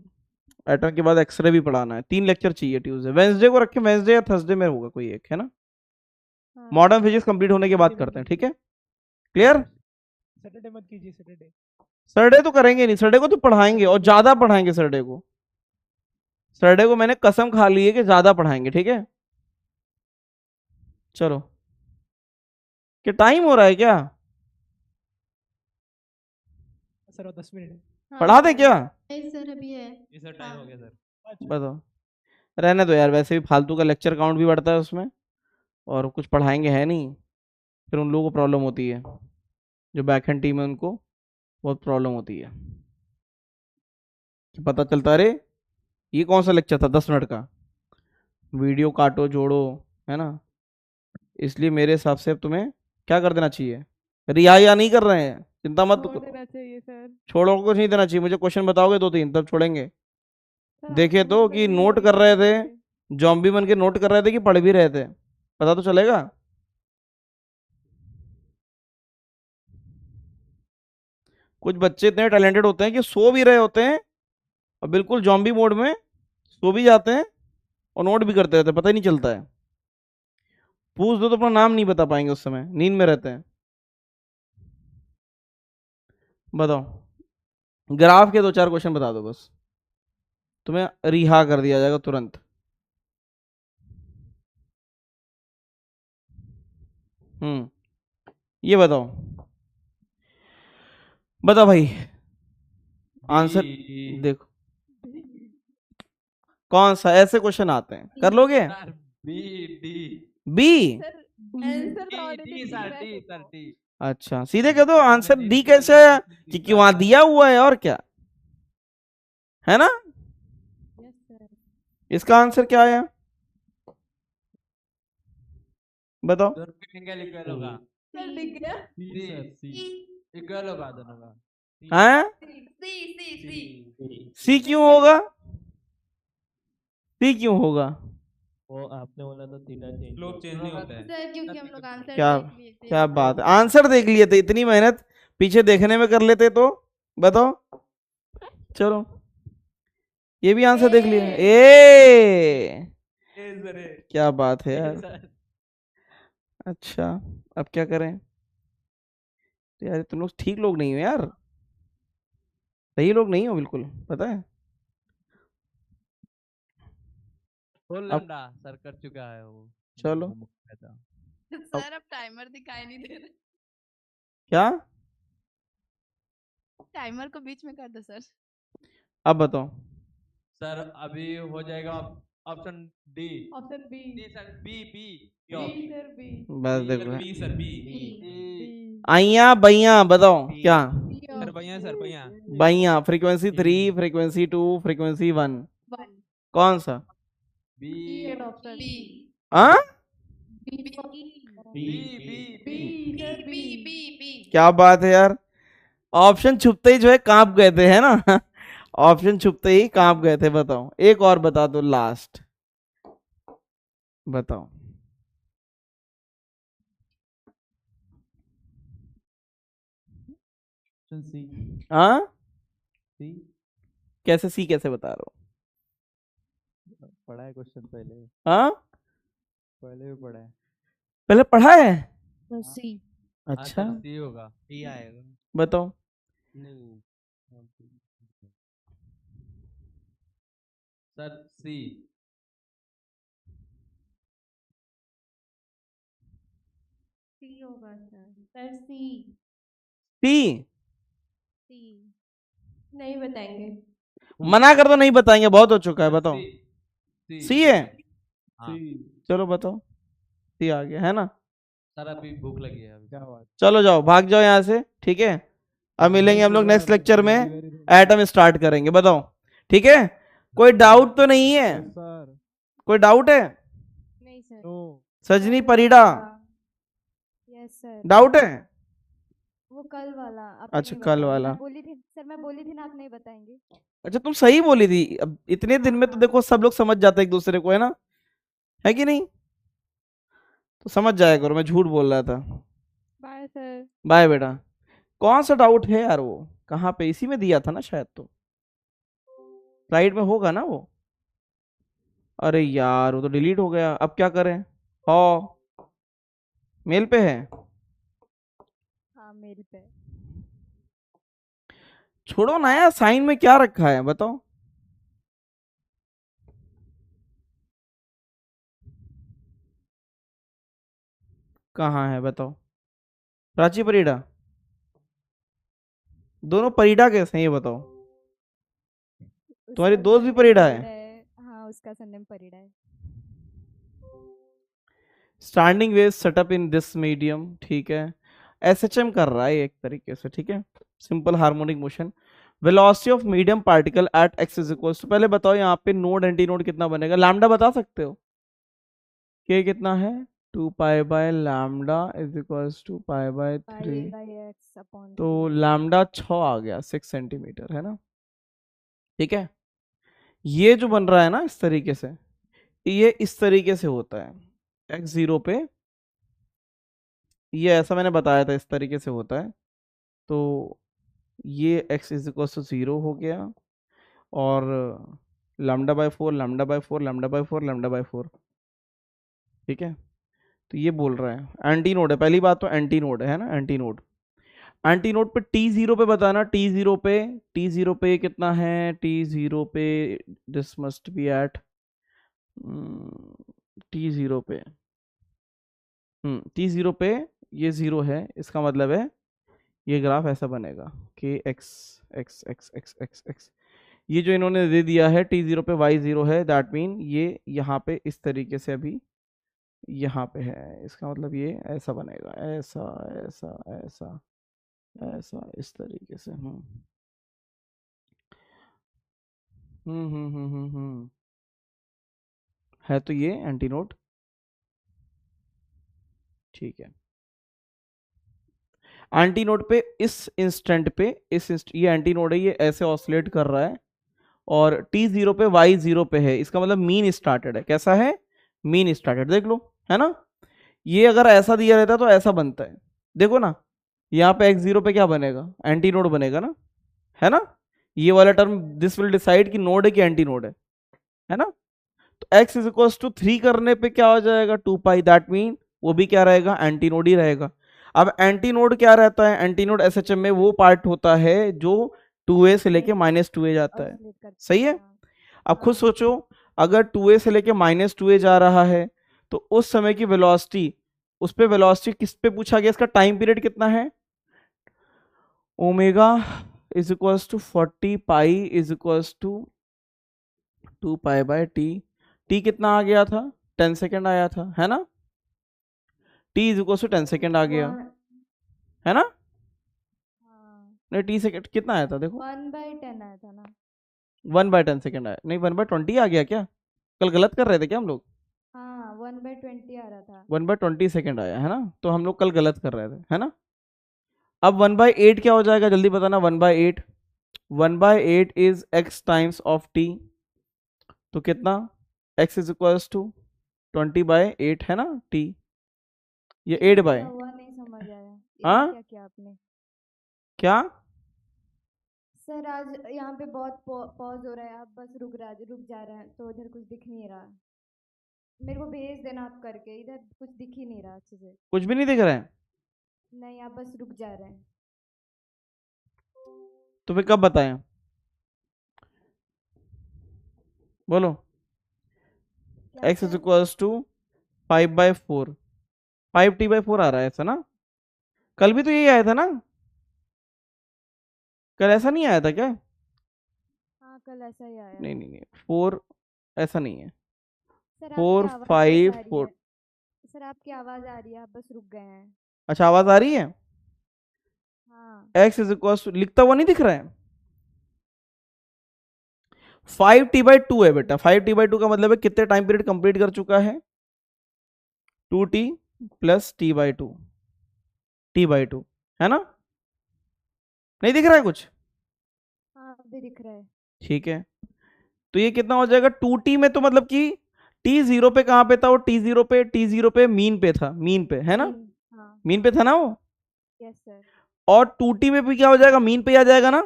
एटम के बाद एक्सरे भी पढ़ाना है। 3 लेक्चर चाहिए ट्यूसडे। वेंसडे को रखें, वेंसडे या थर्सडे में होगा कोई एक, है ना। मॉडर्न फिजिक्स कंप्लीट होने के बाद करते हैं, ठीक है। क्लियर। सैटरडे मत कीजिए, सैटरडे। सैटरडे तो करेंगे नहीं, सैटरडे को तो पढ़ाएंगे और ज्यादा पढ़ाएंगे। सैटरडे को, सैटरडे को मैंने कसम खा ली है कि ज्यादा पढ़ाएंगे, ठीक है। चलो, क्या टाइम हो रहा है क्या, सर और 10 मिनट है। पढ़ा दे क्या। नहीं सर अभी है। ये सर टाइम हो गया सर। बताओ, रहने दो यार, वैसे भी फालतू का लेक्चर काउंट भी बढ़ता है उसमें, और कुछ पढ़ाएंगे है नहीं, फिर उन लोगों को प्रॉब्लम होती है, जो बैकहैंड टीम है उनको बहुत प्रॉब्लम होती है। पता चलता अरे ये कौन सा लेक्चर था 10 मिनट का, वीडियो काटो जोड़ो, है ना। इसलिए मेरे हिसाब से अब तुम्हें क्या कर देना चाहिए, रियाया नहीं कर रहे हैं, चिंता मत छोड़ करो। देना चाहिए सर। छोड़ो, कुछ नहीं देना चाहिए मुझे। क्वेश्चन बताओगे 2-3 तब छोड़ेंगे। सर देखे आपको तो भी कि बड़ी नोट होगी कर रहे थे, इसलिए। जॉम्बी बन के नोट कर रहे थे कि पढ़ भी रहे थे, पता तो चलेगा। कुछ बच्चे इतने टैलेंटेड होते हैं कि सो भी रहे होते हैं और बिल्कुल जॉम्बी मोड में सो भी जाते हैं और नोट भी करते रहते हैं, पता ही नहीं चलता है। पूछ दो तो अपना नाम नहीं बता पाएंगे, उस समय नींद में रहते हैं। बताओ, ग्राफ के 2-4 क्वेश्चन बता दो बस, तुम्हें रिहा कर दिया जाएगा तुरंत। ये बताओ, बताओ भाई आंसर। देखो कौन सा ऐसे क्वेश्चन आते हैं, कर लोगे। Sir B D. B. Answer तो ऑलरेडी डी दी सर है। D sir D. अच्छा सीधे कह दो आंसर डी कैसे आया, क्योंकि वहां दिया हुआ है और क्या है ना। Yes sir. इसका आंसर क्या आया बताओ। दोनों के एंगल इक्वल होगा। सर दिख गया। इक्वल होगा दोनों का। हैं, सी सी क्यों होगा, सी क्यों होगा। वो आपने बोला तो थीटा चेंज स्लोप चेंज नहीं होता है। सर क्योंकि हम लोग आंसर क्या देख लिए थे। क्या बात है, आंसर देख लिए थे, इतनी मेहनत पीछे देखने में कर लेते तो बताओ। चलो ये भी आंसर देख लिया। क्या बात है यार। अच्छा अब क्या करें, तो यार तुम लोग ठीक लोग नहीं हो यार, सही लोग नहीं हो बिल्कुल, पता है। फुल अब लैम्डा सर कर चुका है वो। चलो सर अब टाइमर दिखाई नहीं दे रहा। क्या, टाइमर को बीच में कर दो सर। अब बताओ। सर अभी हो जाएगा option D. Option B. D sir B B B sir B. बस सर देखो बी सर बी। आइया बैया बताओ क्या, सर भैया सर भैया। बैया फ्रीक्वेंसी 3, फ्रीक्वेंसी 2, फ्रीक्वेंसी 1, कौन सा बी सेकंड ऑप्शन बी हाँ B B B sir B. B. क्या बात है यार, ऑप्शन छुपते ही जो है कांप गए थे, है ना। ऑप्शन छुपते ही कांप गए थे। बताओ एक और बता दो लास्ट, बताओ। सी। हाँ सी कैसे, सी कैसे बता रहे हो। पढ़ा है क्वेश्चन पहले, हाँ पहले भी पढ़ा है। पहले पढ़ा है। सी। अच्छा आंसर सी होगा। सी आएगा। बताओ। नहीं सर सी। सी होगा सर सी। सी सी नहीं बताएंगे। मना कर दो, नहीं बताएंगे, बहुत हो चुका है, बताओ। सी है? हाँ चलो बताओ, सी आ गया है ना। सर अभी भूख लगी है अभी। क्या बात। चलो जाओ, भाग जाओ यहाँ से, ठीक है। अब मिलेंगे हम लोग नेक्स्ट लेक्चर में, एटम स्टार्ट करेंगे, बताओ, ठीक है। कोई डाउट तो नहीं है? सर कोई डाउट है? नहीं सर। नो सजनी परिडा, यस सर। डाउट है? वो कल वाला आपने अच्छा, नहीं कल बताया। वाला। मैं बोली थी सर, मैं बोली थी ना, आप नहीं बताएंगे। अच्छा, तुम सही बोली थी। अब इतने दिन में तो देखो सब लोग समझ जाते हैं एक दूसरे को, है ना, है कि नहीं? तो समझ जाया करो, मैं झूठ बोल रहा था। Bye sir. बाय बेटा। कौन सा डाउट है यार? वो कहाँ पे? इसी में दिया था ना शायद, तो स्लाइड में होगा ना वो। अरे यार, वो तो डिलीट हो गया, अब क्या करें? मेल पे है? हाँ, मेल पे। छोड़ो ना यार, साइन में क्या रखा है बताओ। कहाँ है बताओ? प्राची परिडा, दोनों परिडा कैसे हैं ये बताओ? तुम्हारी उसका दोस्त भी सरनेम परिडा है? हाँ, उसका सरनेम परिडा है। Standing wave setup in this medium, ठीक है। एसएचएम कर रहा है एक तरीके से, ठीक है, simple harmonic motion. Velocity of medium particle at X is equal to, पहले बताओ यहाँ पे नोड एंटी नोड कितना बनेगा? लैम्डा बता सकते हो? के कितना है? 2 pi by lambda is equal to pi by 3, तो लैम्डा 6 आ गया, 6 सेंटीमीटर, है ना, ठीक है। ये जो बन रहा है ना इस तरीके से, ये इस तरीके से होता है x0 पे, ये ऐसा मैंने बताया था, इस तरीके से होता है। तो ये x इज इक्वल टू 0 हो गया, और lambda by 4, lambda by 4, lambda by 4, lambda by 4, ठीक है। तो ये बोल रहा है एंटी नोड है, पहली बात तो एंटी नोड है ना, एंटी नोड। एंटी नोड पे t0 पे बताना, t0 पे कितना है? t0 पे this must be eight t0 पे, t0 पे ये 0 है, इसका मतलब है ये ग्राफ ऐसा बनेगा कि x x x x x x, ये जो इन्होंने दे दिया है t0 पे y0 है, दैट मीन ये यहाँ पे इस तरीके से अभी यहाँ पे है, इसका मतलब ये ऐसा बनेगा, ऐसा ऐसा ऐसा ऐसा, इस तरीके से। है तो ये एंटी नोड, ठीक है। एंटी नोड पे इस इंस्टेंट पे ये एंटी नोड है, ये ऐसे ऑसिलेट कर रहा है, और t0 पे y0 पे है, इसका मतलब मीन स्टार्टेड है। कैसा है? मीन स्टार्टेड, देख लो, है ना। ये अगर ऐसा दिया रहता तो ऐसा बनता है, देखो ना, यहाँ पे x0 पे क्या बनेगा? एंटी नोड बनेगा ना, है ना। ये वाला टर्म दिस विल डिसाइड कि नोड है कि एंटी नोड है ना। तो x इज इक्वल टू 3 करने पे क्या हो जाएगा? 2 पाई, दैट मीन वो भी क्या रहेगा? एंटी नोड ही रहेगा। अब एंटी नोड क्या रहता है? एंटी नोड एसएचएम में वो पार्ट होता है जो 2a से लेके -2a जाता है, सही है। अब खुद सोचो, अगर 2a से लेके -2a जा रहा है, तो उस समय की वेलोसिटी, उस पे वेलोसिटी किस पे पूछा गया? इसका टाइम पीरियड कितना है? Omega is equals to 40 pi is equals to 2 pi by T कितना आ गया था? 10 सेकेंड आया था, है ना। T is equals to 10 second आ गया, है ना। नहीं, टी सेकेंड कितना आया था देखो? 1/10 आया था ना। 1/10 सेकेंड आया, नहीं 1/20 आ गया क्या? कल गलत कर रहे थे क्या हम लोग? हाँ, 1/20 आ रहा था। 1/20 सेकेंड आया है ना, तो हम लोग कल गलत कर रहे थे, है ना। अब 1/8 क्या हो जाएगा? जल्दी बताना। 1/8, 1/8 is x times of T, तो कितना? x इज इक्वल्स टू 20/8 है ना t, ये 8 बाय, हुआ नहीं समझ आया। हाँ क्या किया आपने? क्या? सर आज यहाँ पे बहुत पॉज हो रहा है, आप बस रुक जा रहे हैं, तो इधर कुछ दिख नहीं रहा। मेरे को भेज देना आप करके, इधर कुछ दिख ही नहीं रहा अच्छे से। कुछ भी नहीं दिख रहा है? नहीं, आप बस रुक जा रहे हैं। तो फिर कब बताएं? बोलो। x is equals to 5/4, 5t/4 आ रहा है ऐसा ना। कल भी तो यही आया था ना, कल ऐसा नहीं आया था क्या? हाँ, कल ऐसा ही आया। नहीं नहीं नहीं 4 ऐसा नहीं है। सर 4 आपकी आवाज़ 5 बस आ रही 4। है। सर आपकी आवाज़ आ रही है, आप बस रुक गए हैं। अच्छा आवाज आ रही है। हाँ x इज इक्वल टू लिखता हुआ नहीं दिख रहा है 5t/2 है बेटा। 5t/2 का मतलब है कितने टाइम पीरियड कंप्लीट कर चुका है 2t प्लस t/2 t/2 है ना। नहीं दिख रहा है कुछ। हाँ अभी दिख रहा है। ठीक है तो ये कितना हो जाएगा 2t में तो मतलब कि t0 पे कहां पे था वो t0 पे मीन पे था मीन पे है ना। हाँ मीन पे था ना वो। Yes sir. और 2t में भी क्या हो जाएगा मीन पे आ जाएगा ना।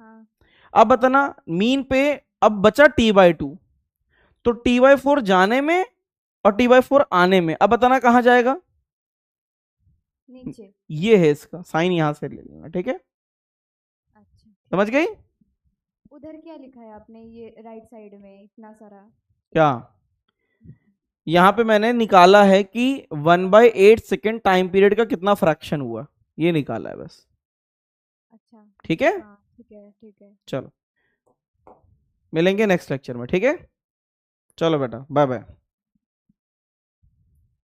हाँ अब बताना मीन पे अब बचा t/2 तो t/4 जाने में और t/4 आने में। अब बताना कहां जाएगा। नीचे। ये है इसका साइन यहां से ले लेना ठीक है। अच्छा समझ गई। उधर क्या लिखा है आपने ये राइट साइड में इतना सारा। क्या यहां पे मैंने निकाला है कि 1/8 सेकेंड टाइम पीरियड का कितना फ्रैक्शन हुआ ये निकाला है बस। अच्छा ठीक है हाँ ठीक है। चलो मिलेंगे नेक्स्ट लेक्चर में ठीक है। चलो बेटा बाय बाय।